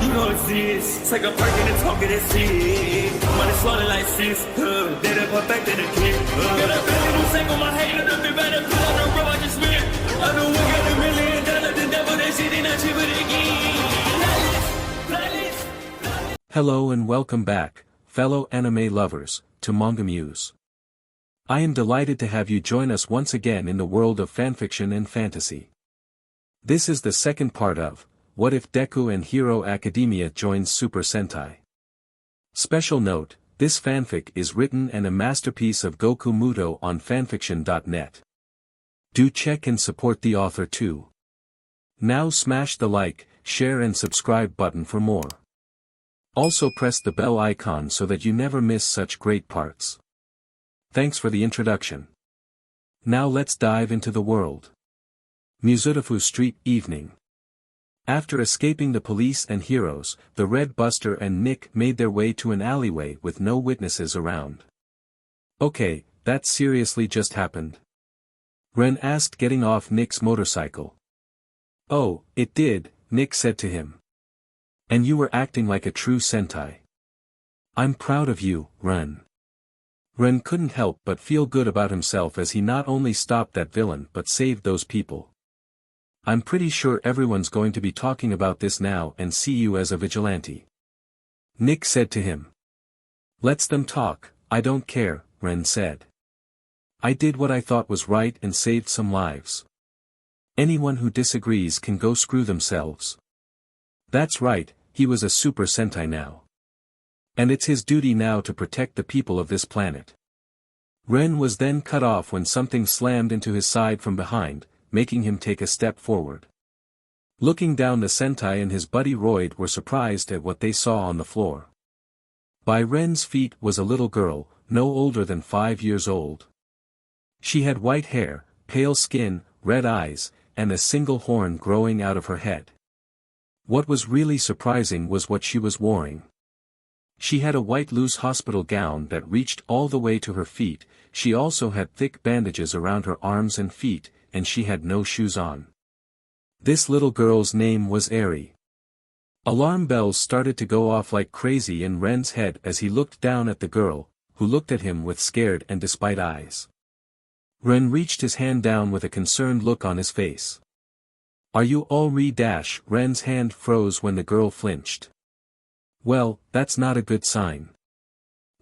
You know it's this. Take a perk and a talk of that shit. Money swallowing like sis. Did it perfect in the kid. Got a billion who sang on my head. Look up the better put on the road I just spent. I know we got $1 million. The devil that shit ain't not cheaper again. Hello and welcome back, fellow anime lovers, to MangaMuse. I am delighted to have you join us once again in the world of fanfiction and fantasy. This is the second part of What If Deku and Hero Academia Joins Super Sentai. Special note, this fanfic is written and a masterpiece of GokuMuto on FANFICTIONnet. Do check and support the author too. Now smash the like, share and subscribe button for more. Also press the bell icon so that you never miss such great parts. Thanks for the introduction. Now let's dive into the world. Musudafu Street Evening. After escaping the police and heroes, the Red Buster and Nick made their way to an alleyway with no witnesses around. Okay, that seriously just happened? Ren asked, getting off Nick's motorcycle. Oh, it did, Nick said to him. And you were acting like a true Sentai. I'm proud of you, Ren. Ren couldn't help but feel good about himself as he not only stopped that villain but saved those people. I'm pretty sure everyone's going to be talking about this now and see you as a vigilante. Nick said to him. Let them talk, I don't care, Ren said. I did what I thought was right and saved some lives. Anyone who disagrees can go screw themselves. That's right, he was a Super Sentai now. And it's his duty now to protect the people of this planet. Ren was then cut off when something slammed into his side from behind, making him take a step forward. Looking down, the Sentai and his buddy Royd were surprised at what they saw on the floor. By Ren's feet was a little girl, no older than 5 years old. She had white hair, pale skin, red eyes, and a single horn growing out of her head. What was really surprising was what she was wearing. She had a white loose hospital gown that reached all the way to her feet. She also had thick bandages around her arms and feet, and she had no shoes on. This little girl's name was Eri. Alarm bells started to go off like crazy in Ren's head as he looked down at the girl, who looked at him with scared and despite eyes. Ren reached his hand down with a concerned look on his face. Are you all re-? Ren's hand froze when the girl flinched. Well, that's not a good sign.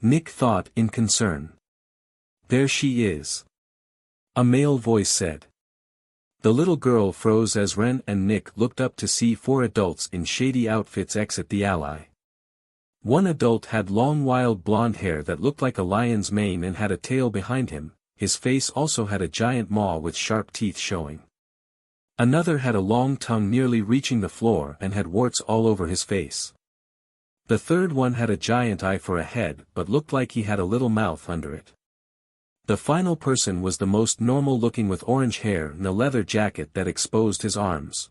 Nick thought in concern. There she is. A male voice said. The little girl froze as Ren and Nick looked up to see 4 adults in shady outfits exit the alley. One adult had long wild blonde hair that looked like a lion's mane and had a tail behind him. His face also had a giant maw with sharp teeth showing. Another had a long tongue nearly reaching the floor and had warts all over his face. The third one had a giant eye for a head but looked like he had a little mouth under it. The final person was the most normal looking with orange hair and a leather jacket that exposed his arms.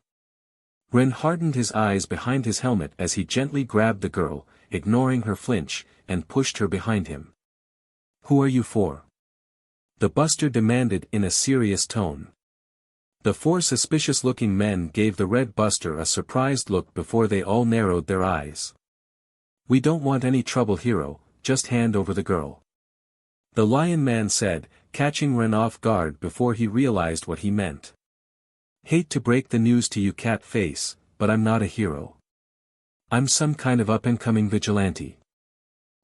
Ren hardened his eyes behind his helmet as he gently grabbed the girl, ignoring her flinch, and pushed her behind him. Who are you for? The Buster demanded in a serious tone. The 4 suspicious-looking men gave the Red Buster a surprised look before they all narrowed their eyes. We don't want any trouble, hero, just hand over the girl. The Lion Man said, catching Ren off guard before he realized what he meant. Hate to break the news to you, cat face, but I'm not a hero. I'm some kind of up-and-coming vigilante.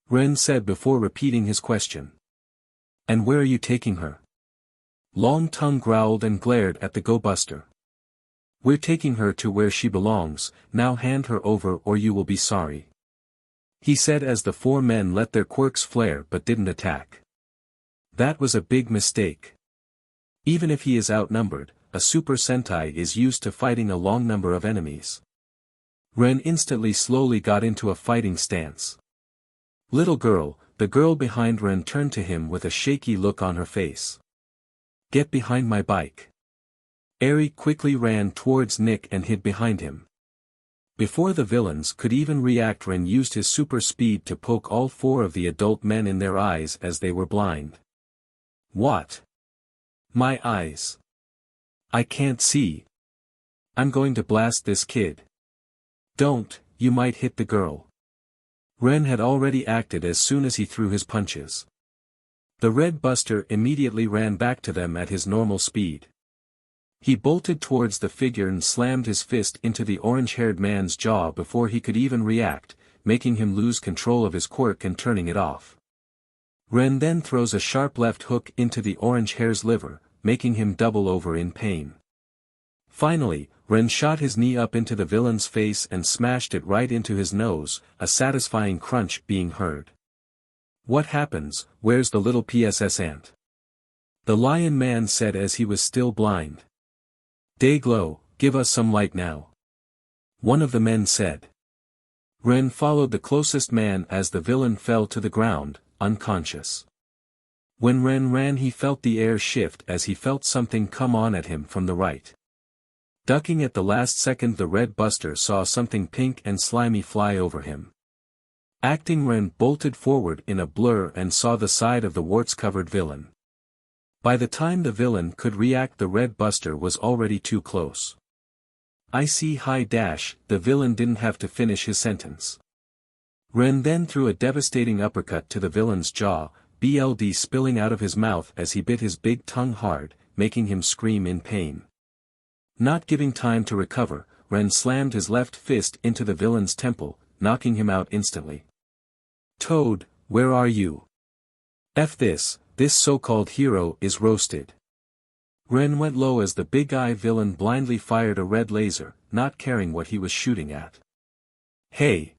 Ren said before repeating his question. And where are you taking her? Long Tongue growled and glared at the Go Buster. We're taking her to where she belongs, now hand her over or you will be sorry. He said as the 4 men let their quirks flare but didn't attack. That was a big mistake. Even if he is outnumbered, a Super Sentai is used to fighting a long number of enemies. Ren instantly slowly got into a fighting stance. Little girl, the girl behind Ren turned to him with a shaky look on her face. Get behind my bike. Eri quickly ran towards Nick and hid behind him. Before the villains could even react, Ren used his super speed to poke all 4 of the adult men in their eyes as they were blind. What? My eyes. I can't see. I'm going to blast this kid. Don't, you might hit the girl. Ren had already acted as soon as he threw his punches. The Red Buster immediately ran back to them at his normal speed. He bolted towards the figure and slammed his fist into the orange-haired man's jaw before he could even react, making him lose control of his quirk and turning it off. Ren then throws a sharp left hook into the orange-hair's liver, making him double over in pain. Finally, Ren shot his knee up into the villain's face and smashed it right into his nose, a satisfying crunch being heard. "What happens, where's the little PSS ant?" the lion man said as he was still blind. "Dayglow, give us some light now," one of the men said. Ren followed the closest man as the villain fell to the ground, unconscious. When Ren ran he felt the air shift as he felt something come on at him from the right. Ducking at the last second the Red Buster saw something pink and slimy fly over him. Acting Ren bolted forward in a blur and saw the side of the warts-covered villain. By the time the villain could react the Red Buster was already too close. "I see high dash," the villain didn't have to finish his sentence. Ren then threw a devastating uppercut to the villain's jaw, blood spilling out of his mouth as he bit his big tongue hard, making him scream in pain. Not giving time to recover, Ren slammed his left fist into the villain's temple, knocking him out instantly. "Toad, where are you? F this so-called hero is roasted." Ren went low as the big-eye villain blindly fired a red laser, not caring what he was shooting at. "Hey!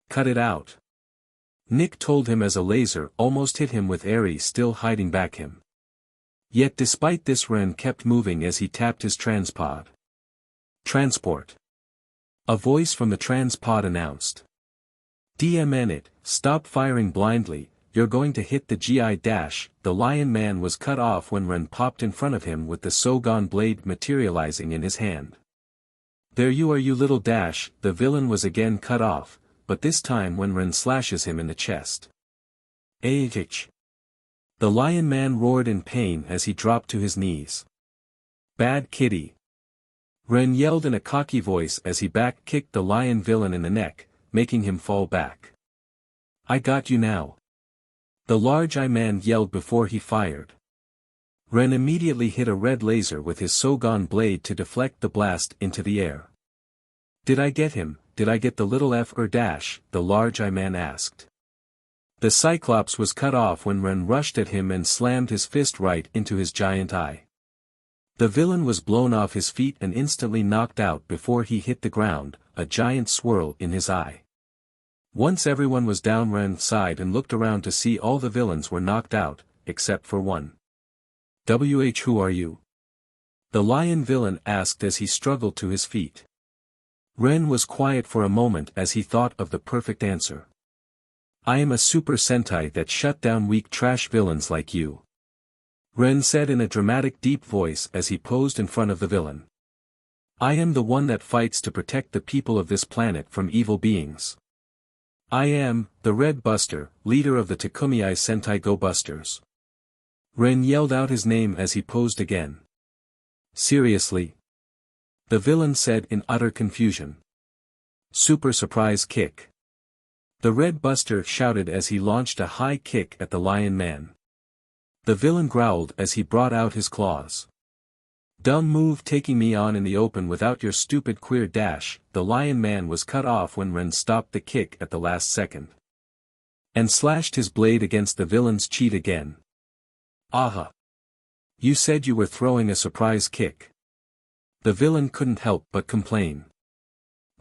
Cut it out!" Nick told him as a laser almost hit him with Eri still hiding back him. Yet despite this Ren kept moving as he tapped his transpod. "Transport!" a voice from the transpod announced. "DMN it, stop firing blindly, you're going to hit the GI dash." The lion man was cut off when Ren popped in front of him with the Sogon blade materializing in his hand. "There you are, you little dash." The villain was again cut off, but this time when Ren slashes him in the chest. "Ahich!" the lion man roared in pain as he dropped to his knees. "Bad kitty!" Ren yelled in a cocky voice as he back-kicked the lion villain in the neck, making him fall back. "I got you now!" the large eye man yelled before he fired. Ren immediately hit a red laser with his Sogon blade to deflect the blast into the air. "Did I get him? Did I get the little F or dash?" the large eye man asked. The Cyclops was cut off when Ren rushed at him and slammed his fist right into his giant eye. The villain was blown off his feet and instantly knocked out before he hit the ground, a giant swirl in his eye. Once everyone was down, Ren sighed and looked around to see all the villains were knocked out, except for one. "Who are you?" the lion villain asked as he struggled to his feet. Ren was quiet for a moment as he thought of the perfect answer. "I am a super Sentai that shut down weak trash villains like you," Ren said in a dramatic deep voice as he posed in front of the villain. "I am the one that fights to protect the people of this planet from evil beings. I am, the Red Buster, leader of the Takumiai Sentai Go Busters." Ren yelled out his name as he posed again. "Seriously?" the villain said in utter confusion. "Super surprise kick!" the Red Buster shouted as he launched a high kick at the lion man. The villain growled as he brought out his claws. "Dumb move, taking me on in the open without your stupid queer dash." The lion man was cut off when Ren stopped the kick at the last second. And slashed his blade against the villain's cheek again. "Aha! You said you were throwing a surprise kick." The villain couldn't help but complain.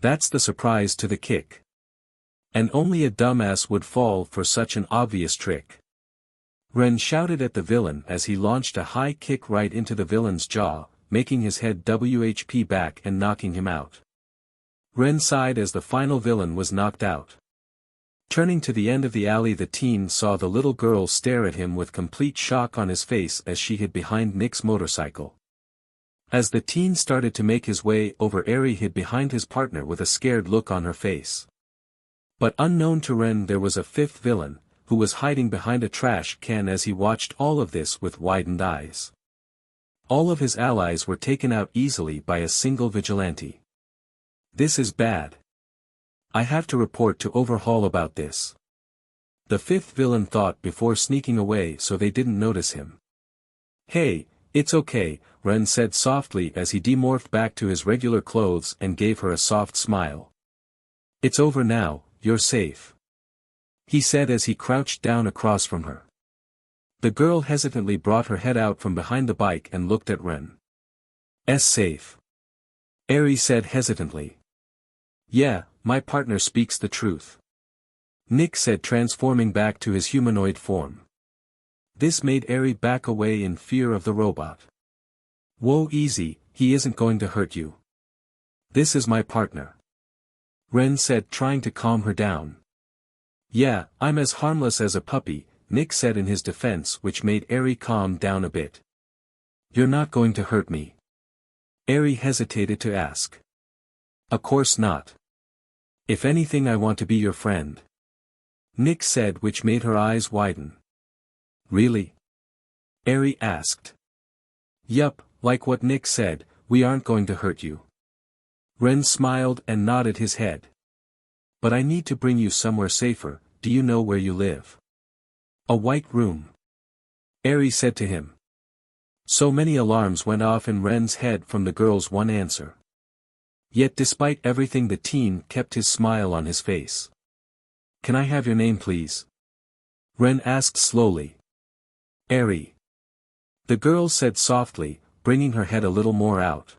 "That's the surprise to the kick. And only a dumbass would fall for such an obvious trick." Ren shouted at the villain as he launched a high kick right into the villain's jaw, making his head WHP back and knocking him out. Ren sighed as the final villain was knocked out. Turning to the end of the alley, the teen saw the little girl stare at him with complete shock on his face as she hid behind Nick's motorcycle. As the teen started to make his way over, Eri hid behind his partner with a scared look on her face. But unknown to Ren, there was a fifth villain, who was hiding behind a trash can as he watched all of this with widened eyes. All of his allies were taken out easily by a single vigilante. "This is bad. I have to report to Overhaul about this. The fifth villain thought before sneaking away so they didn't notice him. Hey, it's okay, Ren said softly as he demorphed back to his regular clothes and gave her a soft smile. It's over now, you're safe. He said as he crouched down across from her. The girl hesitantly brought her head out from behind the bike and looked at Ren. Safe. Eri said hesitantly. Yeah, my partner speaks the truth. Nick said transforming back to his humanoid form. This made Eri back away in fear of the robot. Whoa, easy, he isn't going to hurt you. This is my partner. Ren said, trying to calm her down. Yeah, I'm as harmless as a puppy, Nick said in his defense, which made Eri calm down a bit. You're not going to hurt me? Eri hesitated to ask. Of course not. If anything, I want to be your friend. Nick said, which made her eyes widen. Really? Eri asked. Yup, like what Nick said, we aren't going to hurt you. Ren smiled and nodded his head. But I need to bring you somewhere safer, do you know where you live? A white room. Eri said to him. So many alarms went off in Ren's head from the girl's one answer. Yet despite everything the teen kept his smile on his face. Can I have your name please? Ren asked slowly. Eri. The girl said softly, bringing her head a little more out.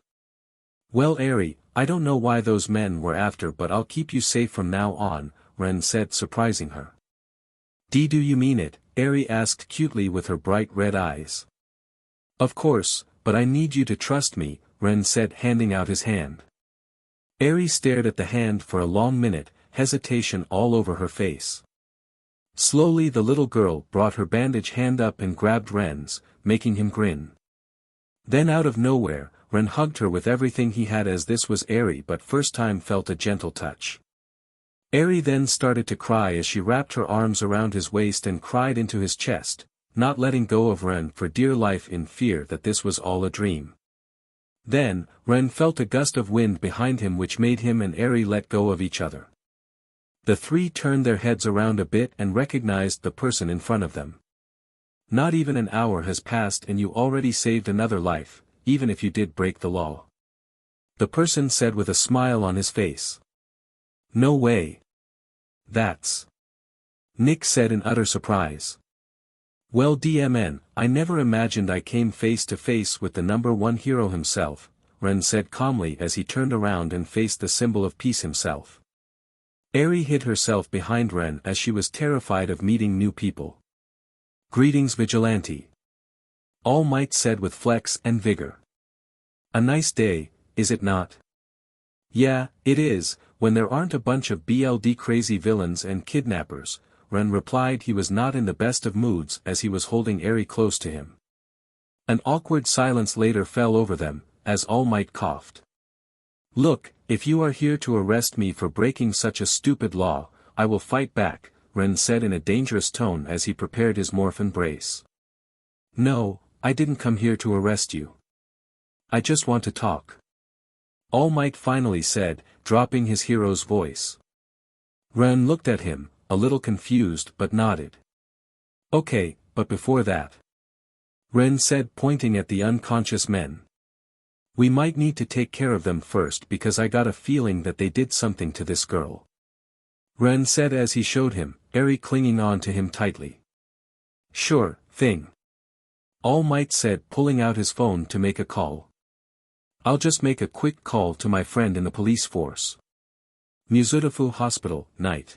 Well Eri, I don't know why those men were after, but I'll keep you safe from now on, Ren said, surprising her. Do you mean it? Eri asked cutely with her bright red eyes. Of course, but I need you to trust me, Ren said, handing out his hand. Eri stared at the hand for a long minute, hesitation all over her face. Slowly the little girl brought her bandaged hand up and grabbed Ren's, making him grin. Then out of nowhere, Ren hugged her with everything he had, as this was Eri but first time felt a gentle touch. Eri then started to cry as she wrapped her arms around his waist and cried into his chest, not letting go of Ren for dear life in fear that this was all a dream. Then, Ren felt a gust of wind behind him which made him and Eri let go of each other. The three turned their heads around a bit and recognized the person in front of them. Not even an hour has passed and you already saved another life, even if you did break the law. The person said with a smile on his face. No way. That's... Nick said in utter surprise. Well DMN, I never imagined I came face to face with the #1 hero himself, Ren said calmly as he turned around and faced the symbol of peace himself. Eri hid herself behind Ren as she was terrified of meeting new people. Greetings Vigilante. All Might said with flex and vigor. A nice day, is it not? Yeah, it is, when there aren't a bunch of BLD crazy villains and kidnappers, Ren replied. He was not in the best of moods as he was holding Eri close to him. An awkward silence later fell over them, as All Might coughed. Look, if you are here to arrest me for breaking such a stupid law, I will fight back, Ren said in a dangerous tone as he prepared his morphin brace. No, I didn't come here to arrest you. I just want to talk. All Might finally said, dropping his hero's voice. Ren looked at him, a little confused but nodded. Okay, but before that. Ren said, pointing at the unconscious men. We might need to take care of them first because I got a feeling that they did something to this girl. Ren said as he showed him, Eri clinging on to him tightly. Sure thing. All Might said, pulling out his phone to make a call. I'll just make a quick call to my friend in the police force. Mizudofu Hospital, night.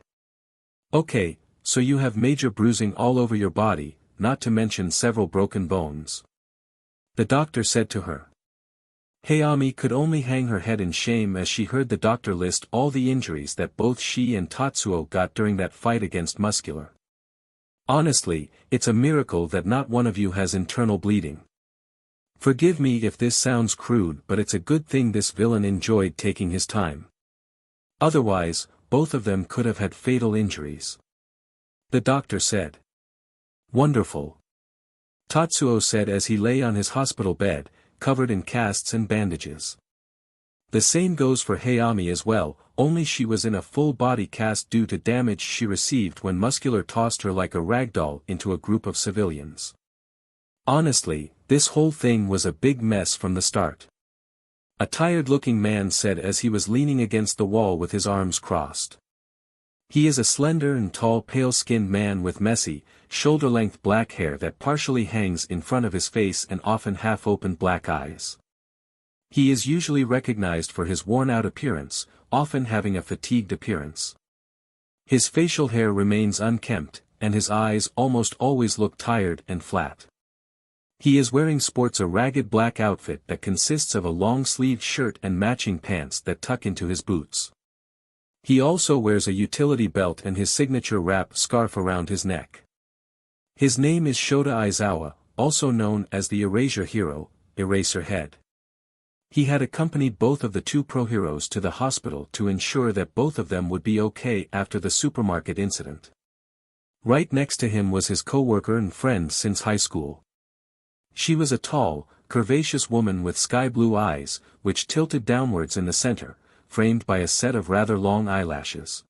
Okay, so you have major bruising all over your body, not to mention several broken bones. The doctor said to her. Hayami could only hang her head in shame as she heard the doctor list all the injuries that both she and Tatsuo got during that fight against Muscular. Honestly, it's a miracle that not one of you has internal bleeding. Forgive me if this sounds crude, but it's a good thing this villain enjoyed taking his time. Otherwise, both of them could have had fatal injuries. The doctor said. Wonderful. Tatsuo said as he lay on his hospital bed, covered in casts and bandages. The same goes for Hayami as well, only she was in a full body cast due to damage she received when Muscular tossed her like a ragdoll into a group of civilians. Honestly, this whole thing was a big mess from the start. A tired-looking man said as he was leaning against the wall with his arms crossed. He is a slender and tall pale-skinned man with messy, shoulder-length black hair that partially hangs in front of his face and often half-opened black eyes. He is usually recognized for his worn-out appearance, often having a fatigued appearance. His facial hair remains unkempt, and his eyes almost always look tired and flat. He is wearing sports a ragged black outfit that consists of a long-sleeved shirt and matching pants that tuck into his boots. He also wears a utility belt and his signature wrap scarf around his neck. His name is Shota Aizawa, also known as the Erasure Hero, Eraser Head. He had accompanied both of the two pro-heroes to the hospital to ensure that both of them would be okay after the supermarket incident. Right next to him was his co-worker and friend since high school. She was a tall, curvaceous woman with sky-blue eyes, which tilted downwards in the center, framed by a set of rather long eyelashes.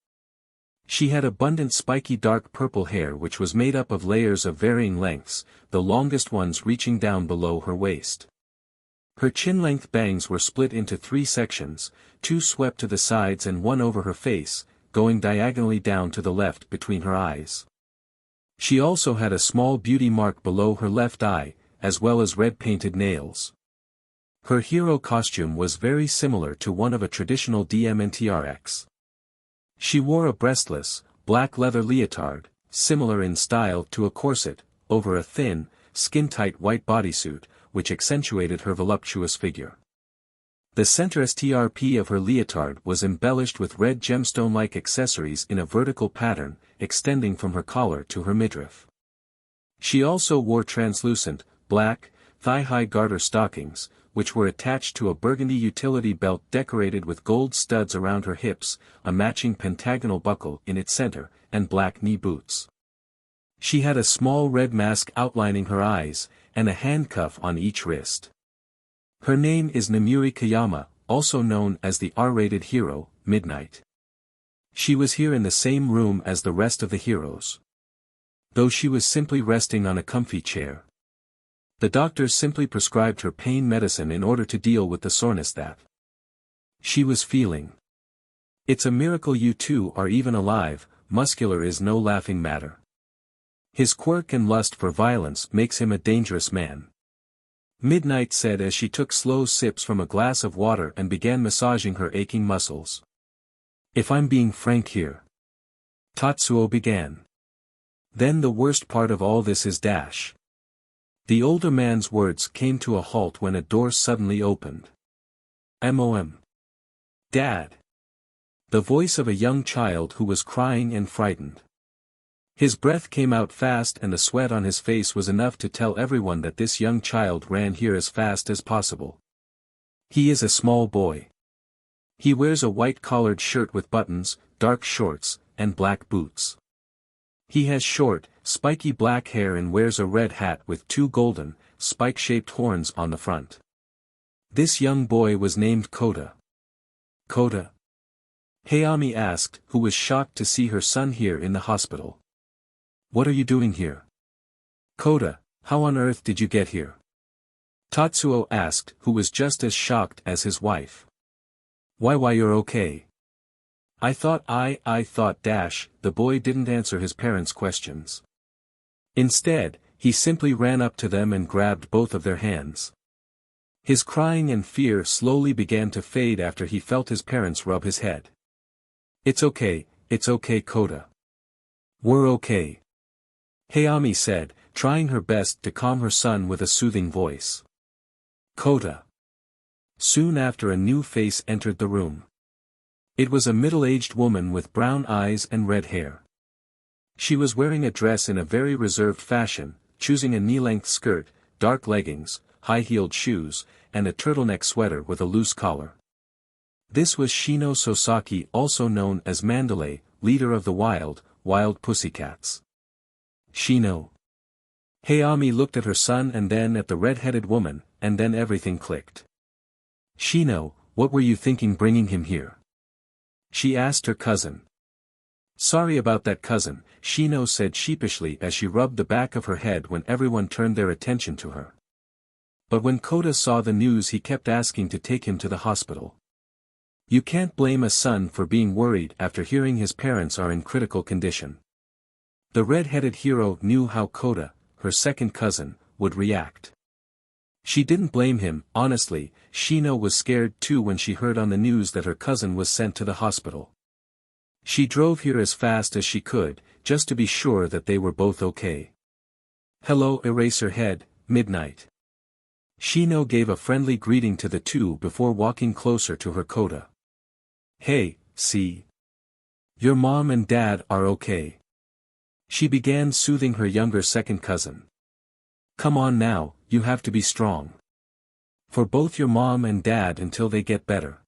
She had abundant spiky dark purple hair which was made up of layers of varying lengths, the longest ones reaching down below her waist. Her chin-length bangs were split into 3 sections, 2 swept to the sides and 1 over her face, going diagonally down to the left between her eyes. She also had a small beauty mark below her left eye, as well as red painted nails. Her hero costume was very similar to one of a traditional DMNTRX. She wore a breastless, black leather leotard, similar in style to a corset, over a thin, skin-tight white bodysuit, which accentuated her voluptuous figure. The center STRP of her leotard was embellished with red gemstone-like accessories in a vertical pattern, extending from her collar to her midriff. She also wore translucent, black, thigh-high garter stockings, which were attached to a burgundy utility belt decorated with gold studs around her hips, a matching pentagonal buckle in its center, and black knee boots. She had a small red mask outlining her eyes, and a handcuff on each wrist. Her name is Namuri Kayama, also known as the R-rated hero, Midnight. She was here in the same room as the rest of the heroes. Though she was simply resting on a comfy chair. The doctors simply prescribed her pain medicine in order to deal with the soreness that she was feeling. It's a miracle you two are even alive. Muscular is no laughing matter. His quirk and lust for violence makes him a dangerous man. Midnight said as she took slow sips from a glass of water and began massaging her aching muscles. If I'm being frank here. Tatsuo began. Then the worst part of all this is dash. The older man's words came to a halt when a door suddenly opened. "Mom. Dad." The voice of a young child who was crying and frightened. His breath came out fast and the sweat on his face was enough to tell everyone that this young child ran here as fast as possible. He is a small boy. He wears a white collared shirt with buttons, dark shorts, and black boots. He has short, spiky black hair and wears a red hat with 2 golden, spike-shaped horns on the front. This young boy was named Kota. Kota? Hayami asked, who was shocked to see her son here in the hospital. What are you doing here? Kota, how on earth did you get here? Tatsuo asked, who was just as shocked as his wife. Why you're okay. I thought the boy didn't answer his parents' questions. Instead, he simply ran up to them and grabbed both of their hands. His crying and fear slowly began to fade after he felt his parents rub his head. It's okay, Kota. We're okay. Hayami said, trying her best to calm her son with a soothing voice. Kota. Soon after a new face entered the room. It was a middle-aged woman with brown eyes and red hair. She was wearing a dress in a very reserved fashion, choosing a knee-length skirt, dark leggings, high-heeled shoes, and a turtleneck sweater with a loose collar. This was Shino Sosaki, also known as Mandalay, leader of the Wild Pussycats. Shino. Hayami looked at her son and then at the red-headed woman, and then everything clicked. Shino, what were you thinking bringing him here? she asked her cousin. Sorry about that, cousin, Shino said sheepishly as she rubbed the back of her head when everyone turned their attention to her. But when Kota saw the news, he kept asking to take him to the hospital. You can't blame a son for being worried after hearing his parents are in critical condition. The red-headed hero knew how Kota, her second cousin, would react. She didn't blame him. Honestly, Shino was scared too when she heard on the news that her cousin was sent to the hospital. She drove here as fast as she could, just to be sure that they were both okay. Hello, Eraserhead, Midnight. Shino gave a friendly greeting to the two before walking closer to her Kota. Hey, see? Your mom and dad are okay. She began soothing her younger second cousin. Come on now, you have to be strong. For both your mom and dad until they get better.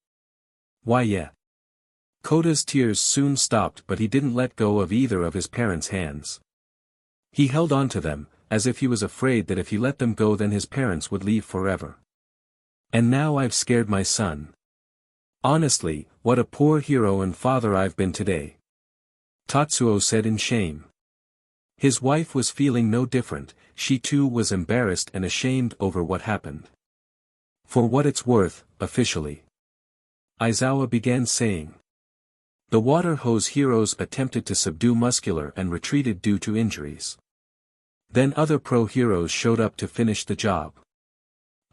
Why yeah. Kota's tears soon stopped, but he didn't let go of either of his parents' hands. He held on to them, as if he was afraid that if he let them go then his parents would leave forever. And now I've scared my son. Honestly, what a poor hero and father I've been today. Tatsuo said in shame. His wife was feeling no different, she too was embarrassed and ashamed over what happened. For what it's worth, officially. Aizawa began saying. The water hose heroes attempted to subdue Muscular and retreated due to injuries. Then other pro heroes showed up to finish the job.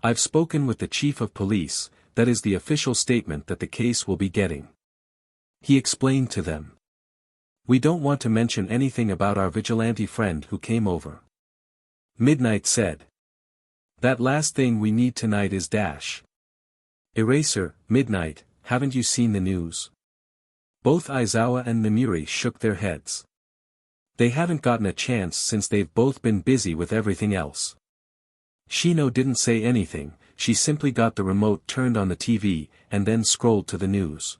I've spoken with the chief of police, that is the official statement that the case will be getting. He explained to them. We don't want to mention anything about our vigilante friend who came over. Midnight said. That last thing we need tonight is dash. Eraser, Midnight, haven't you seen the news? Both Aizawa and Namiri shook their heads. They haven't gotten a chance since they've both been busy with everything else. Shino didn't say anything, she simply got the remote turned on the TV, and then scrolled to the news.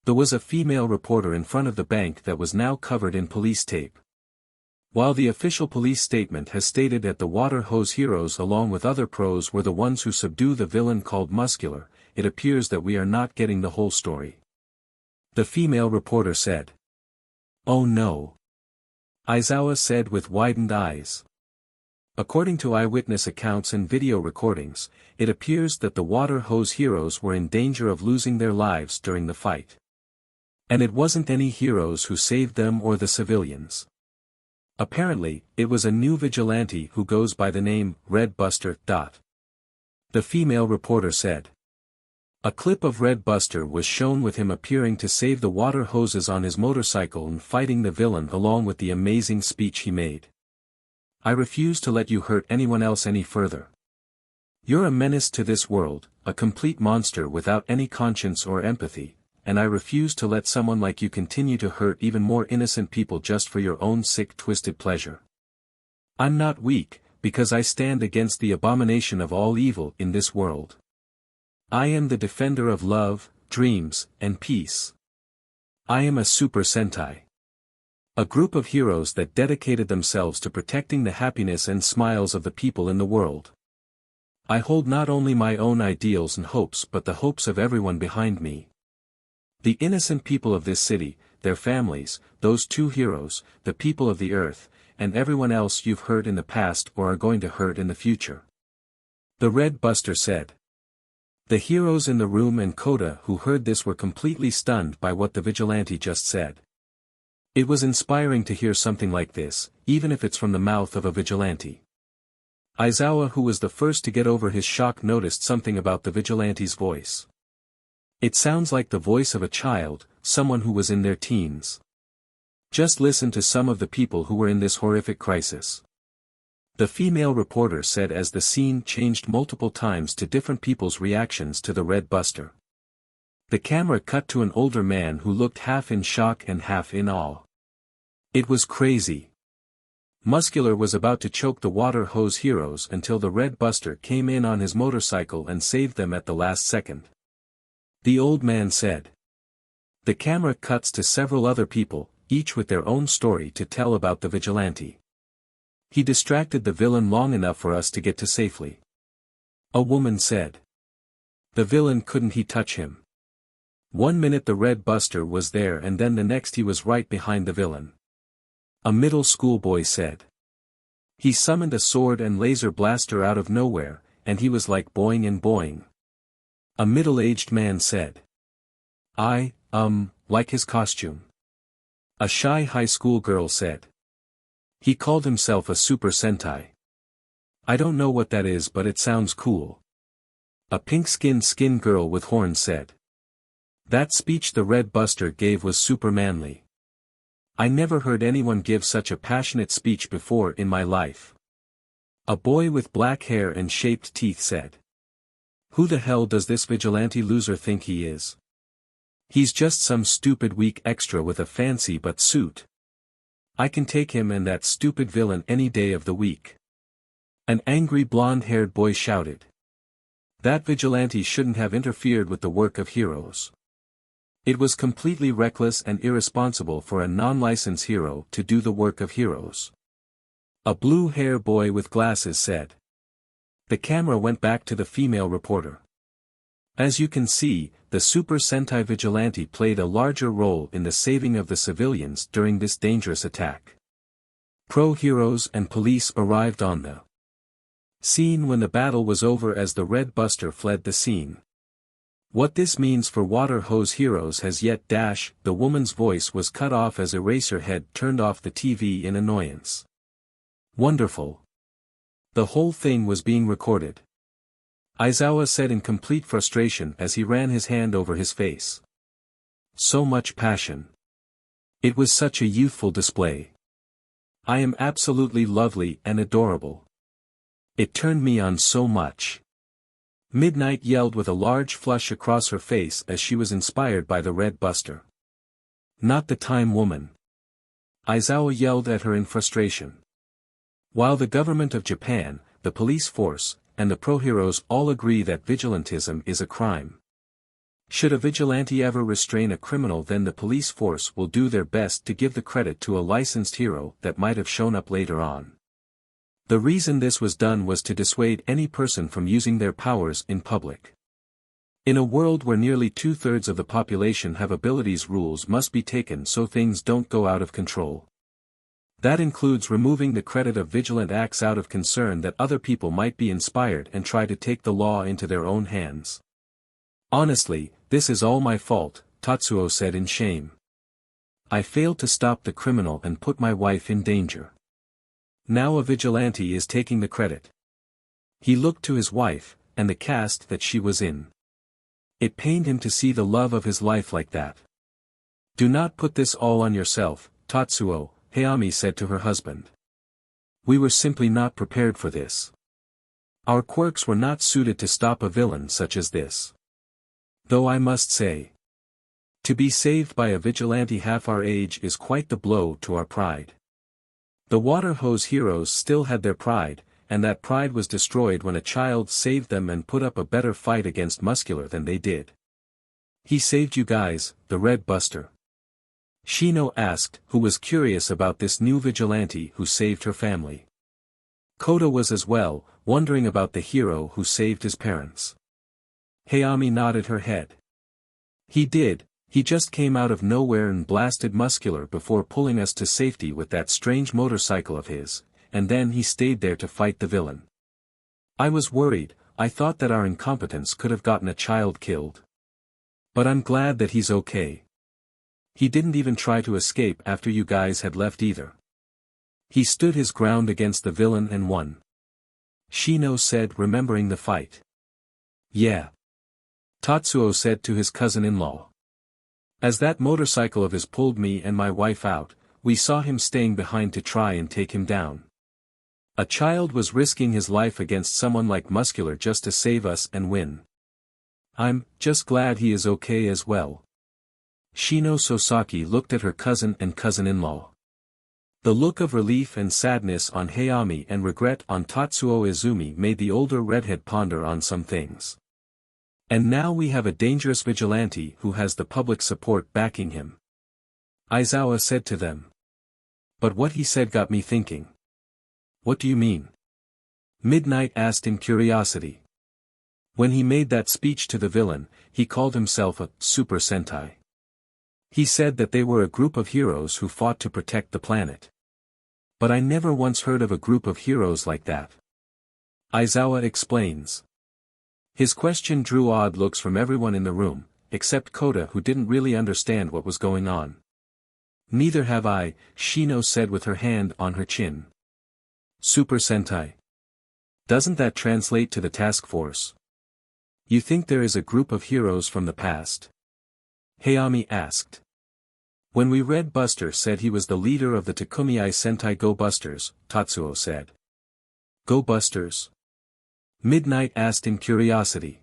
There was a female reporter in front of the bank that was now covered in police tape. While the official police statement has stated that the water hose heroes along with other pros were the ones who subdue the villain called Muscular, it appears that we are not getting the whole story. The female reporter said. Oh no. Aizawa said with widened eyes. According to eyewitness accounts and video recordings, it appears that the water hose heroes were in danger of losing their lives during the fight. And it wasn't any heroes who saved them or the civilians. Apparently, it was a new vigilante who goes by the name Red Buster. The female reporter said. A clip of Red Buster was shown with him appearing to save the water hoses on his motorcycle and fighting the villain along with the amazing speech he made. I refuse to let you hurt anyone else any further. You're a menace to this world, a complete monster without any conscience or empathy, and I refuse to let someone like you continue to hurt even more innocent people just for your own sick twisted pleasure. I'm not weak, because I stand against the abomination of all evil in this world. I am the defender of love, dreams, and peace. I am a Super Sentai. A group of heroes that dedicated themselves to protecting the happiness and smiles of the people in the world. I hold not only my own ideals and hopes but the hopes of everyone behind me. The innocent people of this city, their families, those two heroes, the people of the earth, and everyone else you've hurt in the past or are going to hurt in the future. The Red Buster said. The heroes in the room and Kota who heard this were completely stunned by what the vigilante just said. It was inspiring to hear something like this, even if it's from the mouth of a vigilante. Aizawa, who was the first to get over his shock, noticed something about the vigilante's voice. It sounds like the voice of a child, someone who was in their teens. Just listen to some of the people who were in this horrific crisis. The female reporter said as the scene changed multiple times to different people's reactions to the Red Buster. The camera cut to an older man who looked half in shock and half in awe. It was crazy. Muscular was about to choke the water hose heroes until the Red Buster came in on his motorcycle and saved them at the last second. The old man said. The camera cuts to several other people, each with their own story to tell about the vigilante. He distracted the villain long enough for us to get to safely. A woman said. The villain couldn't he touch him? One minute the Red Buster was there and then the next he was right behind the villain. A middle school boy said. He summoned a sword and laser blaster out of nowhere, and he was like boing and boing. A middle-aged man said. I like his costume. A shy high school girl said. He called himself a Super Sentai. I don't know what that is but it sounds cool. A pink-skinned girl with horns said. That speech the Red Buster gave was super manly. I never heard anyone give such a passionate speech before in my life. A boy with black hair and shaped teeth said. Who the hell does this vigilante loser think he is? He's just some stupid weak extra with a fancy butt suit. I can take him and that stupid villain any day of the week. An angry blonde-haired boy shouted. That vigilante shouldn't have interfered with the work of heroes. It was completely reckless and irresponsible for a non-licensed hero to do the work of heroes. A blue-haired boy with glasses said. The camera went back to the female reporter. As you can see, the Super Sentai vigilante played a larger role in the saving of the civilians during this dangerous attack. Pro-heroes and police arrived on the scene when the battle was over as the Red Buster fled the scene. What this means for water hose heroes has yet the woman's voice was cut off as Eraserhead turned off the TV in annoyance. Wonderful. The whole thing was being recorded. Aizawa said in complete frustration as he ran his hand over his face. So much passion. It was such a youthful display. I am absolutely lovely and adorable. It turned me on so much. Midnight yelled with a large flush across her face as she was inspired by the Red Buster. Not the time, woman. Aizawa yelled at her in frustration. While the government of Japan, the police force, and the pro-heroes all agree that vigilantism is a crime. Should a vigilante ever restrain a criminal, then the police force will do their best to give the credit to a licensed hero that might have shown up later on. The reason this was done was to dissuade any person from using their powers in public. In a world where nearly 2/3 of the population have abilities, rules must be taken so things don't go out of control. That includes removing the credit of vigilant acts out of concern that other people might be inspired and try to take the law into their own hands. Honestly, this is all my fault, Tatsuo said in shame. I failed to stop the criminal and put my wife in danger. Now a vigilante is taking the credit. He looked to his wife, and the cast that she was in. It pained him to see the love of his life like that. Do not put this all on yourself, Tatsuo, Hayami said to her husband. We were simply not prepared for this. Our quirks were not suited to stop a villain such as this. Though I must say, to be saved by a vigilante half our age is quite the blow to our pride. The water hose heroes still had their pride, and that pride was destroyed when a child saved them and put up a better fight against Muscular than they did. He saved you guys, the Red Buster? Shino asked, who was curious about this new vigilante who saved her family. Koda was as well, wondering about the hero who saved his parents. Hayami nodded her head. He did. He just came out of nowhere and blasted Muscular before pulling us to safety with that strange motorcycle of his, and then he stayed there to fight the villain. I was worried, I thought that our incompetence could have gotten a child killed. But I'm glad that he's okay. He didn't even try to escape after you guys had left either. He stood his ground against the villain and won. Shino said, remembering the fight. Yeah. Tatsuo said to his cousin-in-law. As that motorcycle of his pulled me and my wife out, we saw him staying behind to try and take him down. A child was risking his life against someone like Muscular just to save us and win. I'm just glad he is okay as well. Shino Sosaki looked at her cousin and cousin-in-law. The look of relief and sadness on Hayami and regret on Tatsuo Izumi made the older redhead ponder on some things. And now we have a dangerous vigilante who has the public support backing him. Aizawa said to them. But what he said got me thinking. What do you mean? Midnight asked in curiosity. When he made that speech to the villain, he called himself a Super Sentai. He said that they were a group of heroes who fought to protect the planet. But I never once heard of a group of heroes like that. Aizawa explains. His question drew odd looks from everyone in the room, except Kota, who didn't really understand what was going on. Neither have I, Shino said with her hand on her chin. Super Sentai. Doesn't that translate to the task force? You think there is a group of heroes from the past? Hayami asked. When we read Buster said he was the leader of the Takumiai Sentai Go Busters, Tatsuo said. Go Busters? Midnight asked in curiosity.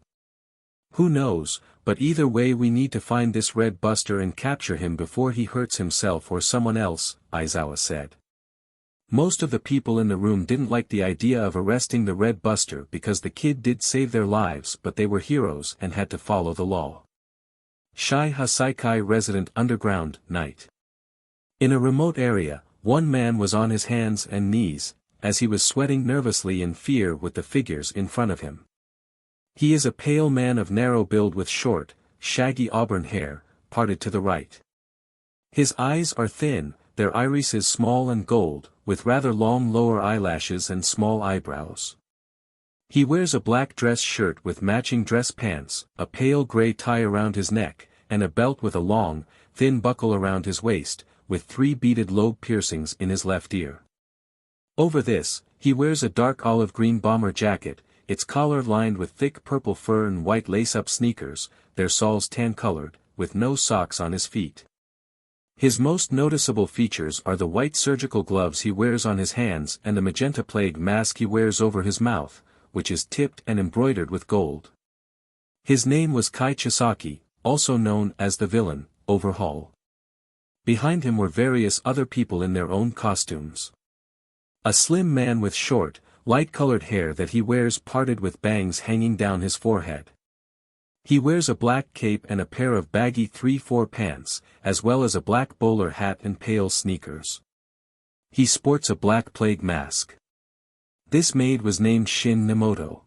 Who knows, but either way we need to find this Red Buster and capture him before he hurts himself or someone else, Aizawa said. Most of the people in the room didn't like the idea of arresting the Red Buster because the kid did save their lives, but they were heroes and had to follow the law. Shai Hasaikai resident underground, night. In a remote area, one man was on his hands and knees, as he was sweating nervously in fear with the figures in front of him. He is a pale man of narrow build with short, shaggy auburn hair, parted to the right. His eyes are thin, their iris is small and gold, with rather long lower eyelashes and small eyebrows. He wears a black dress shirt with matching dress pants, a pale gray tie around his neck, and a belt with a long, thin buckle around his waist, with 3 beaded lobe piercings in his left ear. Over this, he wears a dark olive green bomber jacket, its collar lined with thick purple fur and white lace-up sneakers, their soles tan-colored, with no socks on his feet. His most noticeable features are the white surgical gloves he wears on his hands and the magenta plague mask he wears over his mouth, which is tipped and embroidered with gold. His name was Kai Chisaki, also known as the villain, Overhaul. Behind him were various other people in their own costumes. A slim man with short, light-colored hair that he wears parted with bangs hanging down his forehead. He wears a black cape and a pair of baggy 3/4 pants, as well as a black bowler hat and pale sneakers. He sports a black plague mask. This maid was named Shin Nemoto.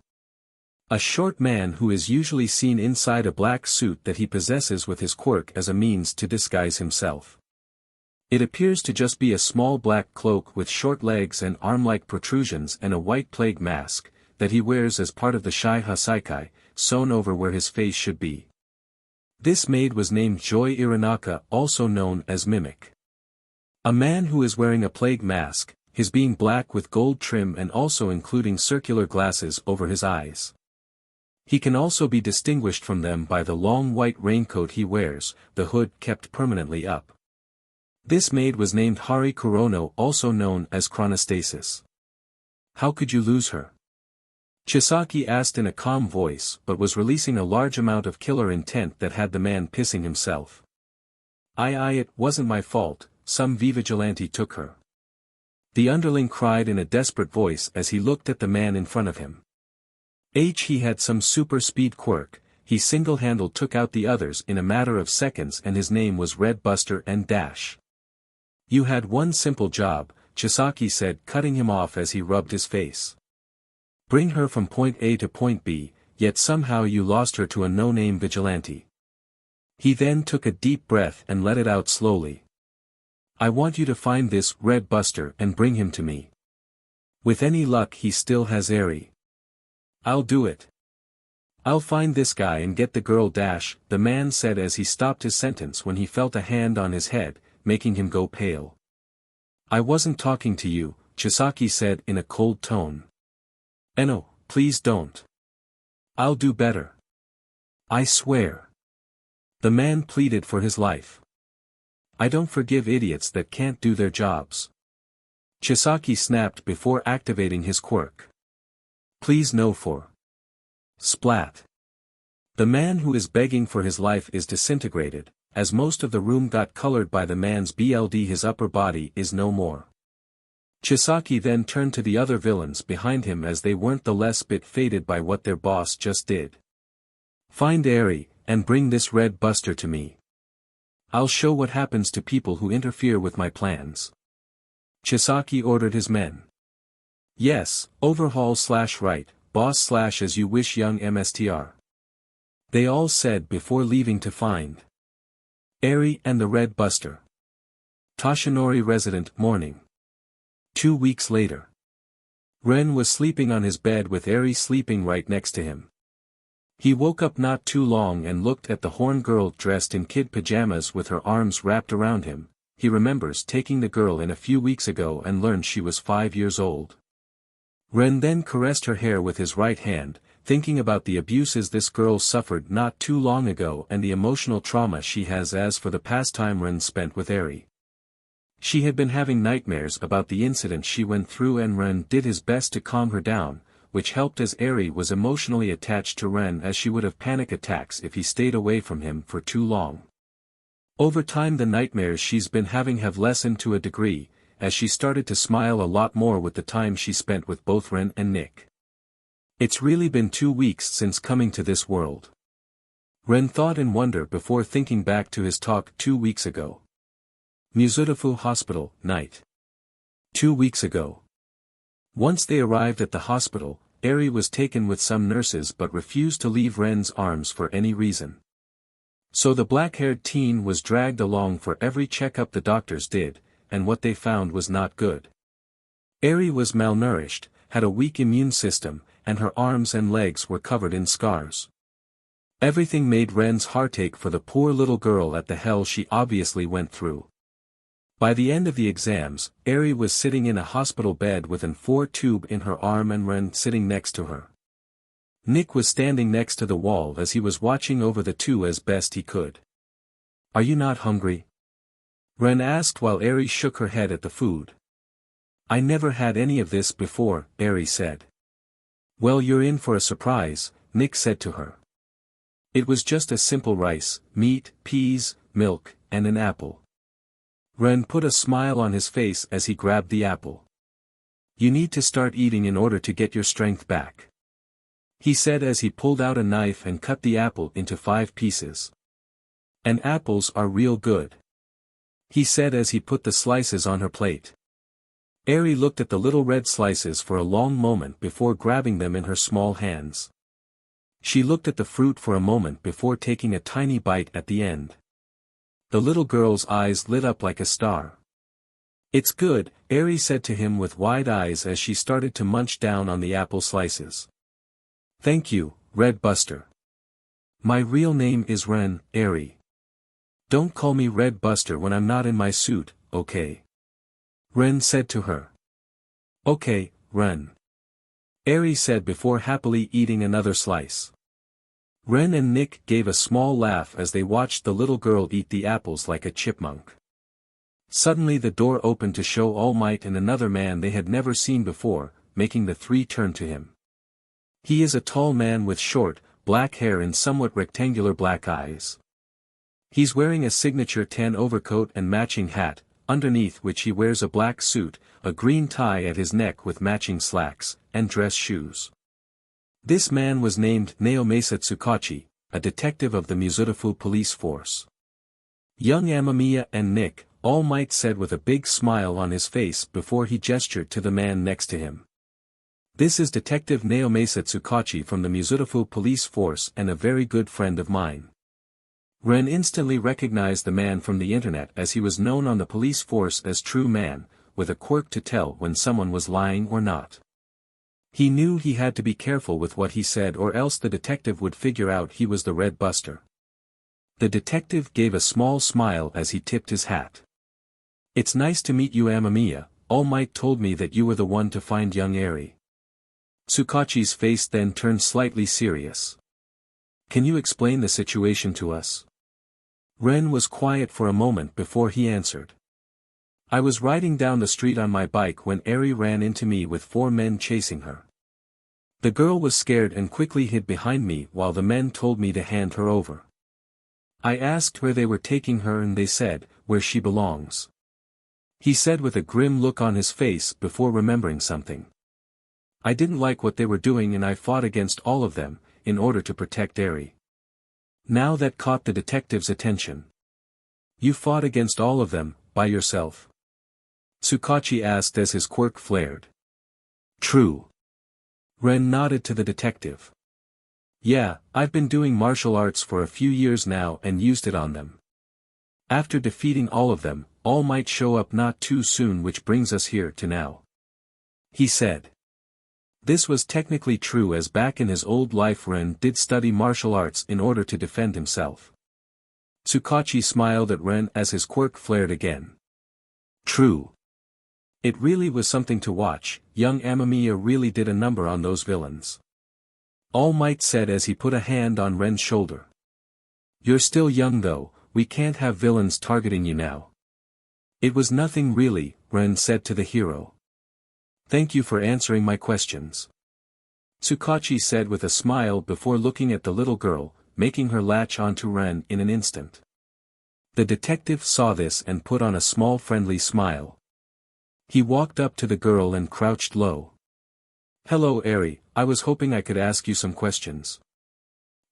A short man who is usually seen inside a black suit that he possesses with his quirk as a means to disguise himself. It appears to just be a small black cloak with short legs and arm-like protrusions and a white plague mask, that he wears as part of the Shai Hasaikai, sewn over where his face should be. This maid was named Joy Iranaka, also known as Mimic. A man who is wearing a plague mask, his being black with gold trim and also including circular glasses over his eyes. He can also be distinguished from them by the long white raincoat he wears, the hood kept permanently up. This maid was named Hari Kurono, also known as Chronostasis. How could you lose her? Chisaki asked in a calm voice but was releasing a large amount of killer intent that had the man pissing himself. It wasn't my fault, some vigilante took her. The underling cried in a desperate voice as he looked at the man in front of him. He had some super speed quirk, he single-handed took out the others in a matter of seconds and his name was Red Buster and Dash. You had one simple job, Chisaki said, cutting him off as he rubbed his face. Bring her from point A to point B, yet somehow you lost her to a no-name vigilante. He then took a deep breath and let it out slowly. I want you to find this Red Buster and bring him to me. With any luck he still has Eri. I'll do it. I'll find this guy and get the girl Dash, the man said as he stopped his sentence when he felt a hand on his head, making him go pale. I wasn't talking to you, Chisaki said in a cold tone. Eno, please don't. I'll do better. I swear. The man pleaded for his life. I don't forgive idiots that can't do their jobs. Chisaki snapped before activating his quirk. Please no for. Splat. The man who is begging for his life is disintegrated, as most of the room got colored by the man's BLD. His upper body is no more. Chisaki then turned to the other villains behind him as they weren't the less bit faded by what their boss just did. Find Eri, and bring this Red Buster to me. I'll show what happens to people who interfere with my plans. Chisaki ordered his men. Yes, Overhaul/right, boss/as you wish young mstr. They all said before leaving to find Eri and the Red Buster. Toshinori resident morning. 2 weeks later. Ren was sleeping on his bed with Eri sleeping right next to him. He woke up not too long and looked at the horn girl dressed in kid pajamas with her arms wrapped around him. He remembers taking the girl in a few weeks ago and learned she was 5 years old. Ren then caressed her hair with his right hand, thinking about the abuses this girl suffered not too long ago and the emotional trauma she has as for the past time Ren spent with Eri. She had been having nightmares about the incident she went through and Ren did his best to calm her down, which helped as Eri was emotionally attached to Ren as she would have panic attacks if he stayed away from him for too long. Over time the nightmares she's been having have lessened to a degree, as she started to smile a lot more with the time she spent with both Ren and Nick. It's really been 2 weeks since coming to this world. Ren thought in wonder before thinking back to his talk 2 weeks ago. Mizutofu Hospital, night. 2 weeks ago. Once they arrived at the hospital, Eri was taken with some nurses but refused to leave Ren's arms for any reason. So the black-haired teen was dragged along for every checkup the doctors did, and what they found was not good. Eri was malnourished, had a weak immune system, and her arms and legs were covered in scars. Everything made Ren's heart ache for the poor little girl at the hell she obviously went through. By the end of the exams, Eri was sitting in a hospital bed with an 4-tube in her arm and Ren sitting next to her. Nick was standing next to the wall as he was watching over the two as best he could. "Are you not hungry?" Ren asked while Eri shook her head at the food. "I never had any of this before," Eri said. "Well, you're in for a surprise," Nick said to her. It was just a simple rice, meat, peas, milk, and an apple. Ren put a smile on his face as he grabbed the apple. "You need to start eating in order to get your strength back," he said as he pulled out a knife and cut the apple into 5 pieces. "And apples are real good," he said as he put the slices on her plate. Eri looked at the little red slices for a long moment before grabbing them in her small hands. She looked at the fruit for a moment before taking a tiny bite at the end. The little girl's eyes lit up like a star. "It's good," Eri said to him with wide eyes as she started to munch down on the apple slices. "Thank you, Red Buster. My real name is Ren, Eri. Don't call me Red Buster when I'm not in my suit, okay?" Ren said to her. "Okay, Ren," Eri said before happily eating another slice. Ren and Nick gave a small laugh as they watched the little girl eat the apples like a chipmunk. Suddenly the door opened to show All Might and another man they had never seen before, making the three turn to him. He is a tall man with short, black hair and somewhat rectangular black eyes. He's wearing a signature tan overcoat and matching hat, underneath which he wears a black suit, a green tie at his neck with matching slacks, and dress shoes. This man was named Naomasa Tsukachi, a detective of the Mizutofu police force. Young Amamiya and Nick, All Might said with a big smile on his face before he gestured to the man next to him. "This is Detective Naomasa Tsukachi from the Mizutofu police force and a very good friend of mine." Ren instantly recognized the man from the internet as he was known on the police force as True Man, with a quirk to tell when someone was lying or not. He knew he had to be careful with what he said or else the detective would figure out he was the Red Buster. The detective gave a small smile as he tipped his hat. "It's nice to meet you, Amamiya. All Might told me that you were the one to find young Eri." Tsukachi's face then turned slightly serious. "Can you explain the situation to us?" Ren was quiet for a moment before he answered. "I was riding down the street on my bike when Eri ran into me with 4 men chasing her. The girl was scared and quickly hid behind me while the men told me to hand her over. I asked where they were taking her and they said, where she belongs," he said with a grim look on his face before remembering something. "I didn't like what they were doing and I fought against all of them, in order to protect Eri." Now that caught the detective's attention. "You fought against all of them, by yourself?" Tsukachi asked as his quirk flared. "True." Ren nodded to the detective. Yeah, I've been doing martial arts for a few years now and used it on them. After defeating all of them, all might show up not too soon, which brings us here to now. He said. This was technically true, as back in his old life Ren did study martial arts in order to defend himself. Tsukachi smiled at Ren as his quirk flared again. True. It really was something to watch. Young Amamiya really did a number on those villains. All Might said as he put a hand on Ren's shoulder. You're still young though, we can't have villains targeting you now. It was nothing really, Ren said to the hero. Thank you for answering my questions. Tsukachi said with a smile before looking at the little girl, making her latch onto Ren in an instant. The detective saw this and put on a small friendly smile. He walked up to the girl and crouched low. Hello Eri, I was hoping I could ask you some questions.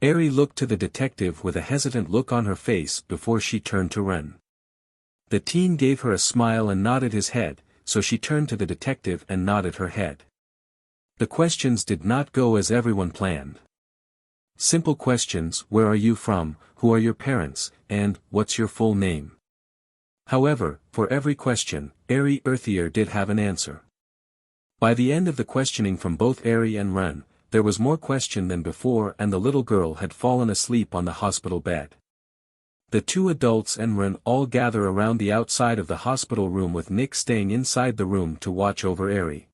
Eri looked to the detective with a hesitant look on her face before she turned to Ren. The teen gave her a smile and nodded his head, so she turned to the detective and nodded her head. The questions did not go as everyone planned. Simple questions: where are you from, who are your parents, and what's your full name? However, for every question, Eri Earthier did have an answer. By the end of the questioning from both Eri and Ren, there was more question than before, and the little girl had fallen asleep on the hospital bed. The two adults and Ren all gather around the outside of the hospital room, with Nick staying inside the room to watch over Eri.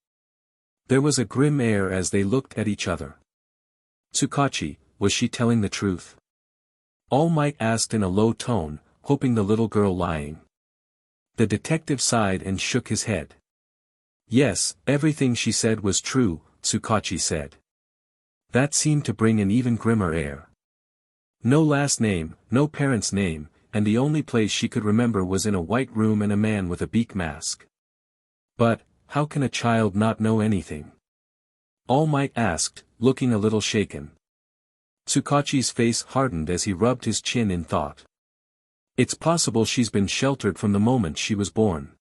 There was a grim air as they looked at each other. Tsukachi, was she telling the truth? All Might asked in a low tone, hoping the little girl lying. The detective sighed and shook his head. Yes, everything she said was true, Tsukachi said. That seemed to bring an even grimmer air. No last name, no parent's name, and the only place she could remember was in a white room and a man with a beak mask. But, how can a child not know anything? All Might asked, looking a little shaken. Tsukachi's face hardened as he rubbed his chin in thought. It's possible she's been sheltered from the moment she was born.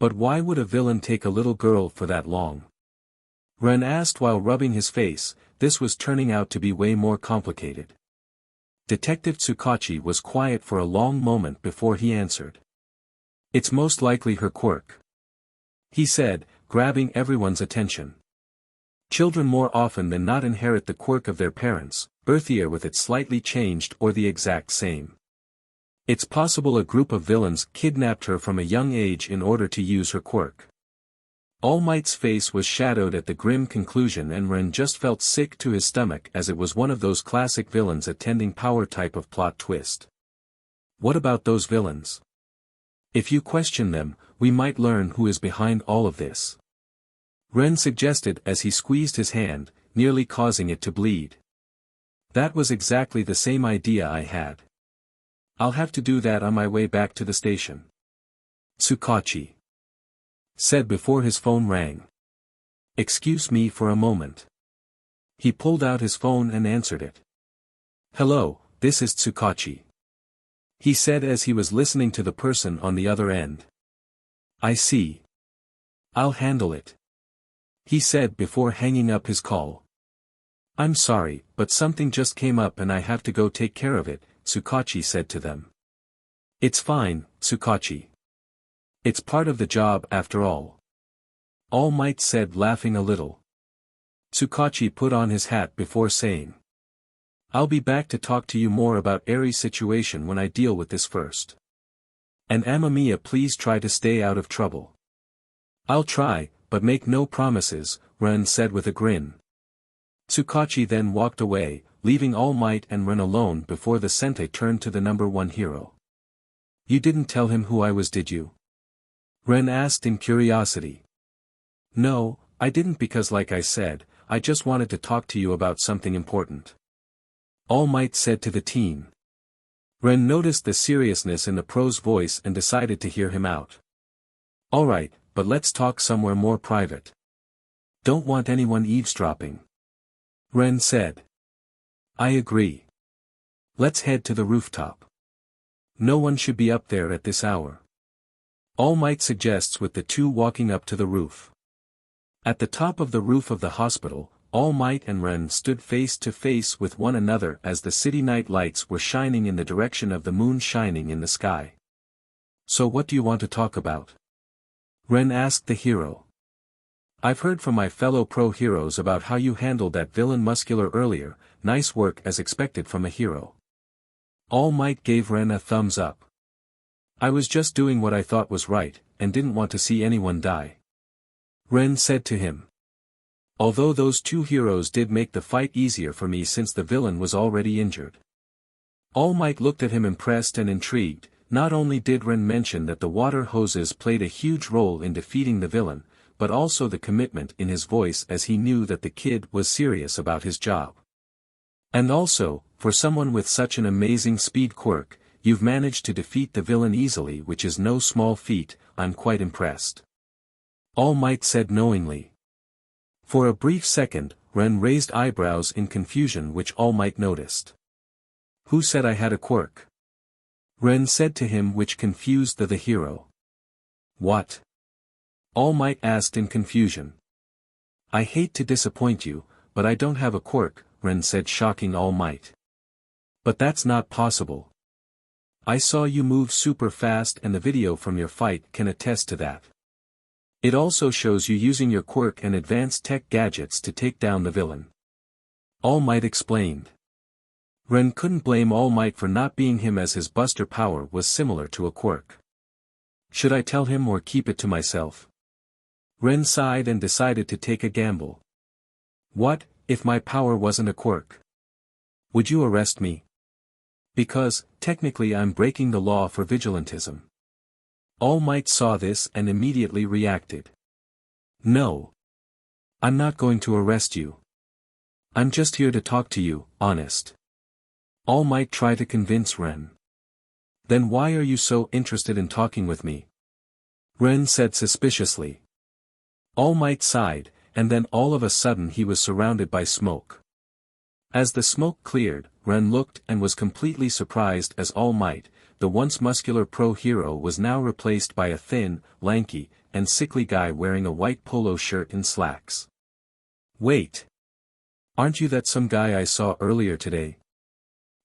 But why would a villain take a little girl for that long? Ren asked while rubbing his face. This was turning out to be way more complicated. Detective Tsukachi was quiet for a long moment before he answered. It's most likely her quirk, he said, grabbing everyone's attention. Children more often than not inherit the quirk of their parents, Earthier with it slightly changed or the exact same. It's possible a group of villains kidnapped her from a young age in order to use her quirk. All Might's face was shadowed at the grim conclusion, and Ren just felt sick to his stomach, as it was one of those classic villains attending power type of plot twist. What about those villains? If you question them, we might learn who is behind all of this. Ren suggested as he squeezed his hand, nearly causing it to bleed. That was exactly the same idea I had. I'll have to do that on my way back to the station. Tsukachi said before his phone rang. Excuse me for a moment. He pulled out his phone and answered it. Hello, this is Tsukachi, he said as he was listening to the person on the other end. I see. I'll handle it, he said before hanging up his call. I'm sorry, but something just came up and I have to go take care of it, Tsukachi said to them. It's fine, Tsukachi. It's part of the job after all. All Might said, laughing a little. Tsukachi put on his hat before saying. I'll be back to talk to you more about Eri's situation when I deal with this first. And Amamiya, please try to stay out of trouble. I'll try, but make no promises, Ren said with a grin. Tsukachi then walked away, leaving All Might and Ren alone before the Sentai turned to the number one hero. You didn't tell him who I was, did you? Ren asked in curiosity. No, I didn't, because like I said, I just wanted to talk to you about something important. All Might said to the teen. Ren noticed the seriousness in the pro's voice and decided to hear him out. Alright, but let's talk somewhere more private. Don't want anyone eavesdropping. Ren said. I agree. Let's head to the rooftop. No one should be up there at this hour. All Might suggests, with the two walking up to the roof. At the top of the roof of the hospital, All Might and Ren stood face to face with one another as the city night lights were shining in the direction of the moon shining in the sky. So what do you want to talk about? Ren asked the hero. I've heard from my fellow pro heroes about how you handled that villain muscular earlier. Nice work as expected from a hero. All Might gave Ren a thumbs up. I was just doing what I thought was right, and didn't want to see anyone die. Ren said to him. Although those two heroes did make the fight easier for me since the villain was already injured. All Might looked at him impressed and intrigued. Not only did Ren mention that the water hoses played a huge role in defeating the villain, but also the commitment in his voice as he knew that the kid was serious about his job. And also, for someone with such an amazing speed quirk, you've managed to defeat the villain easily, which is no small feat. I'm quite impressed. All Might said knowingly. For a brief second, Ren raised eyebrows in confusion, which All Might noticed. Who said I had a quirk? Ren said to him, which confused the hero. What? All Might asked in confusion. I hate to disappoint you, but I don't have a quirk, Ren said, shocking All Might. But that's not possible. I saw you move super fast and the video from your fight can attest to that. It also shows you using your quirk and advanced tech gadgets to take down the villain. All Might explained. Ren couldn't blame All Might for not being him, as his buster power was similar to a quirk. Should I tell him or keep it to myself? Ren sighed and decided to take a gamble. What, if my power wasn't a quirk? Would you arrest me? Because, technically I'm breaking the law for vigilantism. All Might saw this and immediately reacted. No. I'm not going to arrest you. I'm just here to talk to you, honest. All Might tried to convince Ren. Then why are you so interested in talking with me? Ren said suspiciously. All Might sighed, and then all of a sudden he was surrounded by smoke. As the smoke cleared, Ren looked and was completely surprised as All Might, the once muscular pro hero, was now replaced by a thin, lanky, and sickly guy wearing a white polo shirt and slacks. Wait. Aren't you that some guy I saw earlier today?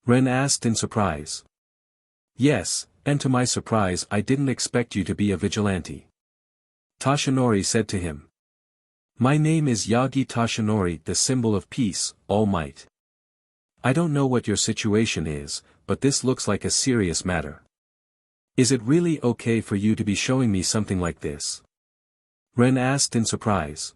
Ren asked in surprise. Yes, and to my surprise I didn't expect you to be a vigilante. Toshinori said to him. My name is Yagi Toshinori, the symbol of peace, All Might. I don't know what your situation is, but this looks like a serious matter. Is it really okay for you to be showing me something like this? Ren asked in surprise.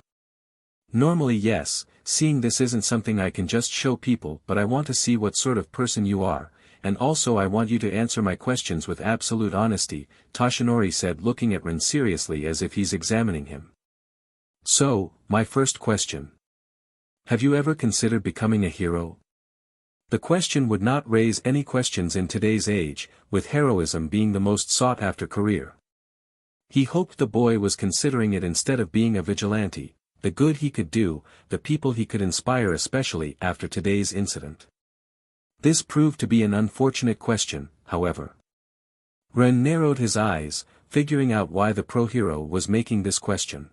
Normally yes, seeing this isn't something I can just show people, but I want to see what sort of person you are, and also I want you to answer my questions with absolute honesty, Toshinori said, looking at Ren seriously as if he's examining him. So, my first question. Have you ever considered becoming a hero? The question would not raise any questions in today's age, with heroism being the most sought-after career. He hoped the boy was considering it instead of being a vigilante, the good he could do, the people he could inspire, especially after today's incident. This proved to be an unfortunate question, however. Ren narrowed his eyes, figuring out why the pro-hero was making this question.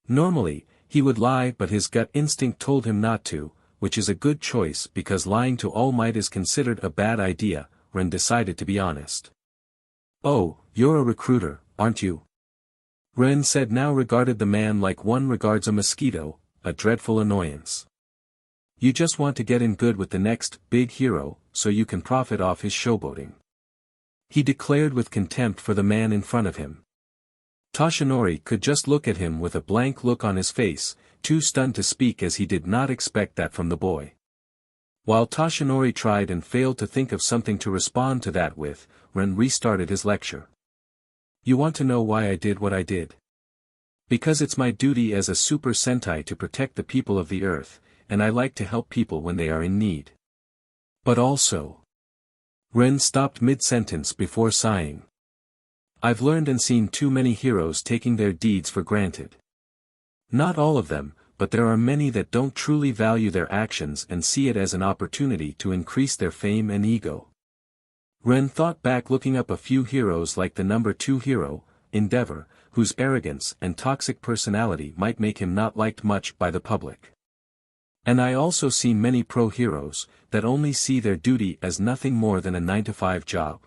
Normally, he would lie, but his gut instinct told him not to, which is a good choice because lying to All Might is considered a bad idea. Ren decided to be honest. Oh, you're a recruiter, aren't you? Ren said, now regarded the man like one regards a mosquito, a dreadful annoyance. You just want to get in good with the next big hero, so you can profit off his showboating. He declared with contempt for the man in front of him. Toshinori could just look at him with a blank look on his face, too stunned to speak as he did not expect that from the boy. While Toshinori tried and failed to think of something to respond to that with, Ren restarted his lecture. You want to know why I did what I did? Because it's my duty as a Super Sentai to protect the people of the earth, and I like to help people when they are in need. But also... Ren stopped mid-sentence before sighing. I've learned and seen too many heroes taking their deeds for granted. Not all of them, but there are many that don't truly value their actions and see it as an opportunity to increase their fame and ego. Ren thought back, looking up a few heroes like the number 2 hero, Endeavor, whose arrogance and toxic personality might make him not liked much by the public. And I also see many pro heroes, that only see their duty as nothing more than a 9-to-5 job.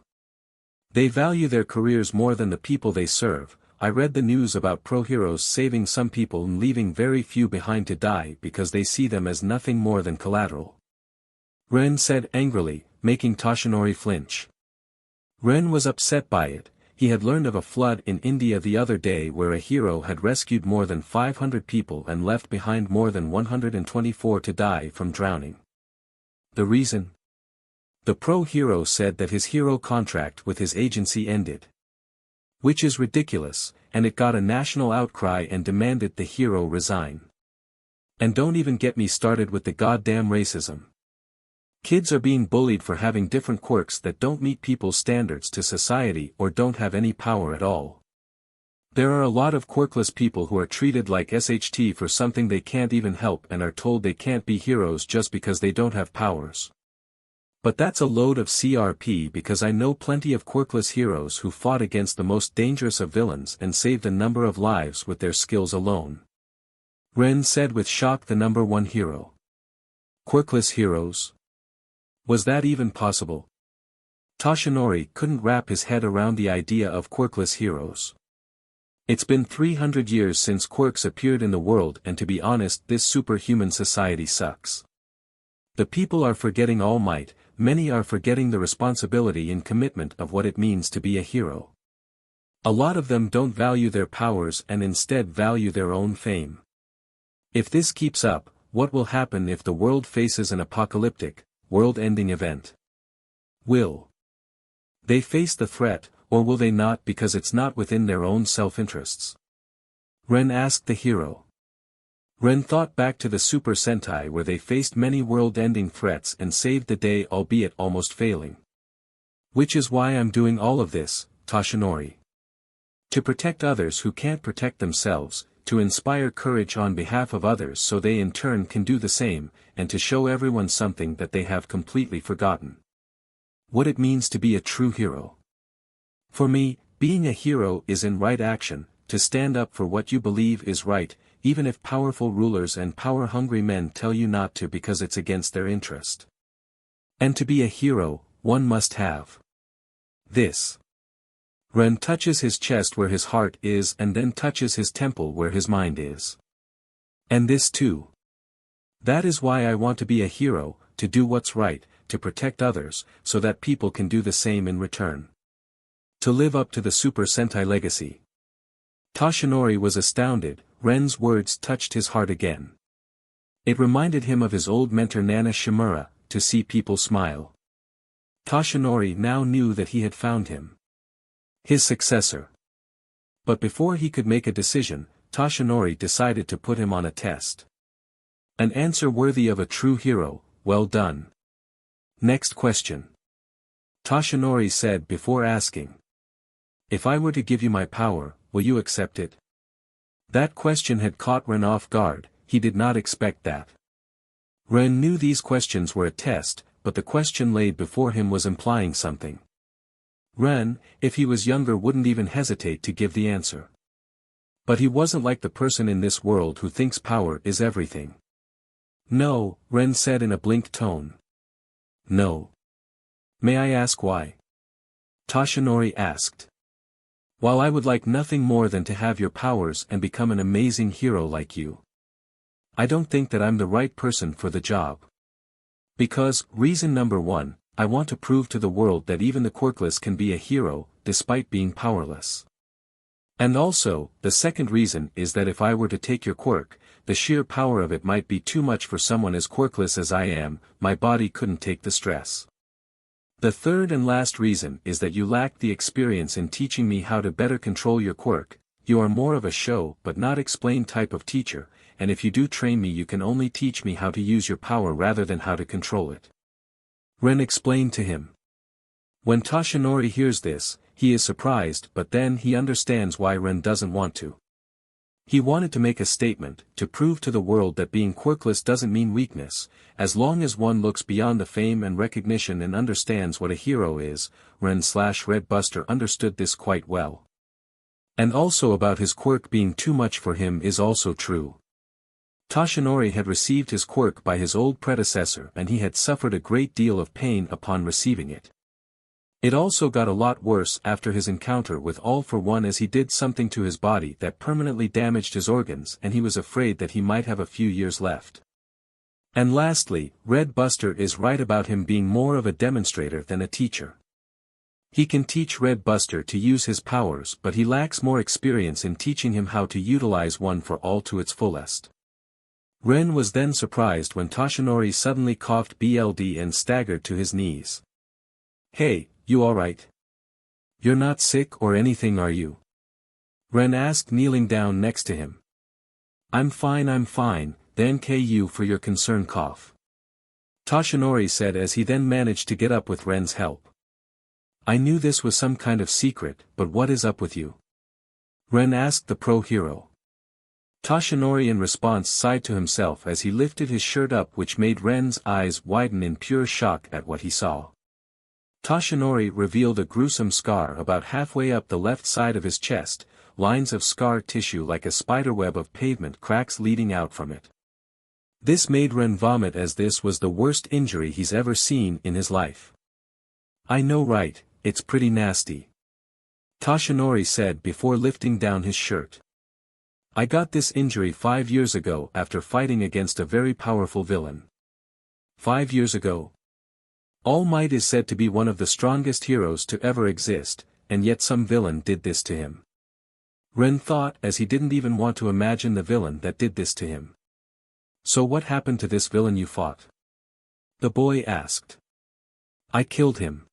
They value their careers more than the people they serve. I read the news about pro heroes saving some people and leaving very few behind to die because they see them as nothing more than collateral. Ren said angrily, making Toshinori flinch. Ren was upset by it. He had learned of a flood in India the other day where a hero had rescued more than 500 people and left behind more than 124 to die from drowning. The reason? The pro-hero said that his hero contract with his agency ended. Which is ridiculous, and it got a national outcry and demanded the hero resign. And don't even get me started with the goddamn racism. Kids are being bullied for having different quirks that don't meet people's standards to society or don't have any power at all. There are a lot of quirkless people who are treated like SHT for something they can't even help and are told they can't be heroes just because they don't have powers. But that's a load of CRP because I know plenty of quirkless heroes who fought against the most dangerous of villains and saved a number of lives with their skills alone. Ren said with shock, the number one hero. Quirkless heroes? Was that even possible? Toshinori couldn't wrap his head around the idea of quirkless heroes. It's been 300 years since quirks appeared in the world, and to be honest, this superhuman society sucks. The people are forgetting all might, many are forgetting the responsibility and commitment of what it means to be a hero. A lot of them don't value their powers and instead value their own fame. If this keeps up, what will happen if the world faces an apocalyptic, world-ending event? Will they face the threat, or will they not because it's not within their own self-interests? Ren asked the hero. Ren thought back to the Super Sentai where they faced many world-ending threats and saved the day, albeit almost failing. Which is why I'm doing all of this, Toshinori. To protect others who can't protect themselves, to inspire courage on behalf of others so they in turn can do the same, and to show everyone something that they have completely forgotten. What it means to be a true hero. For me, being a hero is in right action, to stand up for what you believe is right, even if powerful rulers and power-hungry men tell you not to because it's against their interest. And to be a hero, one must have this. Ren touches his chest where his heart is and then touches his temple where his mind is. And this too. That is why I want to be a hero, to do what's right, to protect others, so that people can do the same in return. To live up to the Super Sentai legacy. Toshinori was astounded. Ren's words touched his heart again. It reminded him of his old mentor Nana Shimura, to see people smile. Toshinori now knew that he had found him. His successor. But before he could make a decision, Toshinori decided to put him on a test. An answer worthy of a true hero. Well done. Next question. Toshinori said before asking. If I were to give you my power, will you accept it? That question had caught Ren off guard. He did not expect that. Ren knew these questions were a test, but the question laid before him was implying something. Ren, if he was younger, wouldn't even hesitate to give the answer. But he wasn't like the person in this world who thinks power is everything. No, Ren said in a blinked tone. No. May I ask why? Toshinori asked. While I would like nothing more than to have your powers and become an amazing hero like you, I don't think that I'm the right person for the job. Because, reason number one, I want to prove to the world that even the quirkless can be a hero, despite being powerless. And also, the second reason is that if I were to take your quirk, the sheer power of it might be too much for someone as quirkless as I am, my body couldn't take the stress. The third and last reason is that you lack the experience in teaching me how to better control your quirk. You are more of a show but not explain type of teacher, and if you do train me you can only teach me how to use your power rather than how to control it. Ren explained to him. When Toshinori hears this, he is surprised, but then he understands why Ren doesn't want to. He wanted to make a statement, to prove to the world that being quirkless doesn't mean weakness, as long as one looks beyond the fame and recognition and understands what a hero is. Ren/Red Buster understood this quite well. And also about his quirk being too much for him is also true. Toshinori had received his quirk by his old predecessor and he had suffered a great deal of pain upon receiving it. It also got a lot worse after his encounter with All for One, as he did something to his body that permanently damaged his organs and he was afraid that he might have a few years left. And lastly, Red Buster is right about him being more of a demonstrator than a teacher. He can teach Red Buster to use his powers, but he lacks more experience in teaching him how to utilize one for all to its fullest. Ren was then surprised when Toshinori suddenly coughed BLD and staggered to his knees. "Hey, you alright? You're not sick or anything, are you?" Ren asked, kneeling down next to him. I'm fine, thank you for your concern." Cough. Toshinori said as he then managed to get up with Ren's help. "I knew this was some kind of secret, but what is up with you?" Ren asked the pro hero. Toshinori in response sighed to himself as he lifted his shirt up, which made Ren's eyes widen in pure shock at what he saw. Toshinori revealed a gruesome scar about halfway up the left side of his chest, lines of scar tissue like a spiderweb of pavement cracks leading out from it. This made Ren vomit, as this was the worst injury he's ever seen in his life. "I know, right, it's pretty nasty," Toshinori said before lifting down his shirt. "I got this injury 5 years ago after fighting against a very powerful villain." 5 years ago? All Might is said to be one of the strongest heroes to ever exist, and yet some villain did this to him. Ren thought, as he didn't even want to imagine the villain that did this to him. "So what happened to this villain you fought?" the boy asked. "I killed him,"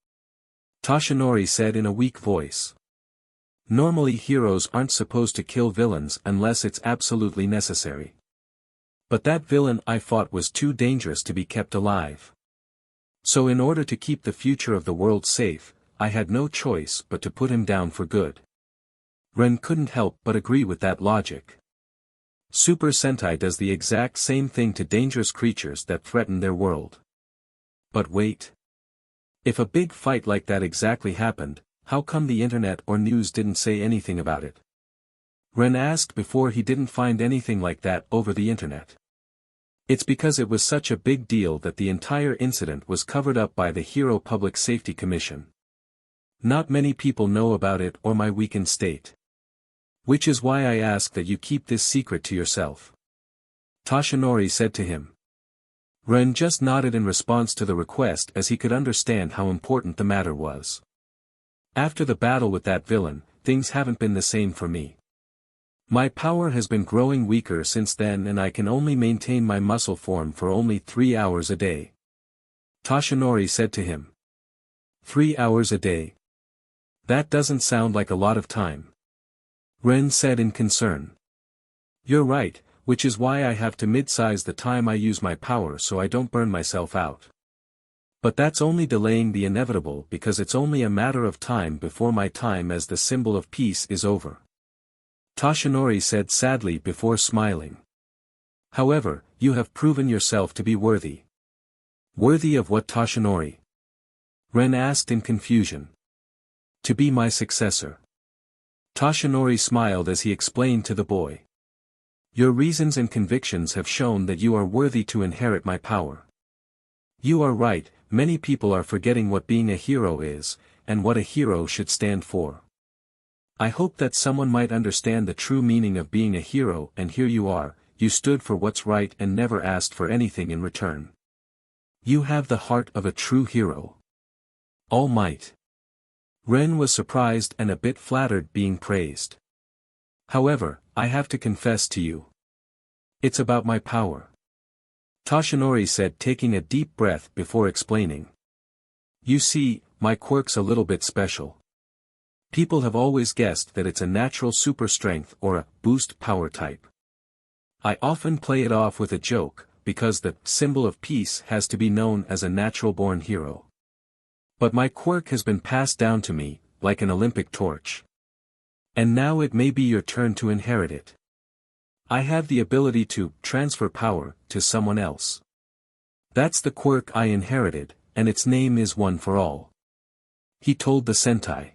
Toshinori said in a weak voice. Normally heroes aren't supposed to kill villains unless it's absolutely necessary. But that villain I fought was too dangerous to be kept alive. So in order to keep the future of the world safe, I had no choice but to put him down for good. Ren couldn't help but agree with that logic. Super Sentai does the exact same thing to dangerous creatures that threaten their world. But wait. If a big fight like that exactly happened, how come the internet or news didn't say anything about it? Ren asked before he didn't find anything like that over the internet. It's because it was such a big deal that the entire incident was covered up by the Hero Public Safety Commission. Not many people know about it or my weakened state. Which is why I ask that you keep this secret to yourself," Toshinori said to him. Ren just nodded in response to the request, as he could understand how important the matter was. "After the battle with that villain, things haven't been the same for me. My power has been growing weaker since then, and I can only maintain my muscle form for only 3 hours a day," Toshinori said to him. 3 hours a day? That doesn't sound like a lot of time," Ren said in concern. "You're right, which is why I have to mid-size the time I use my power so I don't burn myself out. But that's only delaying the inevitable, because it's only a matter of time before my time as the symbol of peace is over," Toshinori said sadly before smiling. "However, you have proven yourself to be worthy." "Worthy of what, Toshinori?" Ren asked in confusion. "To be my successor." Toshinori smiled as he explained to the boy. "Your reasons and convictions have shown that you are worthy to inherit my power. You are right, many people are forgetting what being a hero is, and what a hero should stand for. I hope that someone might understand the true meaning of being a hero, and here you are, you stood for what's right and never asked for anything in return. You have the heart of a true hero. All Might." Ren was surprised and a bit flattered being praised. "However, I have to confess to you. It's about my power," Toshinori said, taking a deep breath before explaining. "You see, my quirk's a little bit special. People have always guessed that it's a natural super strength or a boost power type. I often play it off with a joke, because the symbol of peace has to be known as a natural-born hero. But my quirk has been passed down to me, like an Olympic torch. And now it may be your turn to inherit it. I have the ability to transfer power to someone else. That's the quirk I inherited, and its name is One for All," he told the Sentai.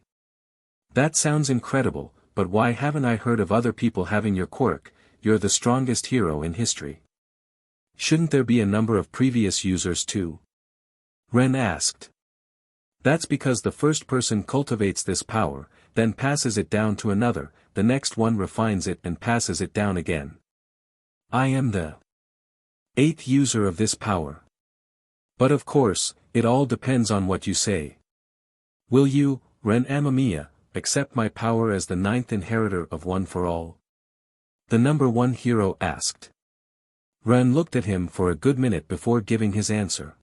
"That sounds incredible, but why haven't I heard of other people having your quirk? You're the strongest hero in history." Shouldn't there be a number of previous users too? Ren asked. That's because the first person cultivates this power, then passes it down to another, the next one refines it and passes it down again. I am the 8th user of this power. But of course, it all depends on what you say. Will you, Ren Amamiya, accept my power as the 9th inheritor of One for All? The number 1 hero asked. Ren looked at him for a good minute before giving his answer.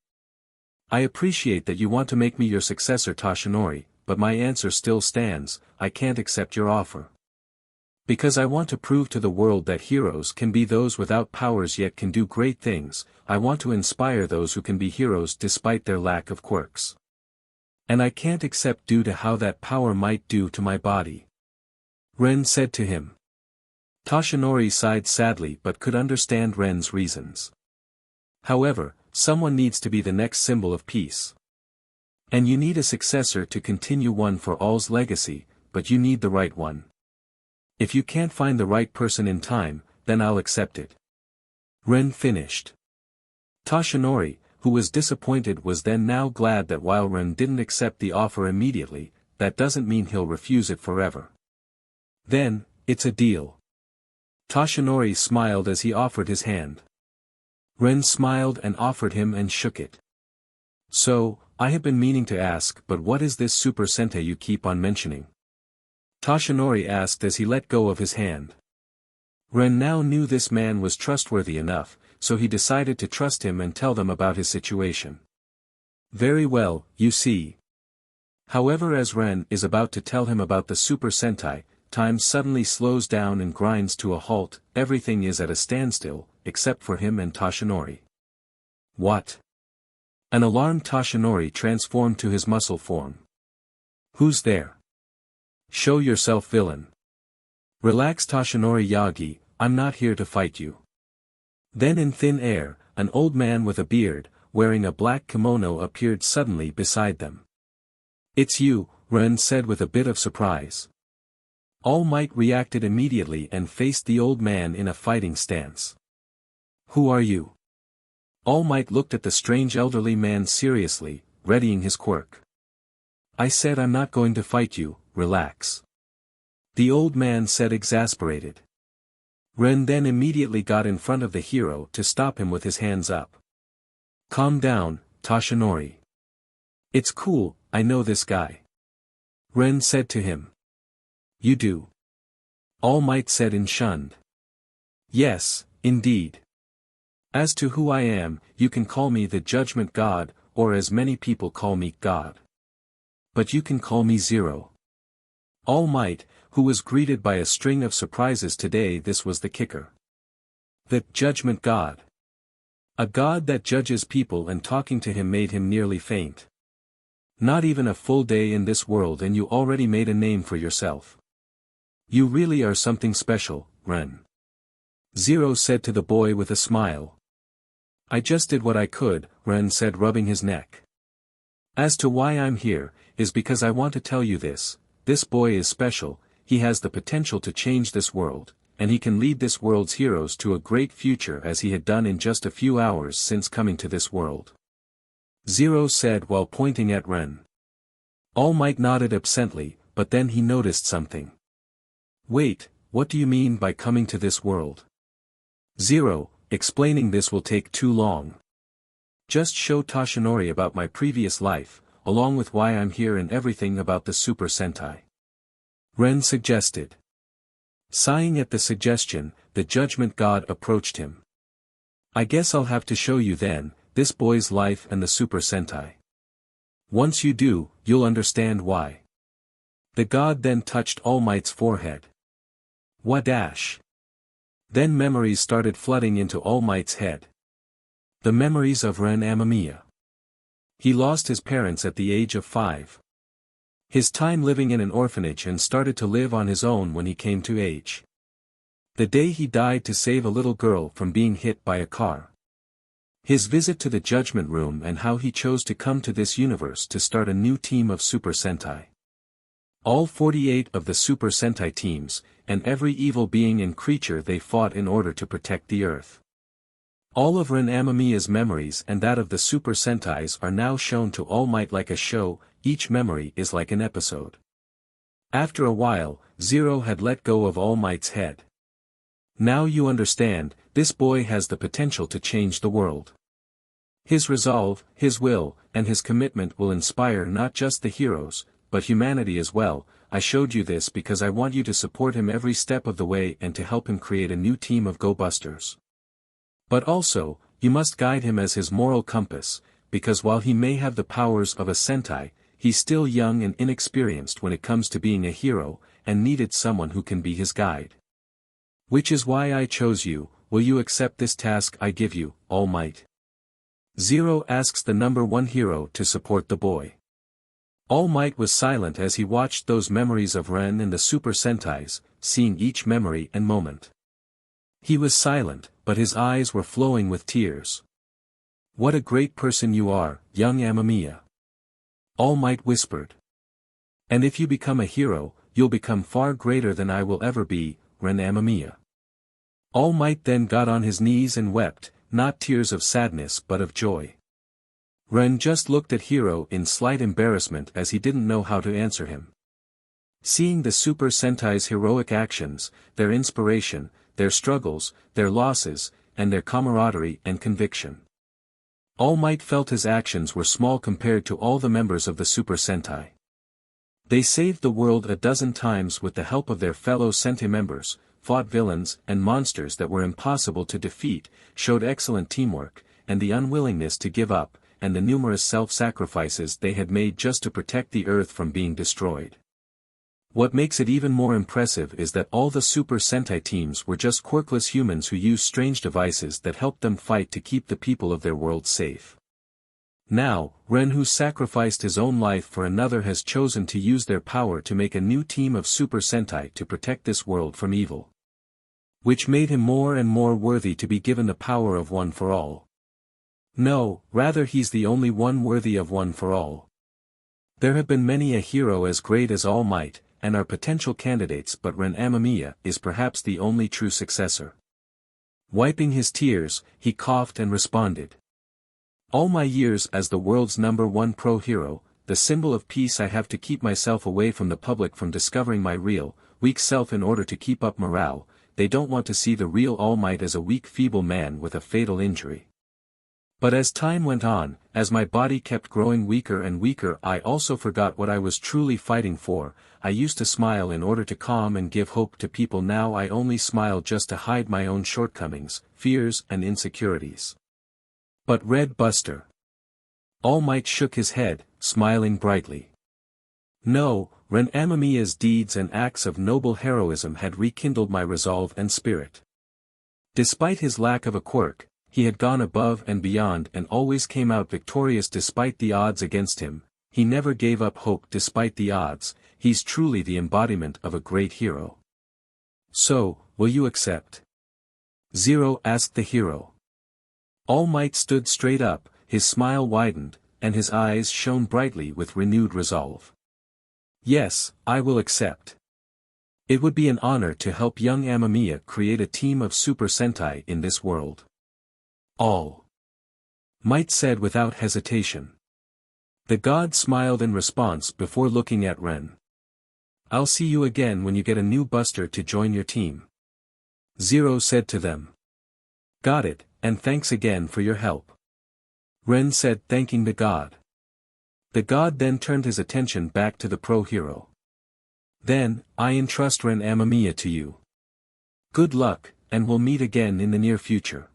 I appreciate that you want to make me your successor, Toshinori, but my answer still stands, I can't accept your offer. Because I want to prove to the world that heroes can be those without powers yet can do great things, I want to inspire those who can be heroes despite their lack of quirks. And I can't accept due to how that power might do to my body. Ren said to him. Toshinori sighed sadly but could understand Ren's reasons. However, someone needs to be the next symbol of peace. And you need a successor to continue One for All's legacy, but you need the right one. If you can't find the right person in time, then I'll accept it. Ren finished. Toshinori, who was disappointed, was then now glad that while Ren didn't accept the offer immediately, that doesn't mean he'll refuse it forever. Then, it's a deal. Toshinori smiled as he offered his hand. Ren smiled and offered him and shook it. So, I have been meaning to ask, but what is this Super Sentai you keep on mentioning? Toshinori asked as he let go of his hand. Ren now knew this man was trustworthy enough, so he decided to trust him and tell them about his situation. Very well, you see. However, as Ren is about to tell him about the Super Sentai, time suddenly slows down and grinds to a halt, everything is at a standstill, except for him and Toshinori. What? An alarmed Toshinori transformed to his muscle form. Who's there? Show yourself, villain. Relax, Toshinori Yagi, I'm not here to fight you. Then in thin air, an old man with a beard, wearing a black kimono appeared suddenly beside them. It's you, Ren said with a bit of surprise. All Might reacted immediately and faced the old man in a fighting stance. Who are you? All Might looked at the strange elderly man seriously, readying his quirk. I said I'm not going to fight you, relax. The old man said, exasperated. Ren then immediately got in front of the hero to stop him with his hands up. Calm down, Toshinori. It's cool, I know this guy. Ren said to him. You do? All Might said in shunned. Yes, indeed. As to who I am, you can call me the Judgment God, or as many people call me, God. But you can call me Zero. All Might, who was greeted by a string of surprises today, this was the kicker. The Judgment God. A god that judges people, and talking to him made him nearly faint. Not even a full day in this world and you already made a name for yourself. You really are something special, Ren. Zero said to the boy with a smile. I just did what I could, Ren said, rubbing his neck. As to why I'm here, is because I want to tell you this boy is special, he has the potential to change this world, and he can lead this world's heroes to a great future as he had done in just a few hours since coming to this world. Zero said while pointing at Ren. All Might nodded absently, but then he noticed something. Wait, what do you mean by coming to this world? Zero, explaining this will take too long. Just show Toshinori about my previous life, along with why I'm here and everything about the Super Sentai. Ren suggested. Sighing at the suggestion, the Judgment God approached him. I guess I'll have to show you then, this boy's life and the Super Sentai. Once you do, you'll understand why. The god then touched All Might's forehead. Wadash. Then memories started flooding into All Might's head. The memories of Ren Amamiya. He lost his parents at the age of 5. His time living in an orphanage and started to live on his own when he came to age. The day he died to save a little girl from being hit by a car. His visit to the Judgment Room and how he chose to come to this universe to start a new team of Super Sentai. All 48 of the Super Sentai teams, and every evil being and creature they fought in order to protect the Earth. All of Ren Amamiya's memories and that of the Super Sentais are now shown to All Might like a show, each memory is like an episode. After a while, Zero had let go of All Might's head. Now you understand, this boy has the potential to change the world. His resolve, his will, and his commitment will inspire not just the heroes, but humanity as well. I showed you this because I want you to support him every step of the way and to help him create a new team of Go-Busters. But also, you must guide him as his moral compass, because while he may have the powers of a Sentai, he's still young and inexperienced when it comes to being a hero, and needed someone who can be his guide. Which is why I chose you. Will you accept this task I give you, All Might? Zero asks the number one hero to support the boy. All Might was silent as he watched those memories of Ren and the Super Sentais, seeing each memory and moment. He was silent, but his eyes were flowing with tears. What a great person you are, young Amamiya. All Might whispered. And if you become a hero, you'll become far greater than I will ever be, Ren Amamiya. All Might then got on his knees and wept, not tears of sadness but of joy. Ren just looked at Hero in slight embarrassment as he didn't know how to answer him. Seeing the Super Sentai's heroic actions, their inspiration, their struggles, their losses, and their camaraderie and conviction. All Might felt his actions were small compared to all the members of the Super Sentai. They saved the world a dozen times with the help of their fellow Sentai members, fought villains and monsters that were impossible to defeat, showed excellent teamwork, and the unwillingness to give up, and the numerous self-sacrifices they had made just to protect the Earth from being destroyed. What makes it even more impressive is that all the Super Sentai teams were just quirkless humans who used strange devices that helped them fight to keep the people of their world safe. Now, Ren, who sacrificed his own life for another, has chosen to use their power to make a new team of Super Sentai to protect this world from evil. Which made him more and more worthy to be given the power of One for All. No, rather he's the only one worthy of One for All. There have been many a hero as great as All Might, and are potential candidates, but Ren Amamiya is perhaps the only true successor. Wiping his tears, he coughed and responded. All my years as the world's #1 pro hero, the symbol of peace, I have to keep myself away from the public from discovering my real, weak self in order to keep up morale. They don't want to see the real All Might as a weak, feeble man with a fatal injury. But as time went on, as my body kept growing weaker and weaker, I also forgot what I was truly fighting for. I used to smile in order to calm and give hope to people. Now I only smile just to hide my own shortcomings, fears and insecurities. But Red Buster. All Might shook his head, smiling brightly. No, Ren Amamiya's deeds and acts of noble heroism had rekindled my resolve and spirit. Despite his lack of a quirk, he had gone above and beyond and always came out victorious despite the odds against him. He never gave up hope despite the odds. He's truly the embodiment of a great hero. So, will you accept? Zero asked the hero. All Might stood straight up, his smile widened, and his eyes shone brightly with renewed resolve. Yes, I will accept. It would be an honor to help young Amamiya create a team of Super Sentai in this world. All Might said without hesitation. The god smiled in response before looking at Ren. I'll see you again when you get a new buster to join your team. Zero said to them. Got it, and thanks again for your help. Ren said, thanking the god. The god then turned his attention back to the pro hero. Then, I entrust Ren Amamiya to you. Good luck, and we'll meet again in the near future.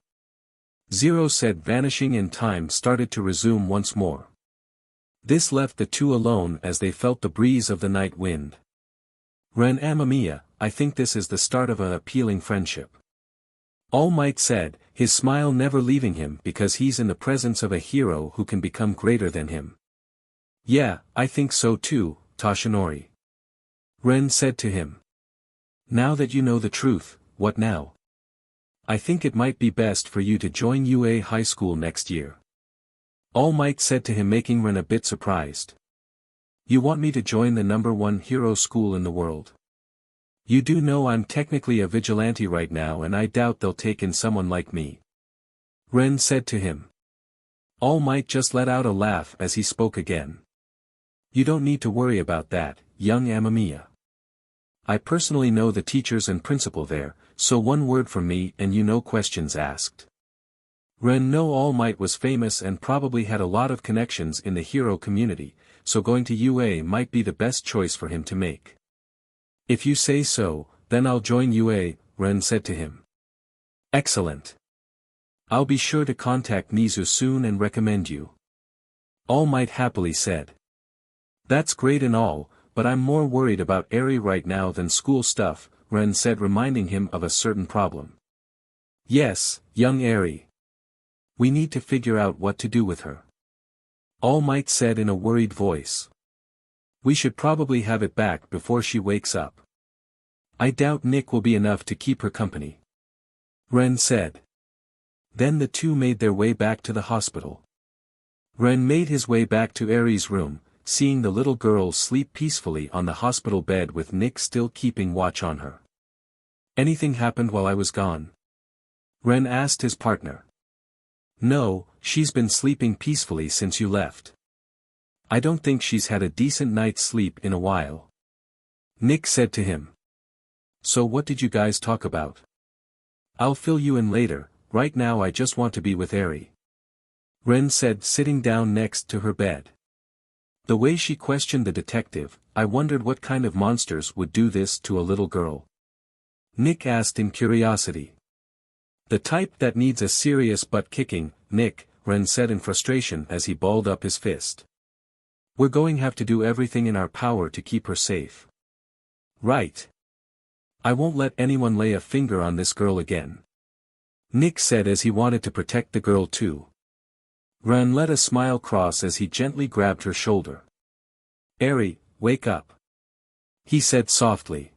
Zero said, vanishing in time started to resume once more. This left the two alone as they felt the breeze of the night wind. Ren Amamiya, I think this is the start of an appealing friendship. All Might said, his smile never leaving him because he's in the presence of a hero who can become greater than him. Yeah, I think so too, Toshinori. Ren said to him. Now that you know the truth, what now? I think it might be best for you to join UA High School next year. All Might said to him, making Ren a bit surprised. You want me to join the #1 hero school in the world? You do know I'm technically a vigilante right now and I doubt they'll take in someone like me. Ren said to him. All Might just let out a laugh as he spoke again. You don't need to worry about that, young Amamiya. I personally know the teachers and principal there, so one word from me and you no questions asked. Ren knew All Might was famous and probably had a lot of connections in the hero community, so going to UA might be the best choice for him to make. If you say so, then I'll join UA, Ren said to him. Excellent. I'll be sure to contact Nizu soon and recommend you. All Might happily said. That's great and all, but I'm more worried about Eri right now than school stuff, Ren said, reminding him of a certain problem. Yes, young Eri. We need to figure out what to do with her. All Might said in a worried voice. We should probably have it back before she wakes up. I doubt Nick will be enough to keep her company. Ren said. Then the two made their way back to the hospital. Ren made his way back to Eri's room, seeing the little girl sleep peacefully on the hospital bed with Nick still keeping watch on her. Anything happened while I was gone? Ren asked his partner. No, she's been sleeping peacefully since you left. I don't think she's had a decent night's sleep in a while. Nick said to him. So what did you guys talk about? I'll fill you in later, right now I just want to be with Eri. Ren said, sitting down next to her bed. The way she questioned the detective, I wondered what kind of monsters would do this to a little girl. Nick asked in curiosity. The type that needs a serious butt-kicking, Nick, Ren said in frustration as he balled up his fist. We're going to have to do everything in our power to keep her safe. Right. I won't let anyone lay a finger on this girl again. Nick said as he wanted to protect the girl too. Ren let a smile cross as he gently grabbed her shoulder. Eri, wake up. He said softly.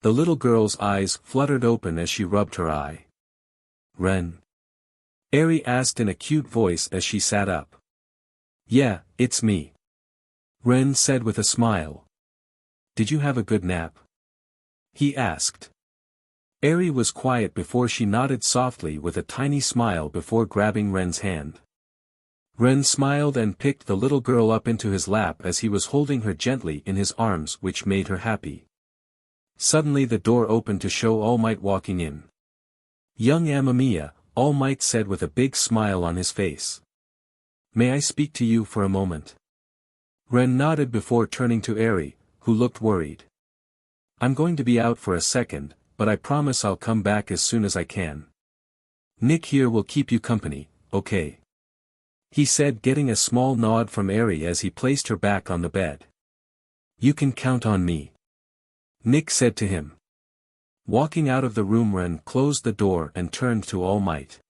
The little girl's eyes fluttered open as she rubbed her eye. Ren? Eri asked in a cute voice as she sat up. Yeah, it's me. Ren said with a smile. Did you have a good nap? He asked. Eri was quiet before she nodded softly with a tiny smile before grabbing Ren's hand. Ren smiled and picked the little girl up into his lap as he was holding her gently in his arms, which made her happy. Suddenly the door opened to show All Might walking in. Young Amamiya, All Might said with a big smile on his face. May I speak to you for a moment? Ren nodded before turning to Eri, who looked worried. I'm going to be out for a second, but I promise I'll come back as soon as I can. Nick here will keep you company, okay? He said, getting a small nod from Eri as he placed her back on the bed. You can count on me. Nick said to him. Walking out of the room, Ren closed the door and turned to All Might.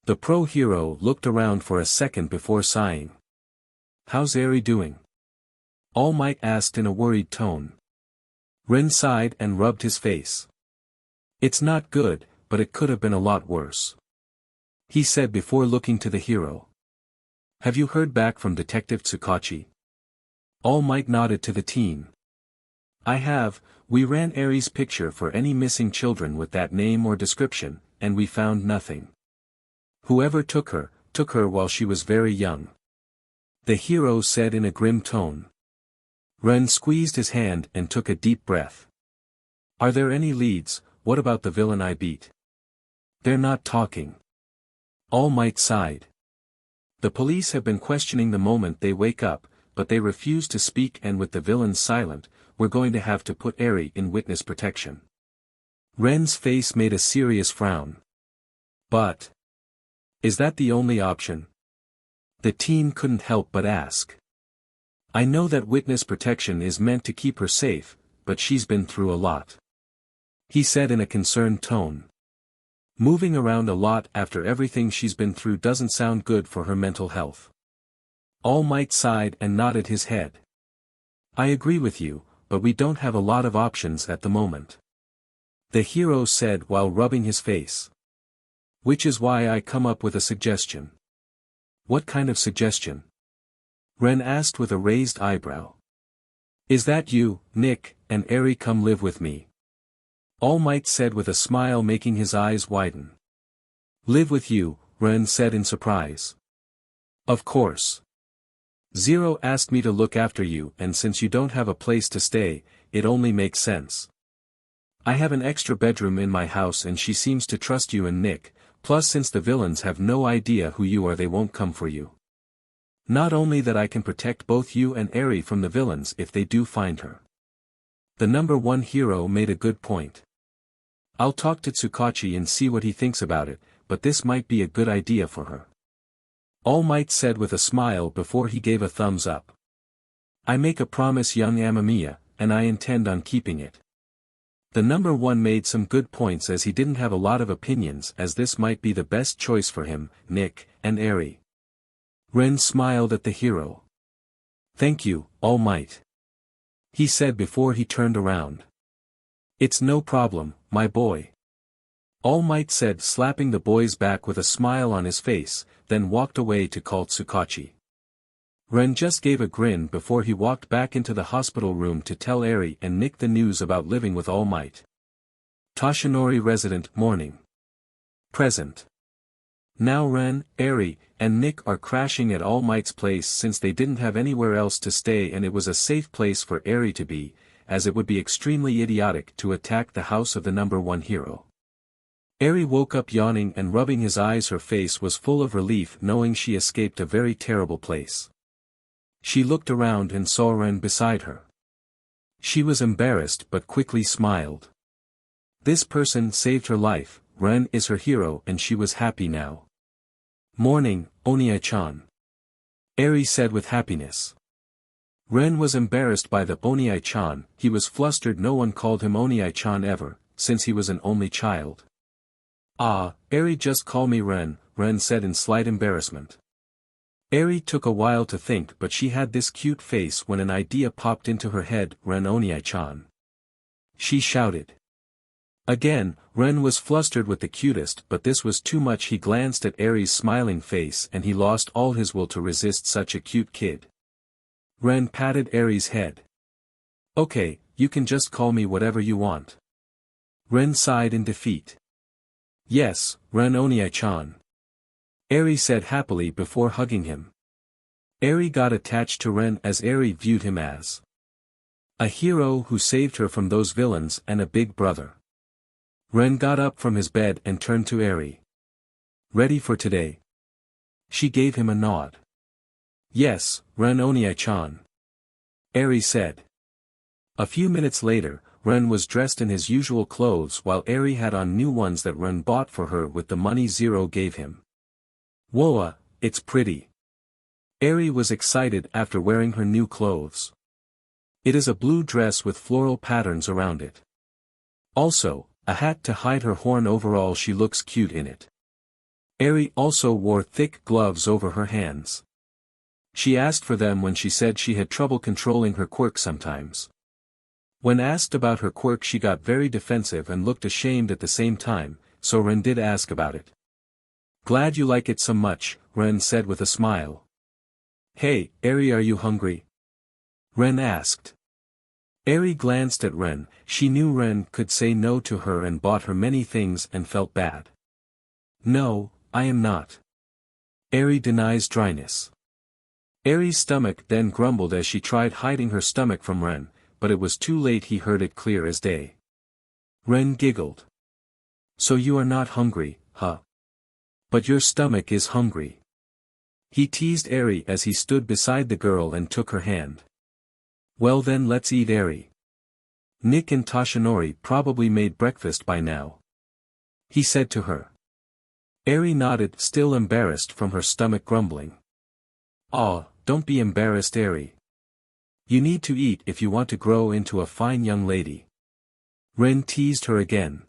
The pro-hero looked around for a second before sighing. How's Eri doing? All Might asked in a worried tone. Ren sighed and rubbed his face. It's not good, but it could have been a lot worse. He said before looking to the hero. Have you heard back from Detective Tsukachi? All Might nodded to the teen. I have. We ran Eri's picture for any missing children with that name or description, and we found nothing. Whoever took her while she was very young. The hero said in a grim tone. Ren squeezed his hand and took a deep breath. Are there any leads? What about the villain I beat? They're not talking. All Might sighed. The police have been questioning the moment they wake up, but they refuse to speak, and with the villains silent, we're going to have to put Eri in witness protection. Ren's face made a serious frown. But is that the only option? The teen couldn't help but ask. I know that witness protection is meant to keep her safe, but she's been through a lot. He said in a concerned tone. Moving around a lot after everything she's been through doesn't sound good for her mental health. All Might sighed and nodded his head. I agree with you, but we don't have a lot of options at the moment. The hero said while rubbing his face. Which is why I come up with a suggestion. What kind of suggestion? Ren asked with a raised eyebrow. Is that you, Nick, and Eri come live with me? All Might said with a smile, making his eyes widen. Live with you? Ren said in surprise. Of course. Zero asked me to look after you, and since you don't have a place to stay, it only makes sense. I have an extra bedroom in my house and she seems to trust you and Nick, plus since the villains have no idea who you are they won't come for you. Not only that I can protect both you and Eri from the villains if they do find her. The number one hero made a good point. I'll talk to Tsukachi and see what he thinks about it, but this might be a good idea for her. All Might said with a smile before he gave a thumbs up. I make a promise young Amamiya, and I intend on keeping it. The number one made some good points as he didn't have a lot of opinions as this might be the best choice for him, Nick, and Eri. Ren smiled at the hero. Thank you, All Might. He said before he turned around. It's no problem, my boy. All Might said slapping the boy's back with a smile on his face, then walked away to call Tsukachi. Ren just gave a grin before he walked back into the hospital room to tell Eri and Nick the news about living with All Might. Toshinori resident morning. Present. Now Ren, Eri, and Nick are crashing at All Might's place since they didn't have anywhere else to stay and it was a safe place for Eri to be, as it would be extremely idiotic to attack the house of the number one hero. Eri woke up yawning and rubbing his eyes. Her face was full of relief knowing she escaped a very terrible place. She looked around and saw Ren beside her. She was embarrassed but quickly smiled. This person saved her life, Ren is her hero and she was happy now. Morning, Oniai-chan. Eri said with happiness. Ren was embarrassed by the Oniai-chan, he was flustered no one called him Oniai-chan ever, since he was an only child. Ah, Eri just call me Ren, Ren said in slight embarrassment. Eri took a while to think but she had this cute face when an idea popped into her head, Ren Oniai-chan. She shouted. Again, Ren was flustered with the cutest but this was too much. He glanced at Eri's smiling face and he lost all his will to resist such a cute kid. Ren patted Eri's head. Okay, you can just call me whatever you want. Ren sighed in defeat. Yes, Ren Oniai-chan. Eri said happily before hugging him. Eri got attached to Ren as Eri viewed him as a hero who saved her from those villains and a big brother. Ren got up from his bed and turned to Eri. Ready for today? She gave him a nod. Yes, Ren Oniai-chan. Eri said. A few minutes later, Ren was dressed in his usual clothes while Eri had on new ones that Ren bought for her with the money Zero gave him. Whoa, it's pretty. Eri was excited after wearing her new clothes. It is a blue dress with floral patterns around it. Also, a hat to hide her horn. Overall she looks cute in it. Eri also wore thick gloves over her hands. She asked for them when she said she had trouble controlling her quirk sometimes. When asked about her quirk she got very defensive and looked ashamed at the same time, so Ren did ask about it. Glad you like it so much, Ren said with a smile. Hey, Eri, are you hungry? Ren asked. Eri glanced at Ren, she knew Ren could say no to her and bought her many things and felt bad. No, I am not. Eri denies dryness. Eri's stomach then grumbled as she tried hiding her stomach from Ren, but it was too late. He heard it clear as day. Ren giggled. So you are not hungry, huh? But your stomach is hungry. He teased Eri as he stood beside the girl and took her hand. Well then let's eat Eri. Nick and Toshinori probably made breakfast by now. He said to her. Eri nodded, still embarrassed from her stomach grumbling. Aw, don't be embarrassed, Eri. You need to eat if you want to grow into a fine young lady. Ren teased her again.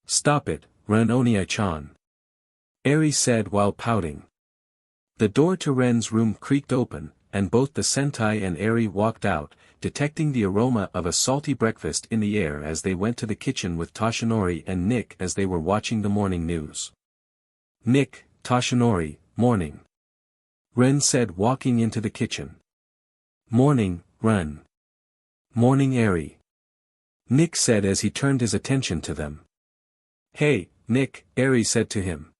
Stop it, Ren Oniai-chan. Eri said while pouting. The door to Ren's room creaked open, and both the Sentai and Eri walked out, detecting the aroma of a salty breakfast in the air as they went to the kitchen with Toshinori and Nick as they were watching the morning news. Nick, Toshinori, morning. Ren said walking into the kitchen. Morning, Ren. Morning, Eri. Nick said as he turned his attention to them. Hey, Nick, Eri said to him.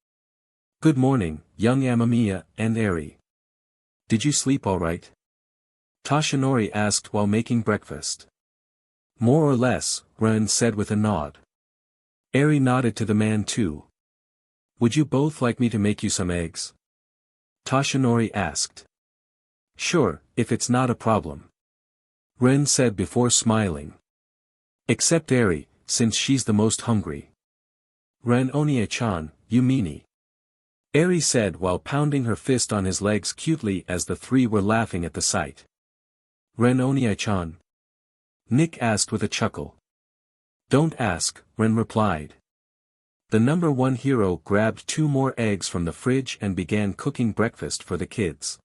Good morning, young Amamiya and Eri. Did you sleep all right? Toshinori asked while making breakfast. More or less, Ren said with a nod. Eri nodded to the man too. Would you both like me to make you some eggs? Toshinori asked. Sure, if it's not a problem. Ren said before smiling. Except Eri, since she's the most hungry. Ren Onie-chan, you meanie. Eri said while pounding her fist on his legs cutely as the three were laughing at the sight. Ren Onie-chan? Nick asked with a chuckle. Don't ask, Ren replied. The number one hero grabbed 2 more eggs from the fridge and began cooking breakfast for the kids.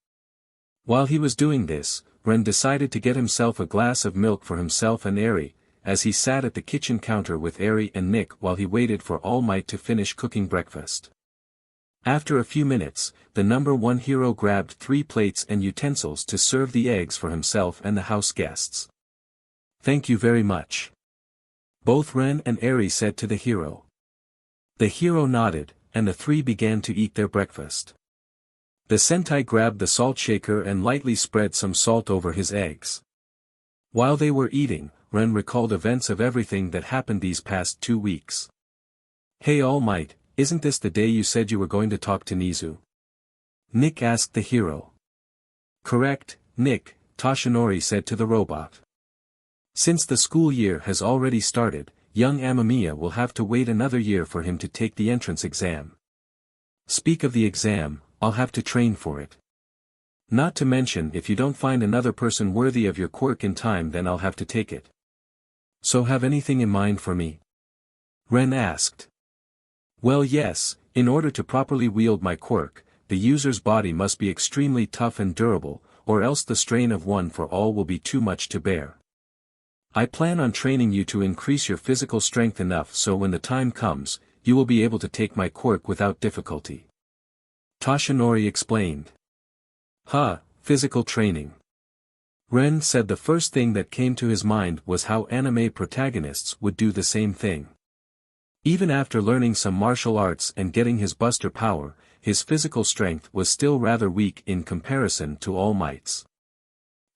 While he was doing this, Ren decided to get himself a glass of milk for himself and Eri, as he sat at the kitchen counter with Eri and Nick while he waited for All Might to finish cooking breakfast. After a few minutes, the number one hero grabbed 3 plates and utensils to serve the eggs for himself and the house guests. Thank you very much. Both Ren and Eri said to the hero. The hero nodded, and the 3 began to eat their breakfast. The Sentai grabbed the salt shaker and lightly spread some salt over his eggs. While they were eating, Ren recalled events of everything that happened these past 2 weeks. Hey All Might, isn't this the day you said you were going to talk to Nizu? Nick asked the hero. Correct, Nick, Toshinori said to the robot. Since the school year has already started, young Amamiya will have to wait another year for him to take the entrance exam. Speak of the exam, I'll have to train for it. Not to mention if you don't find another person worthy of your quirk in time then I'll have to take it. So have anything in mind for me? Ren asked. Well yes, in order to properly wield my quirk, the user's body must be extremely tough and durable, or else the strain of one for all will be too much to bear. I plan on training you to increase your physical strength enough so when the time comes, you will be able to take my quirk without difficulty. Toshinori explained. Physical training. Ren said the first thing that came to his mind was how anime protagonists would do the same thing. Even after learning some martial arts and getting his buster power, his physical strength was still rather weak in comparison to All Might's.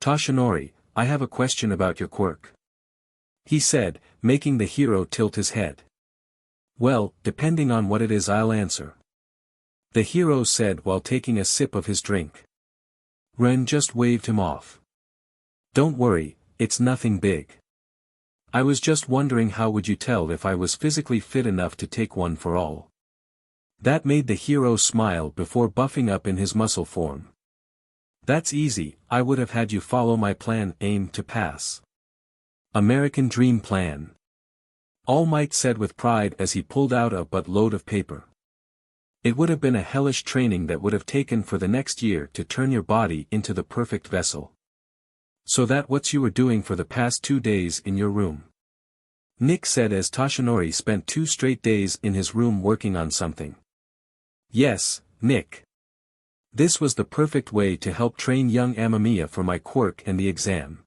Toshinori, I have a question about your quirk. He said, making the hero tilt his head. Well, depending on what it is I'll answer. The hero said while taking a sip of his drink. Ren just waved him off. Don't worry, it's nothing big. I was just wondering how would you tell if I was physically fit enough to take one for all. That made the hero smile before buffing up in his muscle form. That's easy, I would have had you follow my plan aim to pass. American Dream Plan. All Might said with pride as he pulled out a buttload of paper. It would have been a hellish training that would have taken for the next year to turn your body into the perfect vessel. So that what you were doing for the past 2 days in your room? Nick said as Toshinori spent 2 straight days in his room working on something. Yes, Nick. This was the perfect way to help train young Amamiya for my quirk and the exam.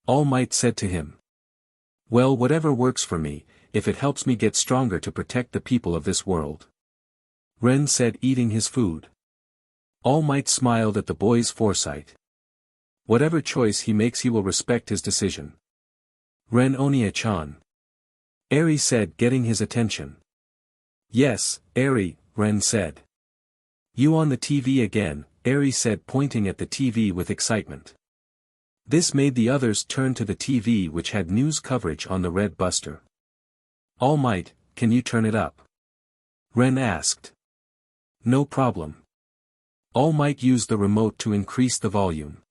All Might said to him. Well, whatever works for me, if it helps me get stronger to protect the people of this world. Ren said eating his food. All Might smiled at the boy's foresight. Whatever choice he makes he will respect his decision. Ren Onie-chan. Eri said getting his attention. Yes, Eri, Ren said. You on the TV again, Eri said pointing at the TV with excitement. This made the others turn to the TV which had news coverage on the red buster. All Might, can you turn it up? Ren asked. No problem. All Might used the remote to increase the volume.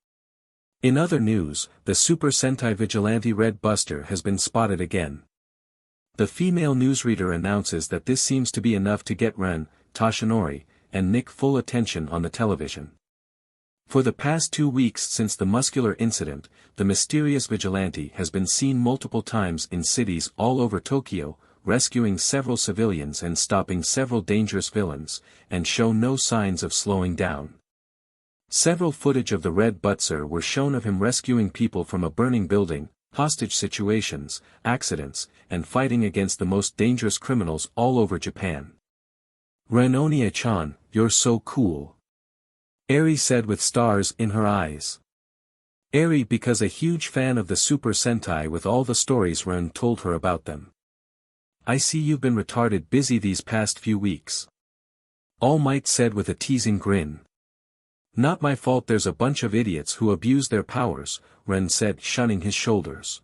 In other news, the Super Sentai Vigilante Red Buster has been spotted again. The female newsreader announces that this seems to be enough to get Ren, Toshinori, and Nick full attention on the television. For the past 2 weeks since the muscular incident, the mysterious vigilante has been seen multiple times in cities all over Tokyo, rescuing several civilians and stopping several dangerous villains, and show no signs of slowing down. Several footage of the Red Butser were shown of him rescuing people from a burning building, hostage situations, accidents, and fighting against the most dangerous criminals all over Japan. Ren-Onia-chan, you're so cool. Eri said with stars in her eyes. Eri because a huge fan of the Super Sentai with all the stories Ren told her about them. I see you've been retarded busy these past few weeks. All Might said with a teasing grin. Not my fault there's a bunch of idiots who abuse their powers, Ren said shunning his shoulders.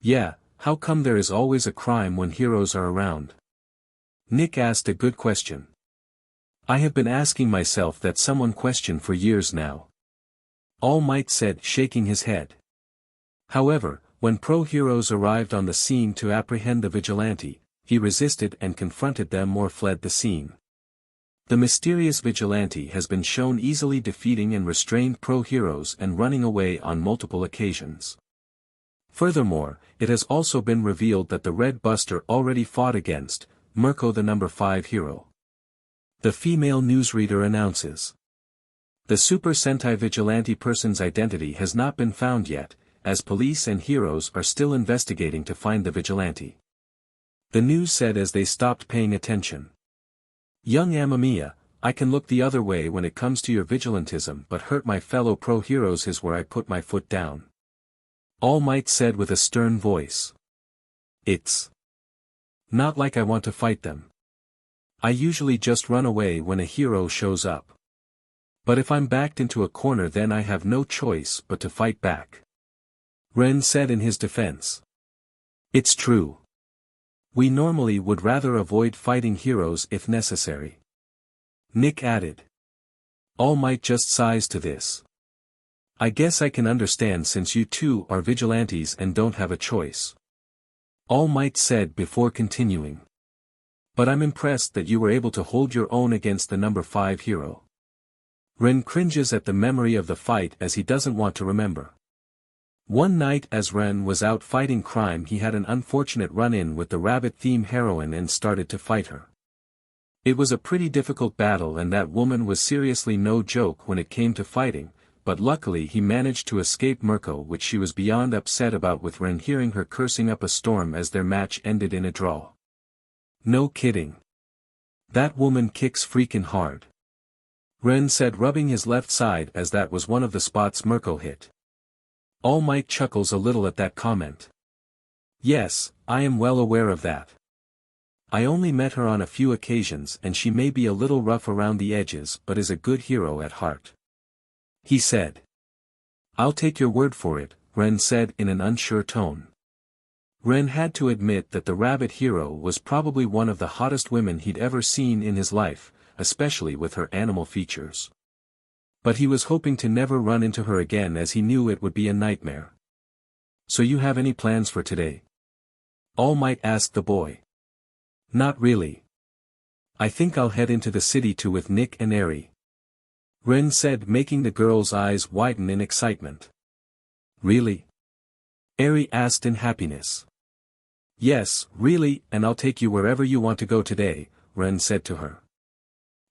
Yeah, how come there is always a crime when heroes are around? Nick asked a good question. I have been asking myself that someone question for years now. All Might said shaking his head. However, when pro-heroes arrived on the scene to apprehend the vigilante, he resisted and confronted them or fled the scene. The mysterious vigilante has been shown easily defeating and restrained pro-heroes and running away on multiple occasions. Furthermore, it has also been revealed that the Red Buster already fought against Mirko the number 5 hero. The female newsreader announces. The Super Sentai vigilante person's identity has not been found yet, as police and heroes are still investigating to find the vigilante. The news said as they stopped paying attention. Young Amamiya, I can look the other way when it comes to your vigilantism but hurt my fellow pro-heroes is where I put my foot down. All Might said with a stern voice. It's not like I want to fight them. I usually just run away when a hero shows up. But if I'm backed into a corner then I have no choice but to fight back. Ren said in his defense. It's true. We normally would rather avoid fighting heroes if necessary. Nick added. All Might just sighs to this. I guess I can understand since you two are vigilantes and don't have a choice. All Might said before continuing. But I'm impressed that you were able to hold your own against the number 5 hero. Ren cringes at the memory of the fight as he doesn't want to remember. One night as Ren was out fighting crime he had an unfortunate run-in with the rabbit-theme heroine and started to fight her. It was a pretty difficult battle and that woman was seriously no joke when it came to fighting, but luckily he managed to escape Mirko which she was beyond upset about with Ren hearing her cursing up a storm as their match ended in a draw. No kidding. That woman kicks freakin' hard. Ren said rubbing his left side as that was one of the spots Mirko hit. All Might chuckles a little at that comment. Yes, I am well aware of that. I only met her on a few occasions and she may be a little rough around the edges but is a good hero at heart. He said. I'll take your word for it, Ren said in an unsure tone. Ren had to admit that the rabbit hero was probably one of the hottest women he'd ever seen in his life, especially with her animal features. But he was hoping to never run into her again as he knew it would be a nightmare. So you have any plans for today? All Might asked the boy. Not really. I think I'll head into the city too with Nick and Eri. Ren said making the girl's eyes widen in excitement. Really? Eri asked in happiness. Yes, really, and I'll take you wherever you want to go today, Ren said to her.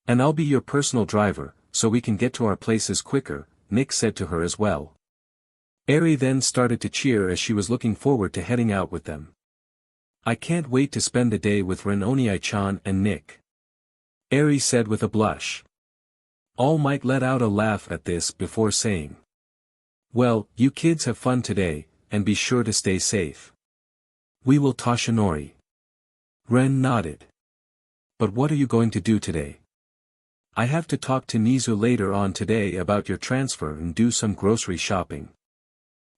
And I'll be your personal driver, so we can get to our places quicker, Nick said to her as well. Eri then started to cheer as she was looking forward to heading out with them. I can't wait to spend the day with Ren-Onia-chan and Nick. Eri said with a blush. All Might let out a laugh at this before saying. Well, you kids have fun today, and be sure to stay safe. We will Toshinori. Ren nodded. But what are you going to do today? I have to talk to Nizu later on today about your transfer and do some grocery shopping.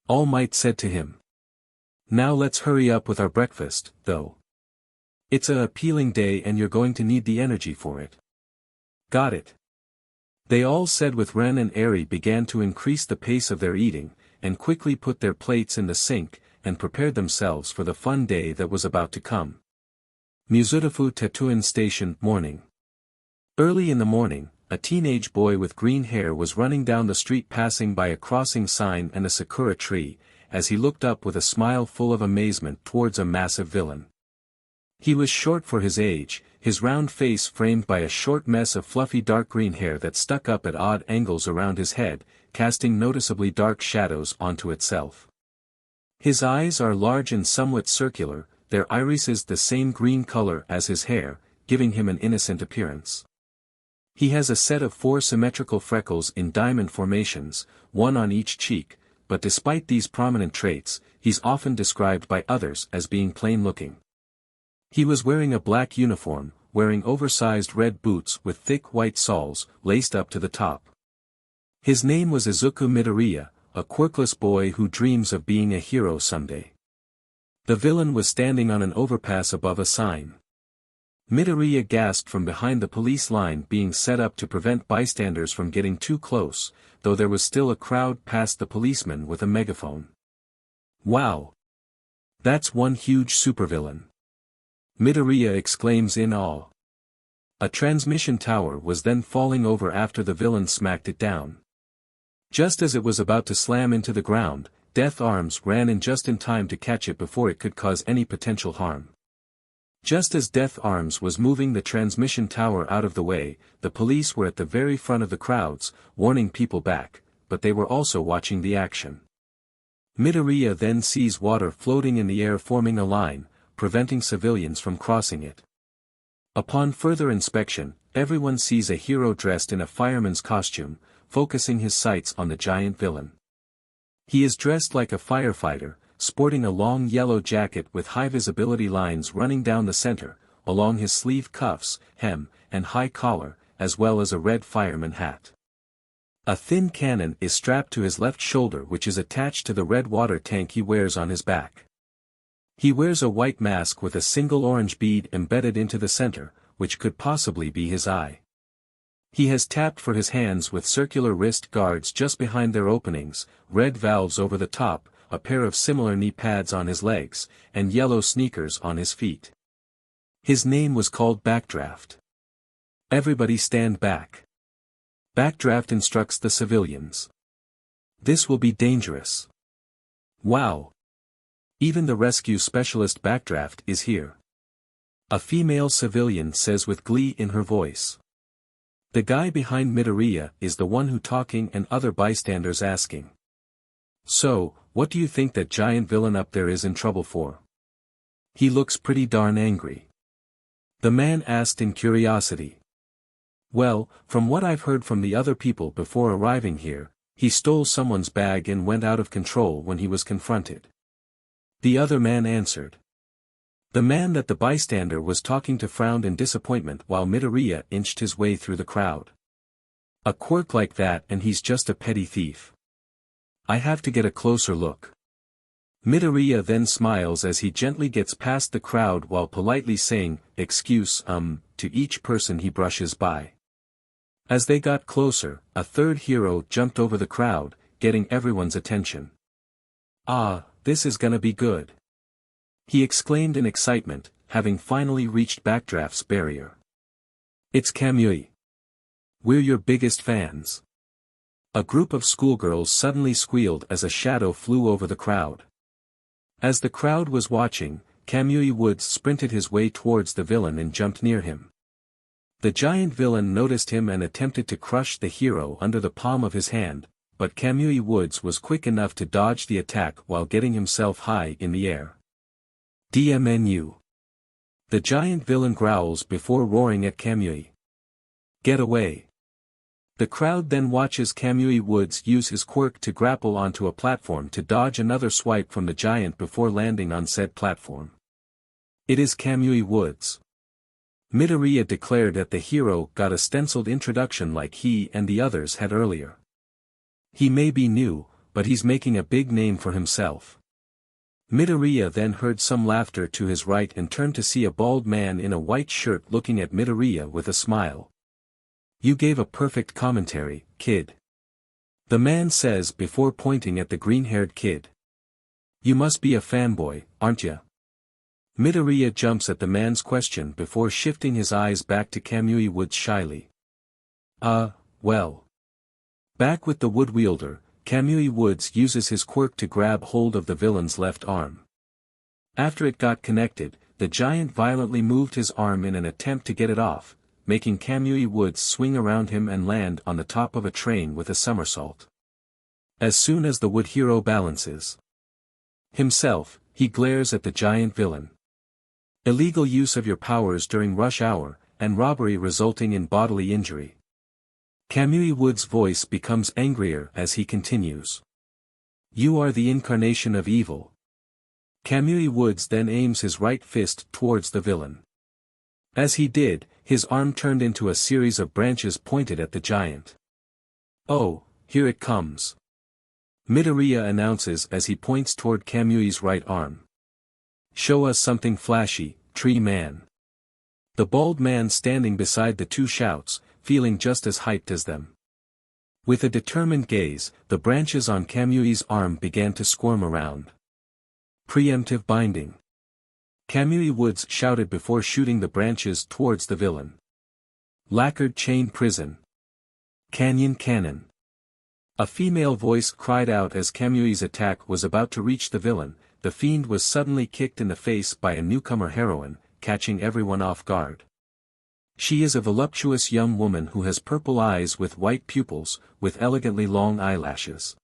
All Might said to him. Now let's hurry up with our breakfast, though. It's a appealing day and you're going to need the energy for it. Got it. They all said with Ren and Eri began to increase the pace of their eating, and quickly put their plates in the sink, and prepared themselves for the fun day that was about to come. Mizutofu Tetsuin Station, morning. Early in the morning, a teenage boy with green hair was running down the street passing by a crossing sign and a sakura tree, as he looked up with a smile full of amazement towards a massive villain. He was short for his age, his round face framed by a short mess of fluffy dark green hair that stuck up at odd angles around his head, casting noticeably dark shadows onto itself. His eyes are large and somewhat circular, their irises the same green color as his hair, giving him an innocent appearance. He has a set of 4 symmetrical freckles in diamond formations, one on each cheek, but despite these prominent traits, he's often described by others as being plain-looking. He was wearing a black uniform, wearing oversized red boots with thick white soles, laced up to the top. His name was izukumidoriya, a quirkless boy who dreams of being a hero someday. The villain was standing on an overpass above a sign. Midoriya gasped from behind the police line being set up to prevent bystanders from getting too close, though there was still a crowd past the policeman with a megaphone. Wow! That's one huge supervillain! Midoriya exclaims in awe. A transmission tower was then falling over after the villain smacked it down. Just as it was about to slam into the ground, Death Arms ran in just in time to catch it before it could cause any potential harm. Just as Death Arms was moving the transmission tower out of the way, the police were at the very front of the crowds, warning people back, but they were also watching the action. Midoriya then sees water floating in the air forming a line, preventing civilians from crossing it. Upon further inspection, everyone sees a hero dressed in a fireman's costume, focusing his sights on the giant villain. He is dressed like a firefighter, sporting a long yellow jacket with high visibility lines running down the center, along his sleeve cuffs, hem, and high collar, as well as a red fireman hat. A thin cannon is strapped to his left shoulder which is attached to the red water tank he wears on his back. He wears a white mask with a single orange bead embedded into the center, which could possibly be his eye. He has tapped for his hands with circular wrist guards just behind their openings, red valves over the top, a pair of similar knee pads on his legs, and yellow sneakers on his feet. His name was called Backdraft. Everybody stand back. Backdraft instructs the civilians. This will be dangerous. Wow! Even the rescue specialist Backdraft is here. A female civilian says with glee in her voice. The guy behind Midoriya is the one who talking and other bystanders asking. So, what do you think that giant villain up there is in trouble for? He looks pretty darn angry. The man asked in curiosity. Well, from what I've heard from the other people before arriving here, he stole someone's bag and went out of control when he was confronted. The other man answered. The man that the bystander was talking to frowned in disappointment while Midoriya inched his way through the crowd. A quirk like that and he's just a petty thief. I have to get a closer look. Midoriya then smiles as he gently gets past the crowd while politely saying, "Excuse, to each person he brushes by." As they got closer, a third hero jumped over the crowd, getting everyone's attention. "Ah, this is gonna be good," he exclaimed in excitement, having finally reached Backdraft's barrier. "It's Kamui. We're your biggest fans." A group of schoolgirls suddenly squealed as a shadow flew over the crowd. As the crowd was watching, Kamui Woods sprinted his way towards the villain and jumped near him. The giant villain noticed him and attempted to crush the hero under the palm of his hand, but Kamui Woods was quick enough to dodge the attack while getting himself high in the air. DMNU. The giant villain growls before roaring at Kamui. "Get away." The crowd then watches Kamui Woods use his quirk to grapple onto a platform to dodge another swipe from the giant before landing on said platform. It is Kamui Woods. Midoriya declared that the hero got a stenciled introduction like he and the others had earlier. He may be new, but he's making a big name for himself. Midoriya then heard some laughter to his right and turned to see a bald man in a white shirt looking at Midoriya with a smile. "You gave a perfect commentary, kid," the man says before pointing at the green-haired kid. "You must be a fanboy, aren't ya?" Midoriya jumps at the man's question before shifting his eyes back to Kamui Woods shyly. Well. Back with the wood wielder, Kamui Woods uses his quirk to grab hold of the villain's left arm. After it got connected, the giant violently moved his arm in an attempt to get it off, making Kamui Woods swing around him and land on the top of a train with a somersault. As soon as the wood hero balances himself, he glares at the giant villain. Illegal use of your powers during rush hour, and robbery resulting in bodily injury. Kamui Wood's voice becomes angrier as he continues. You are the incarnation of evil. Kamui Woods then aims his right fist towards the villain. As he did, his arm turned into a series of branches pointed at the giant. Oh, here it comes. Midoriya announces as he points toward Kamui's right arm. Show us something flashy, tree man. The bald man standing beside the two shouts, feeling just as hyped as them. With a determined gaze, the branches on Kamui's arm began to squirm around. Preemptive binding. Kamui Woods shouted before shooting the branches towards the villain. Lacquered chain prison. Canyon cannon. A female voice cried out as Kamui's attack was about to reach the villain. The fiend was suddenly kicked in the face by a newcomer heroine, catching everyone off guard. She is a voluptuous young woman who has purple eyes with white pupils, with elegantly long eyelashes.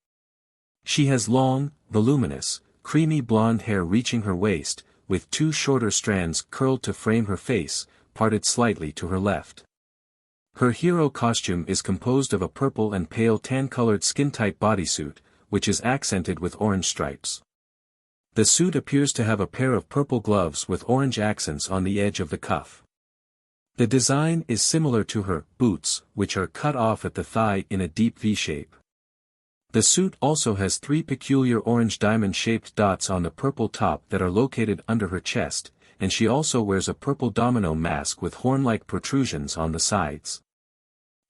She has long, voluminous, creamy blonde hair reaching her waist, with two shorter strands curled to frame her face, parted slightly to her left. Her hero costume is composed of a purple and pale tan-colored skin-tight bodysuit, which is accented with orange stripes. The suit appears to have a pair of purple gloves with orange accents on the edge of the cuff. The design is similar to her boots, which are cut off at the thigh in a deep V shape. The suit also has three peculiar orange diamond-shaped dots on the purple top that are located under her chest, and she also wears a purple domino mask with horn-like protrusions on the sides.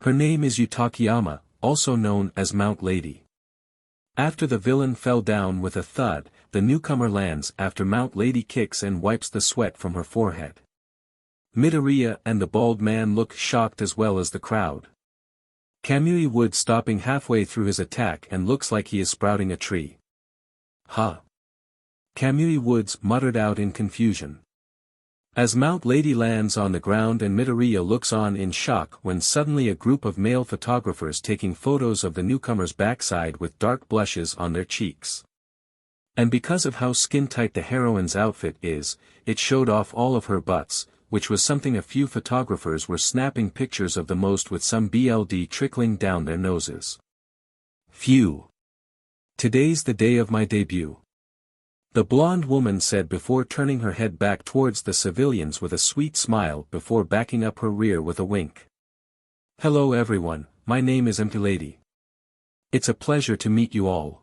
Her name is Utakiyama, also known as Mount Lady. After the villain fell down with a thud, the newcomer lands after Mount Lady kicks and wipes the sweat from her forehead. Midoriya and the bald man look shocked as well as the crowd. Kamui Wood stopping halfway through his attack and looks like he is sprouting a tree. Huh. Kamui Woods muttered out in confusion. As Mount Lady lands on the ground and Midoriya looks on in shock when suddenly a group of male photographers taking photos of the newcomer's backside with dark blushes on their cheeks. And because of how skin-tight the heroine's outfit is, it showed off all of her butts, which was something a few photographers were snapping pictures of the most with some BLD trickling down their noses. Phew. Today's the day of my debut. The blonde woman said before turning her head back towards the civilians with a sweet smile before backing up her rear with a wink. Hello everyone, my name is Empty Lady. It's a pleasure to meet you all.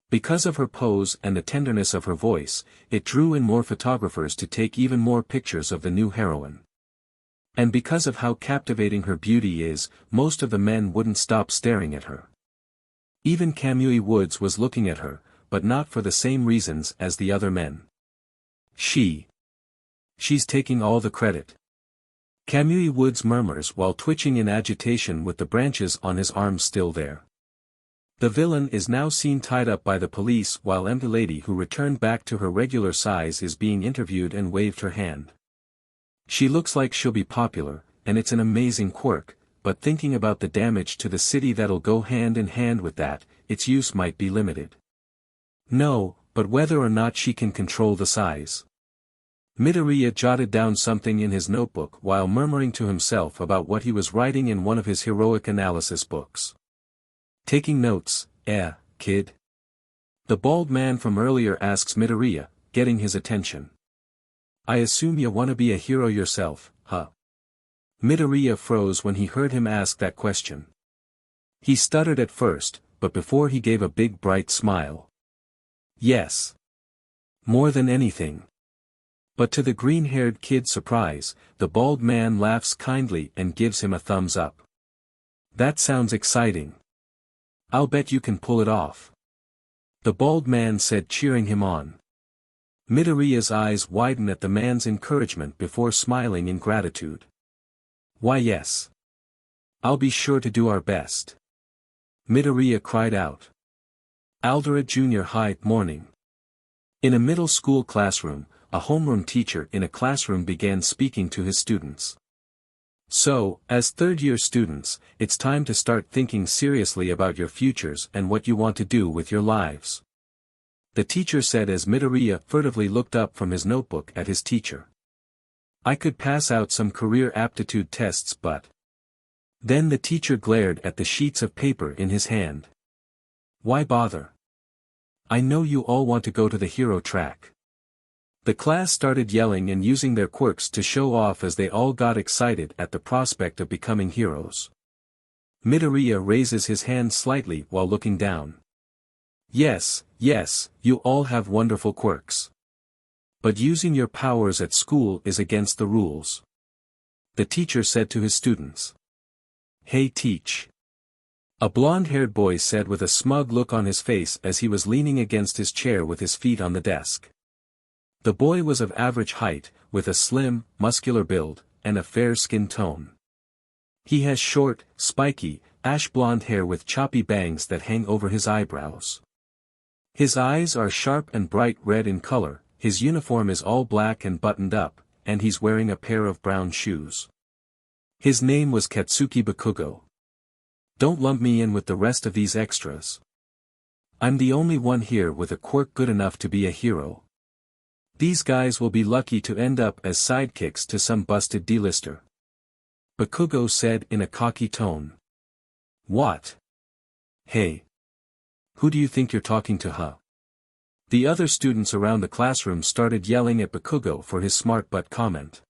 Because of her pose and the tenderness of her voice, it drew in more photographers to take even more pictures of the new heroine. And because of how captivating her beauty is, most of the men wouldn't stop staring at her. Even Kamui Woods was looking at her, but not for the same reasons as the other men. She's taking all the credit. Kamui Woods murmurs while twitching in agitation with the branches on his arms still there. The villain is now seen tied up by the police while Empty Lady, who returned back to her regular size, is being interviewed and waved her hand. She looks like she'll be popular, and it's an amazing quirk, but thinking about the damage to the city that'll go hand in hand with that, its use might be limited. No, but whether or not she can control the size. Midoriya jotted down something in his notebook while murmuring to himself about what he was writing in one of his heroic analysis books. Taking notes, kid? The bald man from earlier asks Midoriya, getting his attention. I assume you wanna be a hero yourself, huh? Midoriya froze when he heard him ask that question. He stuttered at first, but before he gave a big bright smile. Yes. More than anything. But to the green-haired kid's surprise, the bald man laughs kindly and gives him a thumbs up. That sounds exciting. I'll bet you can pull it off. The bald man said, cheering him on. Midoriya's eyes widen at the man's encouragement before smiling in gratitude. Why yes. I'll be sure to do our best. Midoriya cried out. Aldera Junior High morning. In a middle school classroom, a homeroom teacher in a classroom began speaking to his students. So, as third-year students, it's time to start thinking seriously about your futures and what you want to do with your lives. The teacher said as Midoriya furtively looked up from his notebook at his teacher. I could pass out some career aptitude tests but... Then the teacher glared at the sheets of paper in his hand. Why bother? I know you all want to go to the hero track. The class started yelling and using their quirks to show off as they all got excited at the prospect of becoming heroes. Midoriya raises his hand slightly while looking down. Yes, you all have wonderful quirks. But using your powers at school is against the rules. The teacher said to his students. Hey teach. A blonde-haired boy said with a smug look on his face as he was leaning against his chair with his feet on the desk. The boy was of average height, with a slim, muscular build, and a fair skin tone. He has short, spiky, ash-blonde hair with choppy bangs that hang over his eyebrows. His eyes are sharp and bright red in color, his uniform is all black and buttoned up, and he's wearing a pair of brown shoes. His name was Katsuki Bakugou. Don't lump me in with the rest of these extras. I'm the only one here with a quirk good enough to be a hero. These guys will be lucky to end up as sidekicks to some busted D-lister. Bakugou said in a cocky tone. What? Hey. Who do you think you're talking to, huh? The other students around the classroom started yelling at Bakugou for his smart butt comment.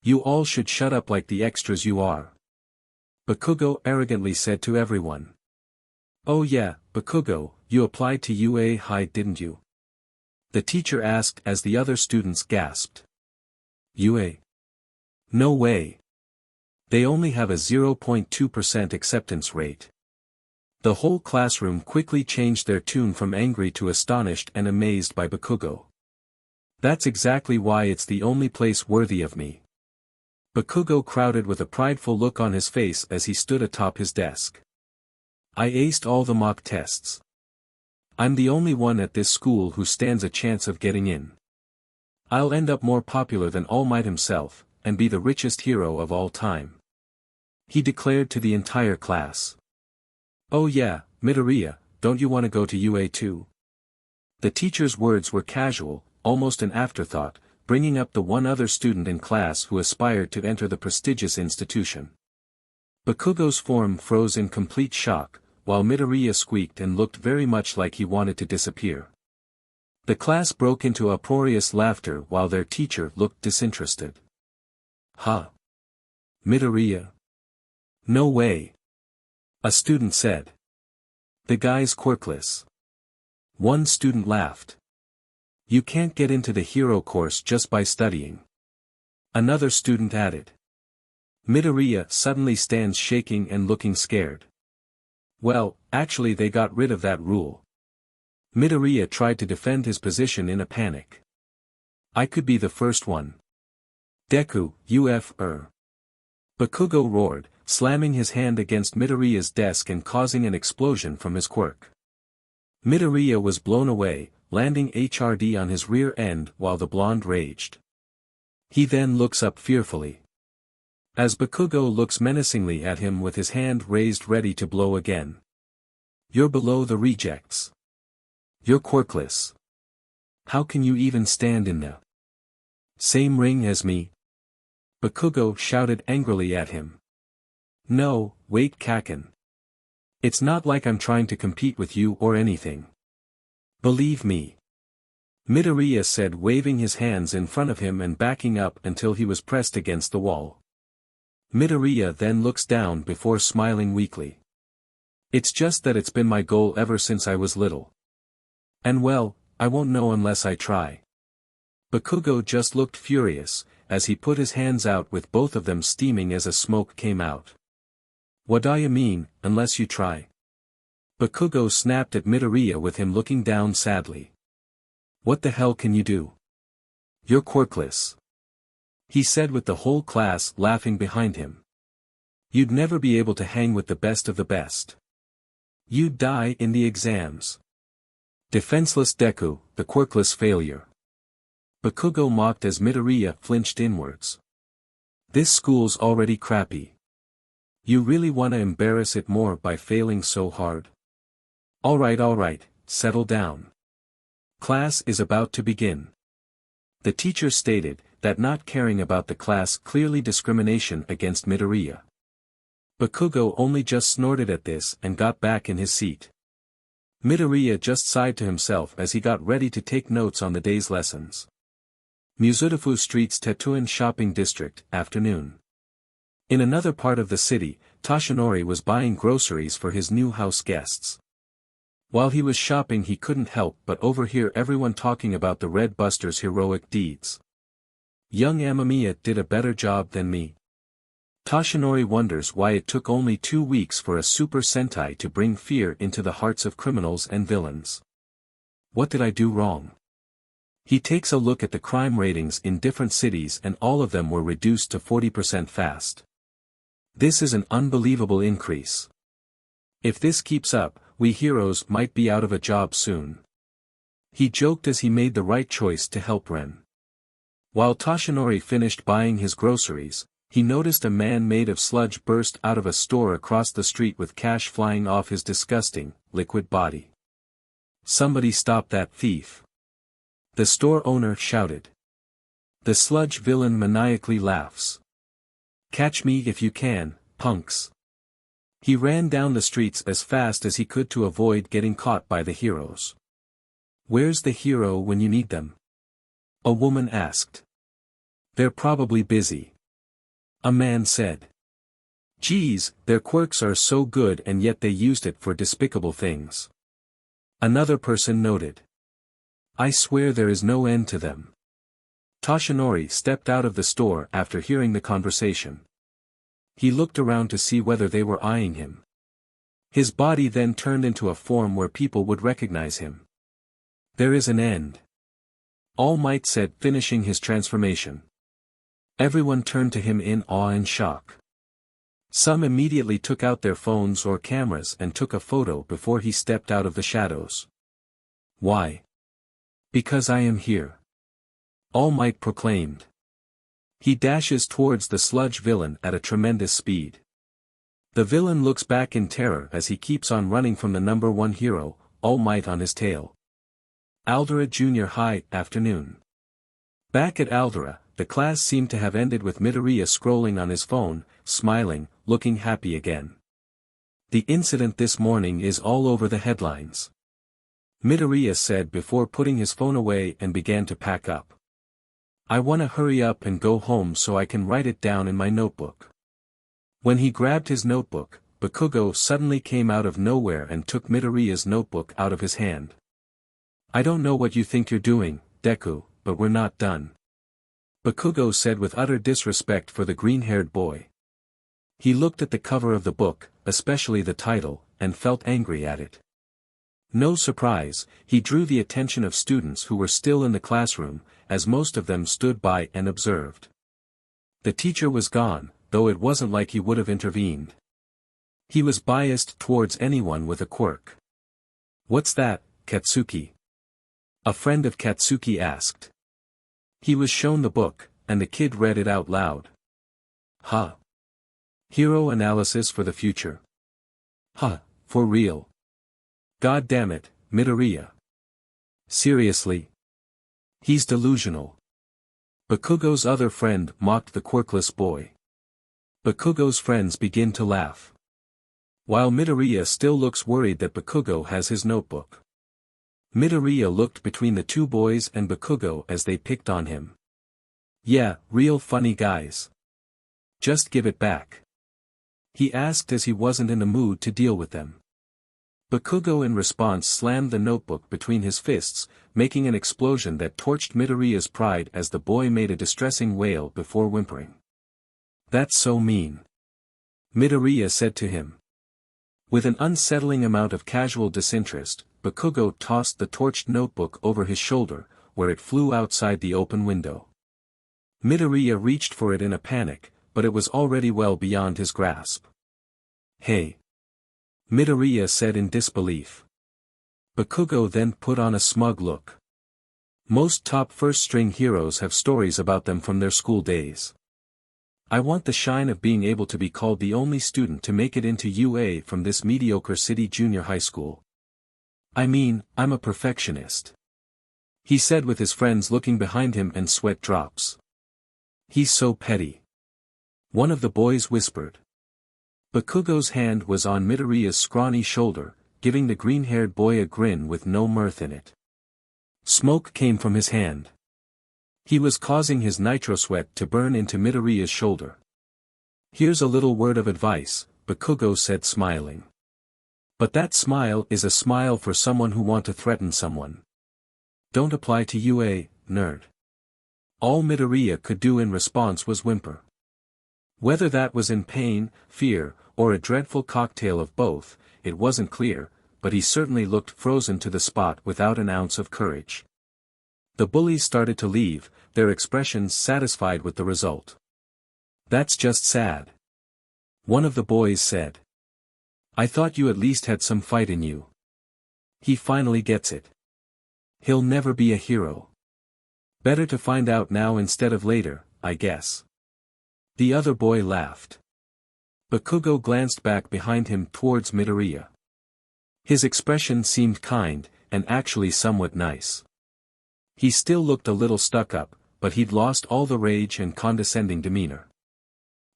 You all should shut up like the extras you are. Bakugou arrogantly said to everyone. Oh yeah, Bakugou, you applied to UA High didn't you? The teacher asked as the other students gasped. UA? No way. They only have a 0.2% acceptance rate. The whole classroom quickly changed their tune from angry to astonished and amazed by Bakugou. That's exactly why it's the only place worthy of me. Bakugou crowded with a prideful look on his face as he stood atop his desk. I aced all the mock tests. I'm the only one at this school who stands a chance of getting in. I'll end up more popular than All Might himself, and be the richest hero of all time. He declared to the entire class. Oh yeah, Midoriya, don't you want to go to UA too? The teacher's words were casual, almost an afterthought, bringing up the one other student in class who aspired to enter the prestigious institution. Bakugou's form froze in complete shock, while Midoriya squeaked and looked very much like he wanted to disappear. The class broke into uproarious laughter while their teacher looked disinterested. Huh? Midoriya? No way. A student said. The guy's quirkless. One student laughed. You can't get into the hero course just by studying. Another student added. Midoriya suddenly stands shaking and looking scared. Well, actually they got rid of that rule. Midoriya tried to defend his position in a panic. I could be the first one. Deku, UFR. Bakugou roared, slamming his hand against Midoriya's desk and causing an explosion from his quirk. Midoriya was blown away, landing HRD on his rear end while the blonde raged. He then looks up fearfully. As Bakugou looks menacingly at him with his hand raised ready to blow again. You're below the rejects. You're quirkless. How can you even stand in the same ring as me? Bakugou shouted angrily at him. No, wait Kaken. It's not like I'm trying to compete with you or anything. Believe me. Midoriya said waving his hands in front of him and backing up until he was pressed against the wall. Midoriya then looks down before smiling weakly. It's just that it's been my goal ever since I was little. And well, I won't know unless I try. Bakugou just looked furious, as he put his hands out with both of them steaming as a smoke came out. What do you mean, unless you try? Bakugou snapped at Midoriya with him looking down sadly. What the hell can you do? You're quirkless. He said with the whole class laughing behind him. You'd never be able to hang with the best of the best. You'd die in the exams. Defenseless Deku, the quirkless failure. Bakugou mocked as Midoriya flinched inwards. This school's already crappy. You really wanna embarrass it more by failing so hard? Alright, settle down. Class is about to begin. The teacher stated that not caring about the class clearly discrimination against Midoriya. Bakugou only just snorted at this and got back in his seat. Midoriya just sighed to himself as he got ready to take notes on the day's lessons. Musudafu Street's Tetsuin shopping district, afternoon. In another part of the city, Toshinori was buying groceries for his new house guests. While he was shopping he couldn't help but overhear everyone talking about the Red Buster's heroic deeds. Young Amamiya did a better job than me. Toshinori wonders why it took only 2 weeks for a Super Sentai to bring fear into the hearts of criminals and villains. What did I do wrong? He takes a look at the crime ratings in different cities and all of them were reduced to 40% fast. This is an unbelievable increase. If this keeps up, we heroes might be out of a job soon. He joked as he made the right choice to help Ren. While Toshinori finished buying his groceries, he noticed a man made of sludge burst out of a store across the street with cash flying off his disgusting, liquid body. Somebody stop that thief! The store owner shouted. The sludge villain maniacally laughs. Catch me if you can, punks. He ran down the streets as fast as he could to avoid getting caught by the heroes. Where's the hero when you need them? A woman asked. They're probably busy. A man said. Geez, their quirks are so good and yet they used it for despicable things. Another person noted. I swear there is no end to them. Toshinori stepped out of the store after hearing the conversation. He looked around to see whether they were eyeing him. His body then turned into a form where people would recognize him. There is an end. All Might said, finishing his transformation. Everyone turned to him in awe and shock. Some immediately took out their phones or cameras and took a photo before he stepped out of the shadows. Why? Because I am here. All Might proclaimed. He dashes towards the sludge villain at a tremendous speed. The villain looks back in terror as he keeps on running from the number one hero, All Might on his tail. Aldera Junior High, afternoon. Back at Aldera, the class seemed to have ended with Midoriya scrolling on his phone, smiling, looking happy again. The incident this morning is all over the headlines. Midoriya said before putting his phone away and began to pack up. I wanna hurry up and go home so I can write it down in my notebook. When he grabbed his notebook, Bakugou suddenly came out of nowhere and took Midoriya's notebook out of his hand. I don't know what you think you're doing, Deku, but we're not done. Bakugou said with utter disrespect for the green-haired boy. He looked at the cover of the book, especially the title, and felt angry at it. No surprise, he drew the attention of students who were still in the classroom, as most of them stood by and observed. The teacher was gone, though it wasn't like he would have intervened. He was biased towards anyone with a quirk. What's that, Katsuki? A friend of Katsuki asked. He was shown the book, and the kid read it out loud. Huh. Hero analysis for the future. Huh, for real. God damn it, Midoriya. Seriously? He's delusional. Bakugou's other friend mocked the quirkless boy. Bakugou's friends begin to laugh. While Midoriya still looks worried that Bakugou has his notebook. Midoriya looked between the two boys and Bakugou as they picked on him. Yeah, real funny guys. Just give it back. He asked as he wasn't in the mood to deal with them. Bakugou in response slammed the notebook between his fists, making an explosion that torched Midoriya's pride as the boy made a distressing wail before whimpering. That's so mean. Midoriya said to him. With an unsettling amount of casual disinterest, Bakugou tossed the torched notebook over his shoulder, where it flew outside the open window. Midoriya reached for it in a panic, but it was already well beyond his grasp. Hey! Midoriya said in disbelief. Bakugou then put on a smug look. Most top first-string heroes have stories about them from their school days. I want the shine of being able to be called the only student to make it into UA from this mediocre city junior high school. I mean, I'm a perfectionist. He said with his friends looking behind him and sweat drops. He's so petty. One of the boys whispered. Bakugou's hand was on Midoriya's scrawny shoulder, giving the green-haired boy a grin with no mirth in it. Smoke came from his hand. He was causing his nitro sweat to burn into Midoriya's shoulder. Here's a little word of advice, Bakugou said smiling. But that smile is a smile for someone who want to threaten someone. Don't apply to you, nerd. All Midoriya could do in response was whimper. Whether that was in pain, fear, or a dreadful cocktail of both, it wasn't clear, but he certainly looked frozen to the spot without an ounce of courage. The bullies started to leave, their expressions satisfied with the result. That's just sad. One of the boys said. I thought you at least had some fight in you. He finally gets it. He'll never be a hero. Better to find out now instead of later, I guess. The other boy laughed. Bakugou glanced back behind him towards Midoriya. His expression seemed kind, and actually somewhat nice. He still looked a little stuck up, but he'd lost all the rage and condescending demeanor.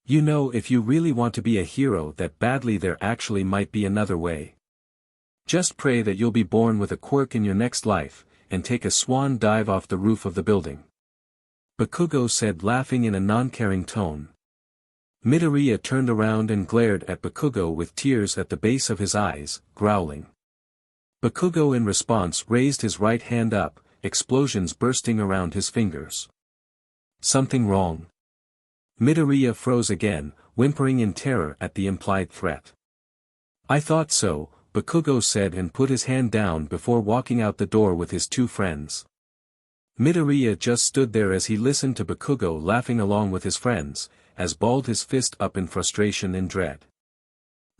You know, if you really want to be a hero that badly, there actually might be another way. Just pray that you'll be born with a quirk in your next life, and take a swan dive off the roof of the building. Bakugou said, laughing in a non-caring tone. Midoriya turned around and glared at Bakugou with tears at the base of his eyes, growling. Bakugou in response raised his right hand up, explosions bursting around his fingers. Something wrong? Midoriya froze again, whimpering in terror at the implied threat. I thought so, Bakugou said and put his hand down before walking out the door with his two friends. Midoriya just stood there as he listened to Bakugou laughing along with his friends, as balled his fist up in frustration and dread.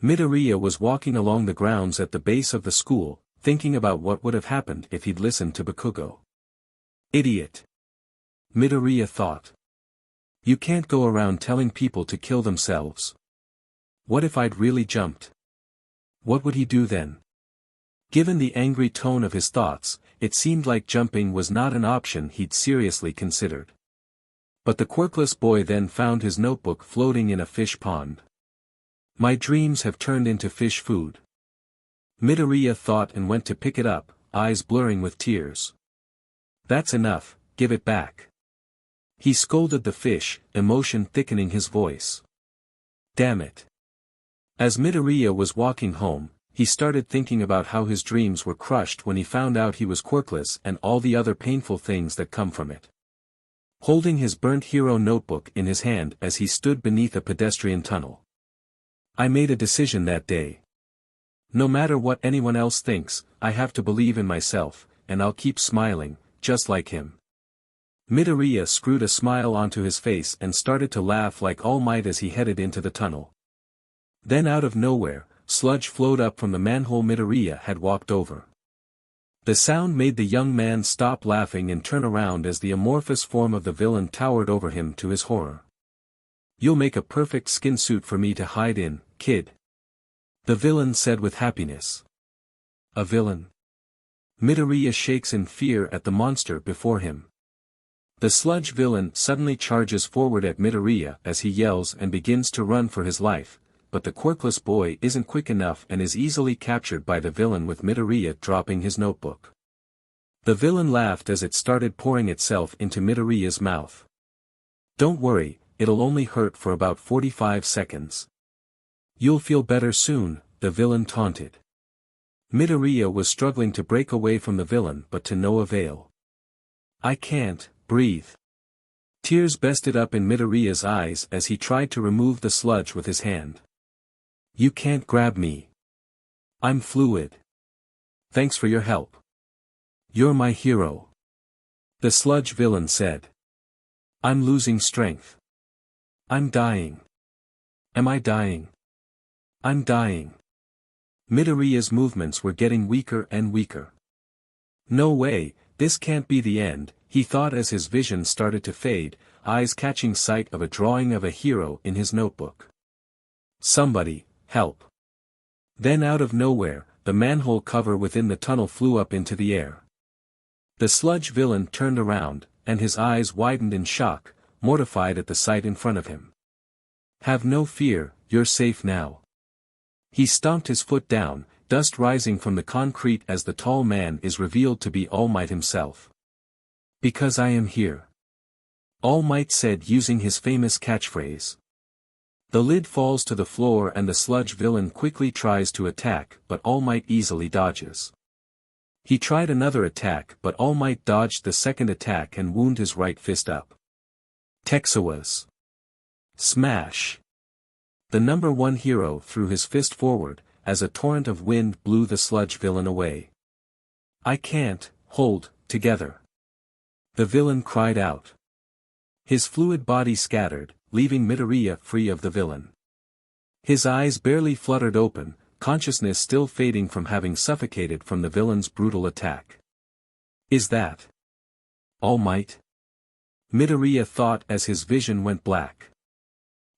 Midoriya was walking along the grounds at the base of the school, thinking about what would have happened if he'd listened to Bakugou. Idiot! Midoriya thought. You can't go around telling people to kill themselves. What if I'd really jumped? What would he do then? Given the angry tone of his thoughts, it seemed like jumping was not an option he'd seriously considered. But the quirkless boy then found his notebook floating in a fish pond. My dreams have turned into fish food. Midoriya thought and went to pick it up, eyes blurring with tears. That's enough, give it back. He scolded the fish, emotion thickening his voice. Damn it. As Midoriya was walking home, he started thinking about how his dreams were crushed when he found out he was quirkless and all the other painful things that come from it. Holding his burnt hero notebook in his hand as he stood beneath a pedestrian tunnel. I made a decision that day. No matter what anyone else thinks, I have to believe in myself, and I'll keep smiling, just like him. Midoriya screwed a smile onto his face and started to laugh like All Might as he headed into the tunnel. Then out of nowhere, sludge flowed up from the manhole Midoriya had walked over. The sound made the young man stop laughing and turn around as the amorphous form of the villain towered over him to his horror. You'll make a perfect skin suit for me to hide in, kid. The villain said with happiness. A villain? Midoriya shakes in fear at the monster before him. The sludge villain suddenly charges forward at Midoriya as he yells and begins to run for his life, but the quirkless boy isn't quick enough and is easily captured by the villain with Midoriya dropping his notebook. The villain laughed as it started pouring itself into Midoriya's mouth. Don't worry, it'll only hurt for about 45 seconds. You'll feel better soon, the villain taunted. Midoriya was struggling to break away from the villain but to no avail. I can't breathe. Tears bested up in Midoriya's eyes as he tried to remove the sludge with his hand. You can't grab me. I'm fluid. Thanks for your help. You're my hero. The sludge villain said. I'm losing strength. I'm dying. Am I dying? I'm dying. Midoriya's movements were getting weaker and weaker. No way, this can't be the end, he thought as his vision started to fade, eyes catching sight of a drawing of a hero in his notebook. Somebody, help. Then out of nowhere, the manhole cover within the tunnel flew up into the air. The sludge villain turned around, and his eyes widened in shock, mortified at the sight in front of him. "Have no fear, you're safe now." He stomped his foot down, dust rising from the concrete as the tall man is revealed to be All Might himself. "Because I am here," All Might said using his famous catchphrase. The lid falls to the floor and the sludge villain quickly tries to attack, but All Might easily dodges. He tried another attack but All Might dodged the second attack and wounded his right fist up. Texawa's smash. The number one hero threw his fist forward, as a torrent of wind blew the sludge villain away. "I can't hold together," the villain cried out. His fluid body scattered, leaving Midoriya free of the villain. His eyes barely fluttered open, consciousness still fading from having suffocated from the villain's brutal attack. "Is that All Might?" Midoriya thought as his vision went black.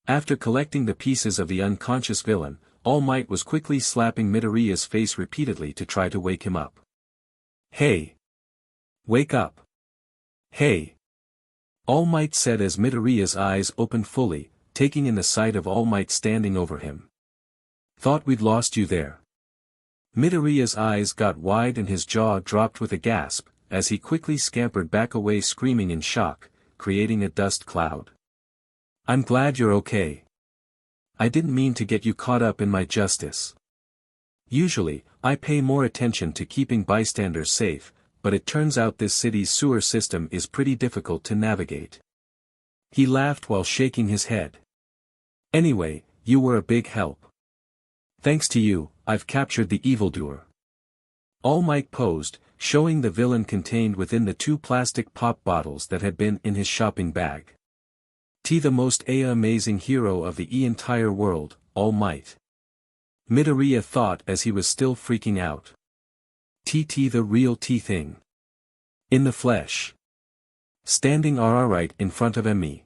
After collecting the pieces of the unconscious villain, All Might was quickly slapping Midoriya's face repeatedly to try to wake him up. "Hey! Wake up! Hey!" All Might said as Midoriya's eyes opened fully, taking in the sight of All Might standing over him. "Thought we'd lost you there." Midoriya's eyes got wide and his jaw dropped with a gasp, as he quickly scampered back away screaming in shock, creating a dust cloud. "I'm glad you're okay. I didn't mean to get you caught up in my justice. Usually, I pay more attention to keeping bystanders safe, but it turns out this city's sewer system is pretty difficult to navigate." He laughed while shaking his head. "Anyway, you were a big help. Thanks to you, I've captured the evildoer." All Might posed, showing the villain contained within the 2 plastic pop bottles that had been in his shopping bag. "The most amazing hero of the entire world, All Might," Midoriya thought as he was still freaking out. The real thing. In the flesh. Standing right in front of me.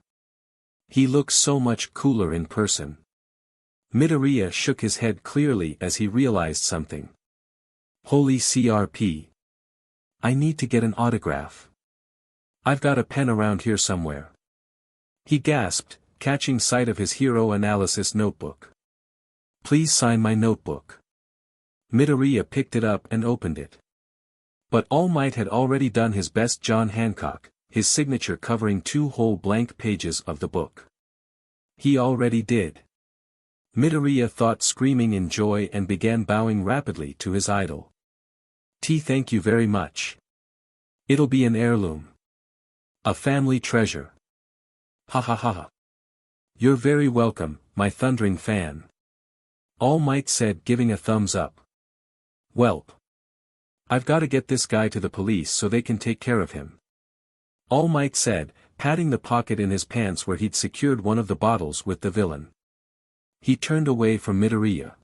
He looks so much cooler in person. Midoriya shook his head clearly as he realized something. "Holy crp. I need to get an autograph. I've got a pen around here somewhere." He gasped, catching sight of his hero analysis notebook. "Please sign my notebook." Midoriya picked it up and opened it. But All Might had already done his best John Hancock, his signature covering 2 whole blank pages of the book. He already did. Midoriya thought screaming in joy and began bowing rapidly to his idol. Thank you very much. It'll be an heirloom. A family treasure. Ha ha ha. You're very welcome, my thundering fan. All Might said, giving a thumbs up. Welp. I've got to get this guy to the police so they can take care of him. All Might said, patting the pocket in his pants where he'd secured one of the bottles with the villain. He turned away from Midoriya.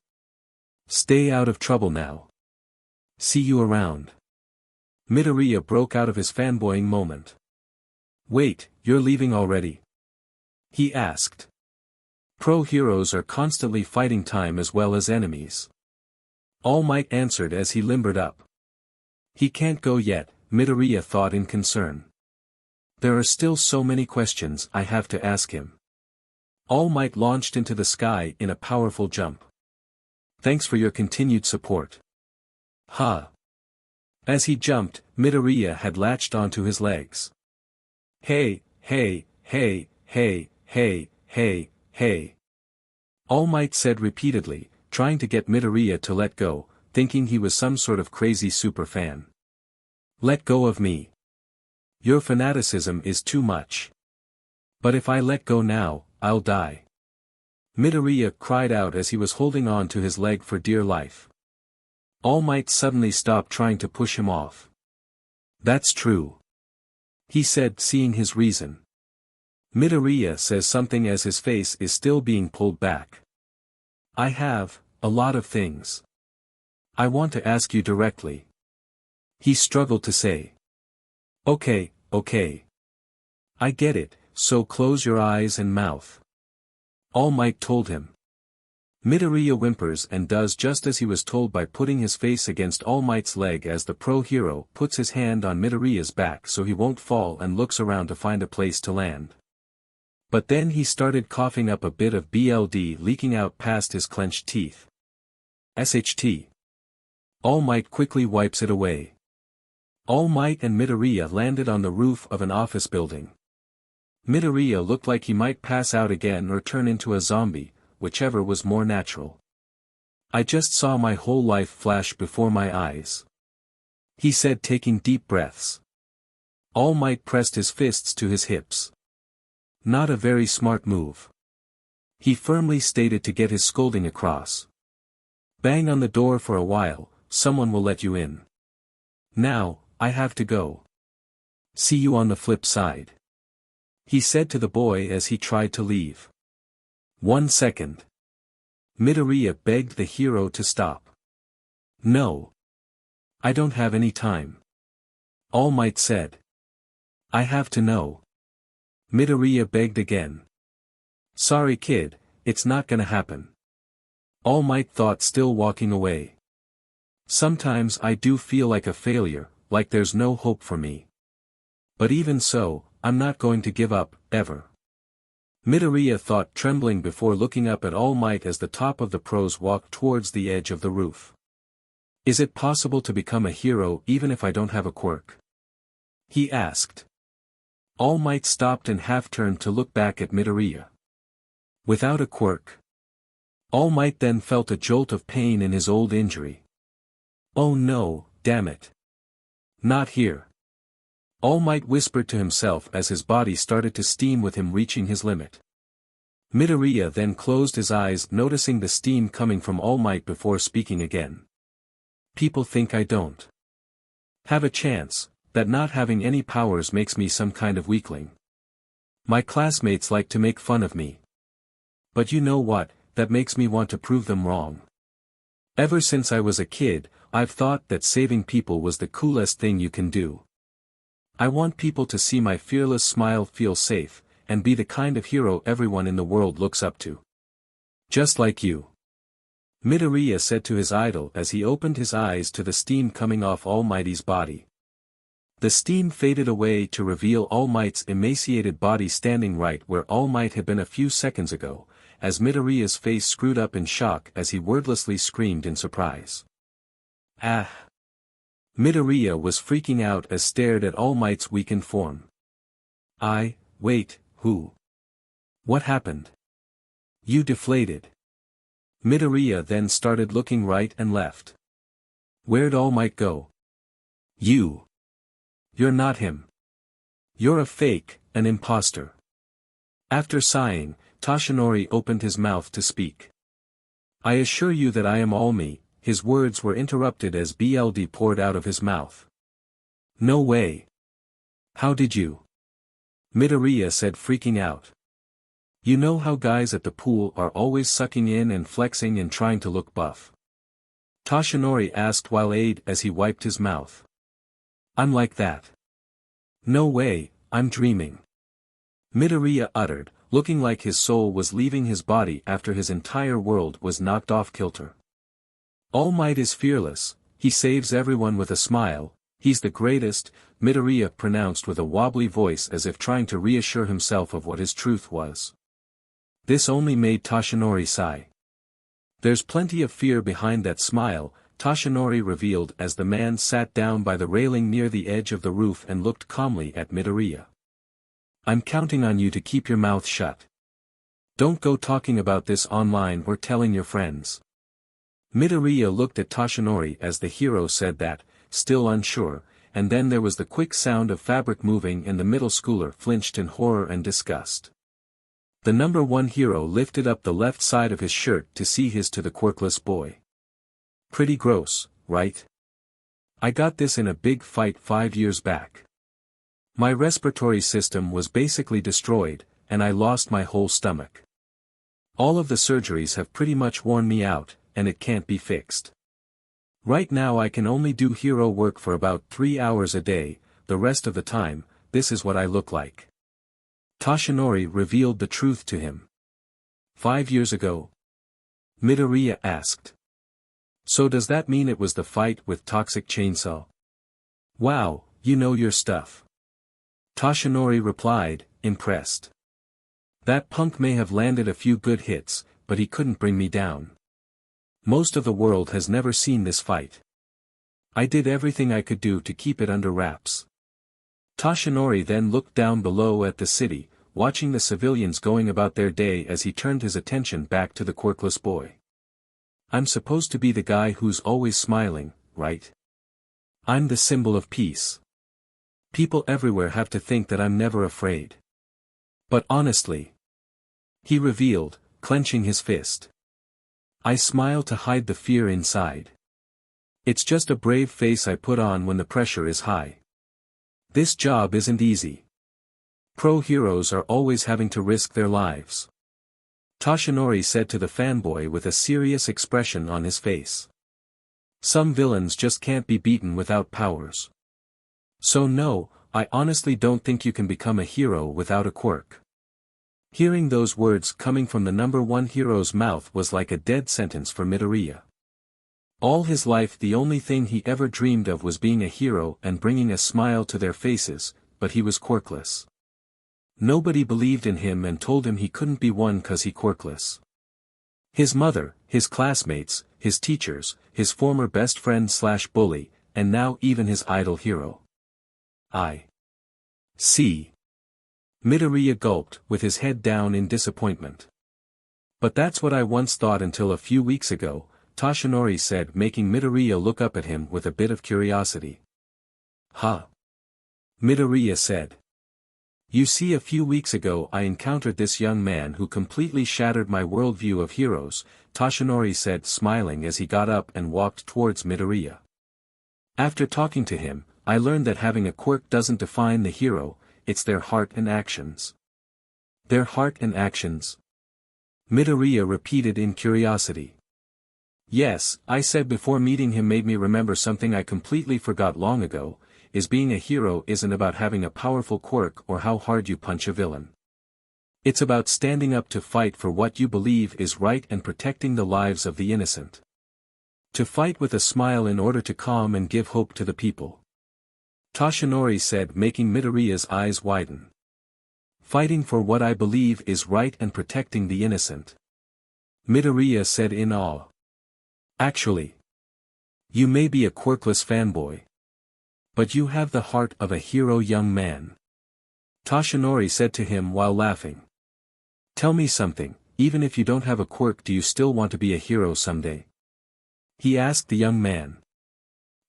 Stay out of trouble now. See you around. Midoriya broke out of his fanboying moment. Wait, you're leaving already? He asked. Pro heroes are constantly fighting time as well as enemies. All Might answered as he limbered up. He can't go yet, Midoriya thought in concern. There are still so many questions I have to ask him. All Might launched into the sky in a powerful jump. Thanks for your continued support. Ha! As he jumped, Midoriya had latched onto his legs. Hey, hey, hey, hey, hey, hey, hey. All Might said repeatedly, trying to get Midoriya to let go, thinking he was some sort of crazy superfan. Let go of me. Your fanaticism is too much. But if I let go now, I'll die. Midoriya cried out as he was holding on to his leg for dear life. All Might suddenly stopped trying to push him off. That's true. He said, seeing his reason. Midoriya says something as his face is still being pulled back. I have a lot of things I want to ask you directly. He struggled to say. Okay, okay. I get it, so close your eyes and mouth. All Might told him. Midoriya whimpers and does just as he was told by putting his face against All Might's leg as the pro hero puts his hand on Midoriya's back so he won't fall and looks around to find a place to land. But then he started coughing up a bit of blood leaking out past his clenched teeth. SHT. All Might quickly wipes it away. All Might and Midoriya landed on the roof of an office building. Midoriya looked like he might pass out again or turn into a zombie, whichever was more natural. I just saw my whole life flash before my eyes, he said, taking deep breaths. All Might pressed his fists to his hips. Not a very smart move, he firmly stated to get his scolding across. Bang on the door for a while, someone will let you in. Now, I have to go. See you on the flip side, he said to the boy as he tried to leave. 1 second. Midoriya begged the hero to stop. No. I don't have any time, All Might said. I have to know. Midoriya begged again. Sorry kid, it's not gonna happen, All Might thought, still walking away. Sometimes I do feel like a failure, like there's no hope for me. But even so, I'm not going to give up, ever. Midoriya thought, trembling before looking up at All Might as the top of the pros walked towards the edge of the roof. Is it possible to become a hero even if I don't have a quirk? He asked. All Might stopped and half-turned to look back at Midoriya. Without a quirk? All Might then felt a jolt of pain in his old injury. Oh no, damn it. Not here. All Might whispered to himself as his body started to steam with him reaching his limit. Midoriya then closed his eyes, noticing the steam coming from All Might before speaking again. People think I don't have a chance, that not having any powers makes me some kind of weakling. My classmates like to make fun of me. But you know what, that makes me want to prove them wrong. Ever since I was a kid, I've thought that saving people was the coolest thing you can do. I want people to see my fearless smile, feel safe, and be the kind of hero everyone in the world looks up to. Just like you, Midoriya said to his idol as he opened his eyes to the steam coming off All Might's body. The steam faded away to reveal All Might's emaciated body standing right where All Might had been a few seconds ago, as Midoriya's face screwed up in shock as he wordlessly screamed in surprise. Ah! Midoriya was freaking out as stared at All Might's weakened form. Wait, who? What happened? You deflated. Midoriya then started looking right and left. Where'd All Might go? You. You're not him. You're a fake, an imposter. After sighing, Toshinori opened his mouth to speak. I assure you that I am All Me. His words were interrupted as blood poured out of his mouth. No way. How did you? Midoriya said, freaking out. You know how guys at the pool are always sucking in and flexing and trying to look buff? Toshinori asked while as he wiped his mouth. I'm like that. No way, I'm dreaming. Midoriya uttered, looking like his soul was leaving his body after his entire world was knocked off kilter. All Might is fearless, he saves everyone with a smile, he's the greatest, Midoriya pronounced with a wobbly voice as if trying to reassure himself of what his truth was. This only made Toshinori sigh. There's plenty of fear behind that smile, Toshinori revealed as the man sat down by the railing near the edge of the roof and looked calmly at Midoriya. I'm counting on you to keep your mouth shut. Don't go talking about this online or telling your friends. Midoriya looked at Toshinori as the hero said that, still unsure, and then there was the quick sound of fabric moving and the middle schooler flinched in horror and disgust. The number one hero lifted up the left side of his shirt to see his to the quirkless boy. Pretty gross, right? I got this in a big fight 5 years back. My respiratory system was basically destroyed, and I lost my whole stomach. All of the surgeries have pretty much worn me out, and it can't be fixed. Right now I can only do hero work for about 3 hours a day, the rest of the time, this is what I look like. Toshinori revealed the truth to him. 5 years ago? Midoriya asked. So does that mean it was the fight with Toxic Chainsaw? Wow, you know your stuff. Toshinori replied, impressed. That punk may have landed a few good hits, but he couldn't bring me down. Most of the world has never seen this fight. I did everything I could do to keep it under wraps. Toshinori then looked down below at the city, watching the civilians going about their day as he turned his attention back to the quirkless boy. I'm supposed to be the guy who's always smiling, right? I'm the symbol of peace. People everywhere have to think that I'm never afraid. But honestly, he revealed, clenching his fist. I smile to hide the fear inside. It's just a brave face I put on when the pressure is high. This job isn't easy. Pro heroes are always having to risk their lives. Toshinori said to the fanboy with a serious expression on his face. Some villains just can't be beaten without powers. So no, I honestly don't think you can become a hero without a quirk. Hearing those words coming from the #1 hero's mouth was like a dead sentence for Midoriya. All his life the only thing he ever dreamed of was being a hero and bringing a smile to their faces, but he was quirkless. Nobody believed in him and told him he couldn't be one cause he quirkless. His mother, his classmates, his teachers, his former best friend/bully, and now even his idol hero. I see. Midoriya gulped, with his head down in disappointment. But that's what I once thought until a few weeks ago, Toshinori said, making Midoriya look up at him with a bit of curiosity. Huh? Midoriya said. You see, a few weeks ago I encountered this young man who completely shattered my worldview of heroes, Toshinori said, smiling as he got up and walked towards Midoriya. After talking to him, I learned that having a quirk doesn't define the hero, it's their heart and actions. Their heart and actions? Midoriya repeated in curiosity. Yes, I said before meeting him made me remember something I completely forgot long ago, is being a hero isn't about having a powerful quirk or how hard you punch a villain. It's about standing up to fight for what you believe is right and protecting the lives of the innocent. To fight with a smile in order to calm and give hope to the people. Toshinori said, making Midoriya's eyes widen. Fighting for what I believe is right and protecting the innocent. Midoriya said in awe. Actually, you may be a quirkless fanboy. But you have the heart of a hero, young man. Toshinori said to him while laughing. Tell me something, even if you don't have a quirk, do you still want to be a hero someday? He asked the young man.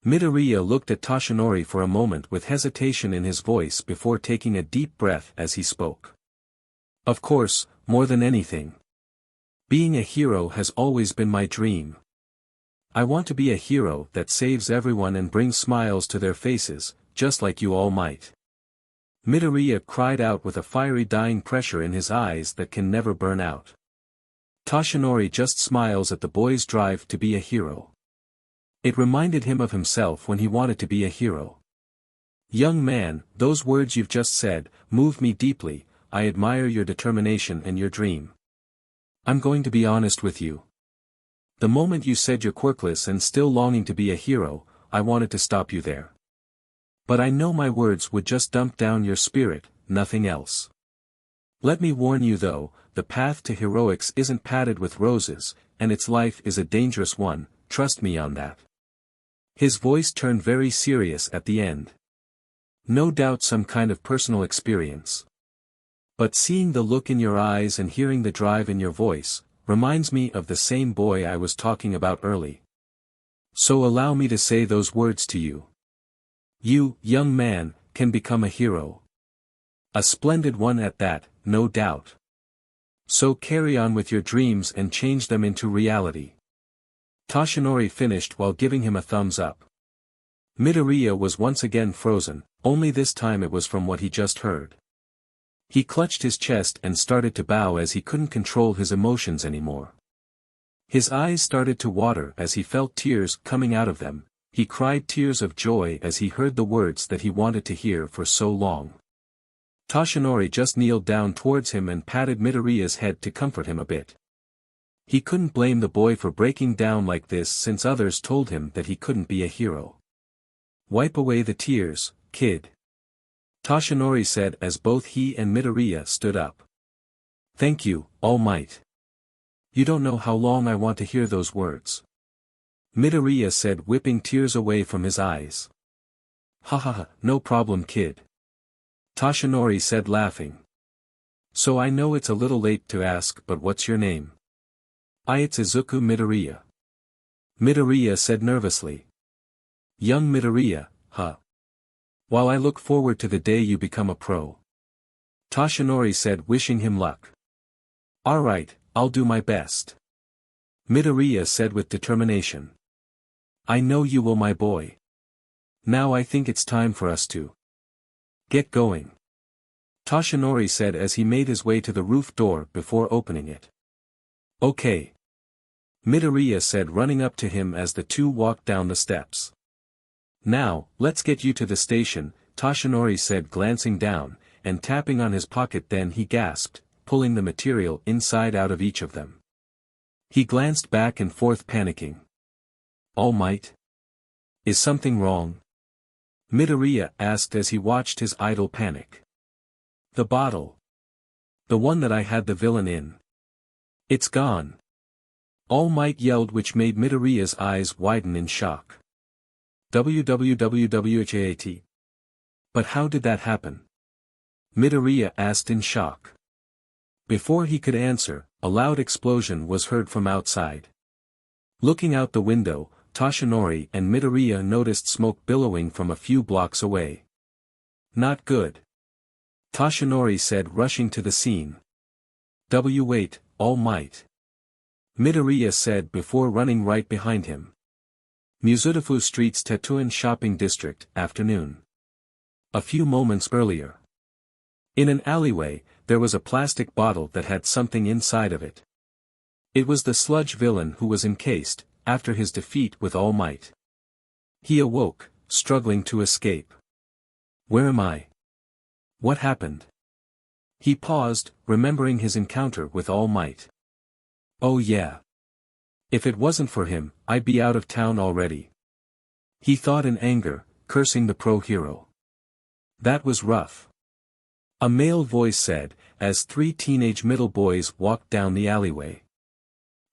Midoriya looked at Toshinori for a moment with hesitation in his voice before taking a deep breath as he spoke. Of course, more than anything. Being a hero has always been my dream. I want to be a hero that saves everyone and brings smiles to their faces, just like you all might. Midoriya cried out with a fiery dying pressure in his eyes that can never burn out. Toshinori just smiles at the boy's drive to be a hero. It reminded him of himself when he wanted to be a hero. Young man, those words you've just said, moved me deeply. I admire your determination and your dream. I'm going to be honest with you. The moment you said you're quirkless and still longing to be a hero, I wanted to stop you there. But I know my words would just dump down your spirit, nothing else. Let me warn you though, the path to heroics isn't padded with roses, and its life is a dangerous one, trust me on that. His voice turned very serious at the end. No doubt some kind of personal experience. But seeing the look in your eyes and hearing the drive in your voice, reminds me of the same boy I was talking about early. So allow me to say those words to you. You, young man, can become a hero. A splendid one at that, no doubt. So carry on with your dreams and change them into reality. Toshinori finished while giving him a thumbs up. Midoriya was once again frozen, only this time it was from what he just heard. He clutched his chest and started to bow as he couldn't control his emotions anymore. His eyes started to water as he felt tears coming out of them. He cried tears of joy as he heard the words that he wanted to hear for so long. Toshinori just kneeled down towards him and patted Midoriya's head to comfort him a bit. He couldn't blame the boy for breaking down like this since others told him that he couldn't be a hero. Wipe away the tears, kid. Toshinori said as both he and Midoriya stood up. Thank you, All Might. You don't know how long I want to hear those words. Midoriya said, whipping tears away from his eyes. Ha ha ha, no problem kid. Toshinori said, laughing. So I know it's a little late to ask, but what's your name? It's izukumidoriya. Midoriya said nervously. Young Midoriya, huh? While I look forward to the day you become a pro. Toshinori said, wishing him luck. Alright, I'll do my best. Midoriya said with determination. I know you will, my boy. Now I think it's time for us to get going. Toshinori said as he made his way to the roof door before opening it. Okay. Midoriya said, running up to him as the two walked down the steps. Now, let's get you to the station, Toshinori said, glancing down, and tapping on his pocket. Then he gasped, pulling the material inside out of each of them. He glanced back and forth, panicking. All Might? Is something wrong? Midoriya asked as he watched his idol panic. The bottle. The one that I had the villain in. It's gone. All Might yelled, which made Midoriya's eyes widen in shock. MHA. But how did that happen? Midoriya asked in shock. Before he could answer, a loud explosion was heard from outside. Looking out the window, Toshinori and Midoriya noticed smoke billowing from a few blocks away. Not good. Toshinori said, rushing to the scene. Wait, All Might. Midoriya said before running right behind him. Musudafu Street's Tetsuan Shopping District, afternoon. A few moments earlier. In an alleyway, there was a plastic bottle that had something inside of it. It was the sludge villain who was encased, after his defeat with All Might. He awoke, struggling to escape. Where am I? What happened? He paused, remembering his encounter with All Might. Oh yeah. If it wasn't for him, I'd be out of town already. He thought in anger, cursing the pro-hero. That was rough. A male voice said, as three teenage middle boys walked down the alleyway.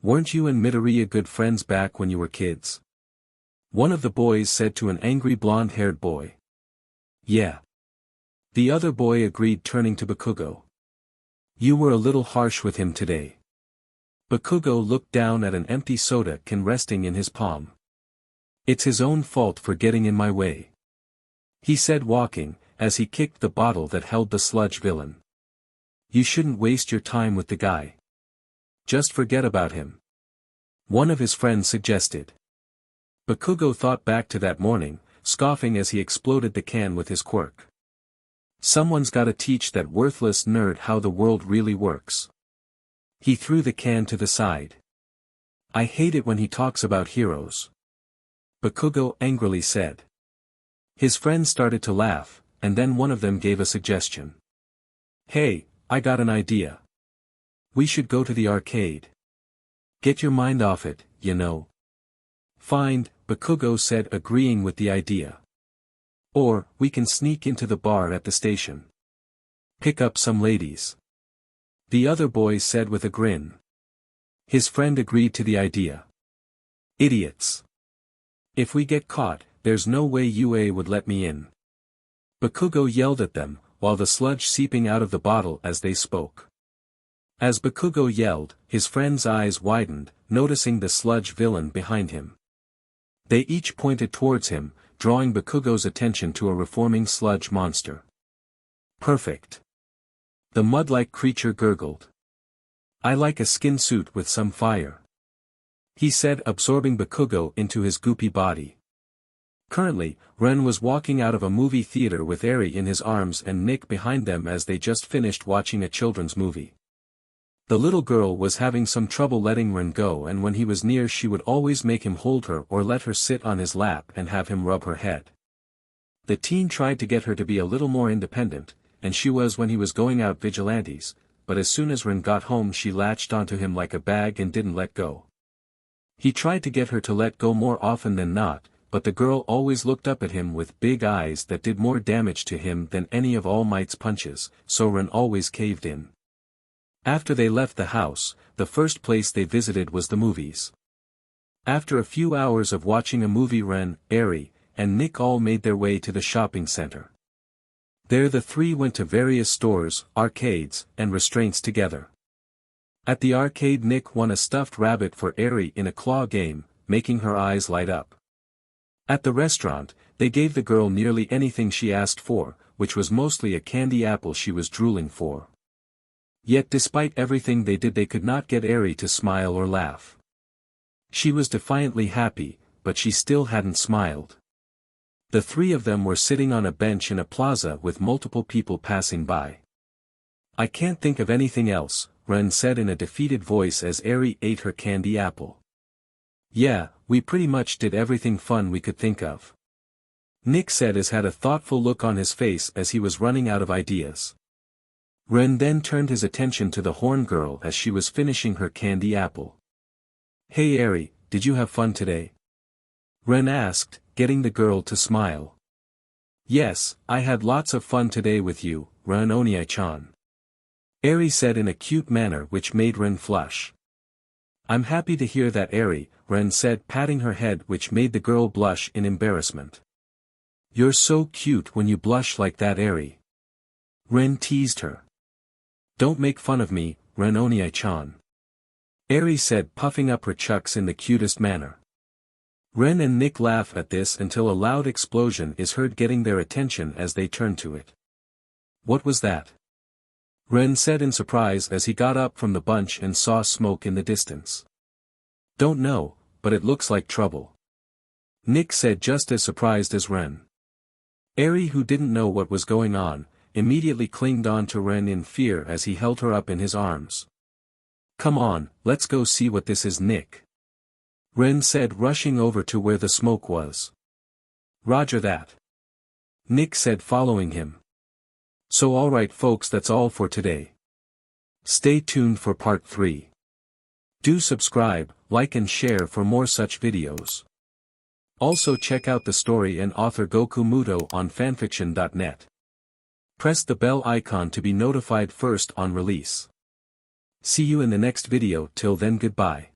Weren't you and Midoriya good friends back when you were kids? One of the boys said to an angry blonde-haired boy. Yeah. The other boy agreed, turning to Bakugou. You were a little harsh with him today. Bakugou looked down at an empty soda can resting in his palm. It's his own fault for getting in my way. He said, walking, as he kicked the bottle that held the sludge villain. You shouldn't waste your time with the guy. Just forget about him. One of his friends suggested. Bakugou thought back to that morning, scoffing as he exploded the can with his quirk. Someone's gotta teach that worthless nerd how the world really works. He threw the can to the side. I hate it when he talks about heroes. Bakugou angrily said. His friends started to laugh, and then one of them gave a suggestion. Hey, I got an idea. We should go to the arcade. Get your mind off it, you know. Fine, Bakugou said, agreeing with the idea. Or, we can sneak into the bar at the station. Pick up some ladies. The other boy said with a grin. His friend agreed to the idea. Idiots. If we get caught, there's no way UA would let me in. Bakugou yelled at them, while the sludge seeping out of the bottle as they spoke. As Bakugou yelled, his friends' eyes widened, noticing the sludge villain behind him. They each pointed towards him, drawing Bakugou's attention to a reforming sludge monster. Perfect. The mud-like creature gurgled. I like a skin suit with some fire. He said, absorbing Bakugou into his goopy body. Currently, Ren was walking out of a movie theater with Eri in his arms and Nick behind them as they just finished watching a children's movie. The little girl was having some trouble letting Ren go, and when he was near she would always make him hold her or let her sit on his lap and have him rub her head. The teen tried to get her to be a little more independent, and she was when he was going out vigilantes, but as soon as Ren got home she latched onto him like a bag and didn't let go. He tried to get her to let go more often than not, but the girl always looked up at him with big eyes that did more damage to him than any of All Might's punches, so Ren always caved in. After they left the house, the first place they visited was the movies. After a few hours of watching a movie, Ren, Eri, and Nick all made their way to the shopping center. There the three went to various stores, arcades, and restaurants together. At the arcade, Nick won a stuffed rabbit for Eri in a claw game, making her eyes light up. At the restaurant, they gave the girl nearly anything she asked for, which was mostly a candy apple she was drooling for. Yet despite everything they did, they could not get Eri to smile or laugh. She was defiantly happy, but she still hadn't smiled. The three of them were sitting on a bench in a plaza with multiple people passing by. "I can't think of anything else," Ren said in a defeated voice as Eri ate her candy apple. "Yeah, we pretty much did everything fun we could think of," Nick said as had a thoughtful look on his face as he was running out of ideas. Ren then turned his attention to the horn girl as she was finishing her candy apple. "Hey Eri, did you have fun today?" Ren asked, getting the girl to smile. "Yes, I had lots of fun today with you, Ren Onyai-chan," Eri said in a cute manner which made Ren flush. "I'm happy to hear that, Eri," Ren said, patting her head, which made the girl blush in embarrassment. "You're so cute when you blush like that, Eri," Ren teased her. "Don't make fun of me, Ren Onyai-chan," Eri said, puffing up her chucks in the cutest manner. Ren and Nick laugh at this until a loud explosion is heard, getting their attention as they turn to it. "What was that?" Ren said in surprise as he got up from the bunch and saw smoke in the distance. "Don't know, but it looks like trouble," Nick said, just as surprised as Ren. Eri, who didn't know what was going on, immediately clinged on to Ren in fear as he held her up in his arms. "Come on, let's go see what this is, Nick," Ren said, rushing over to where the smoke was. "Roger that," Nick said, following him. So alright folks, that's all for today. Stay tuned for part 3. Do subscribe, like and share for more such videos. Also check out the story and author GokuMuto on FANFICTIONnet. Press the bell icon to be notified first on release. See you in the next video. Till then, goodbye.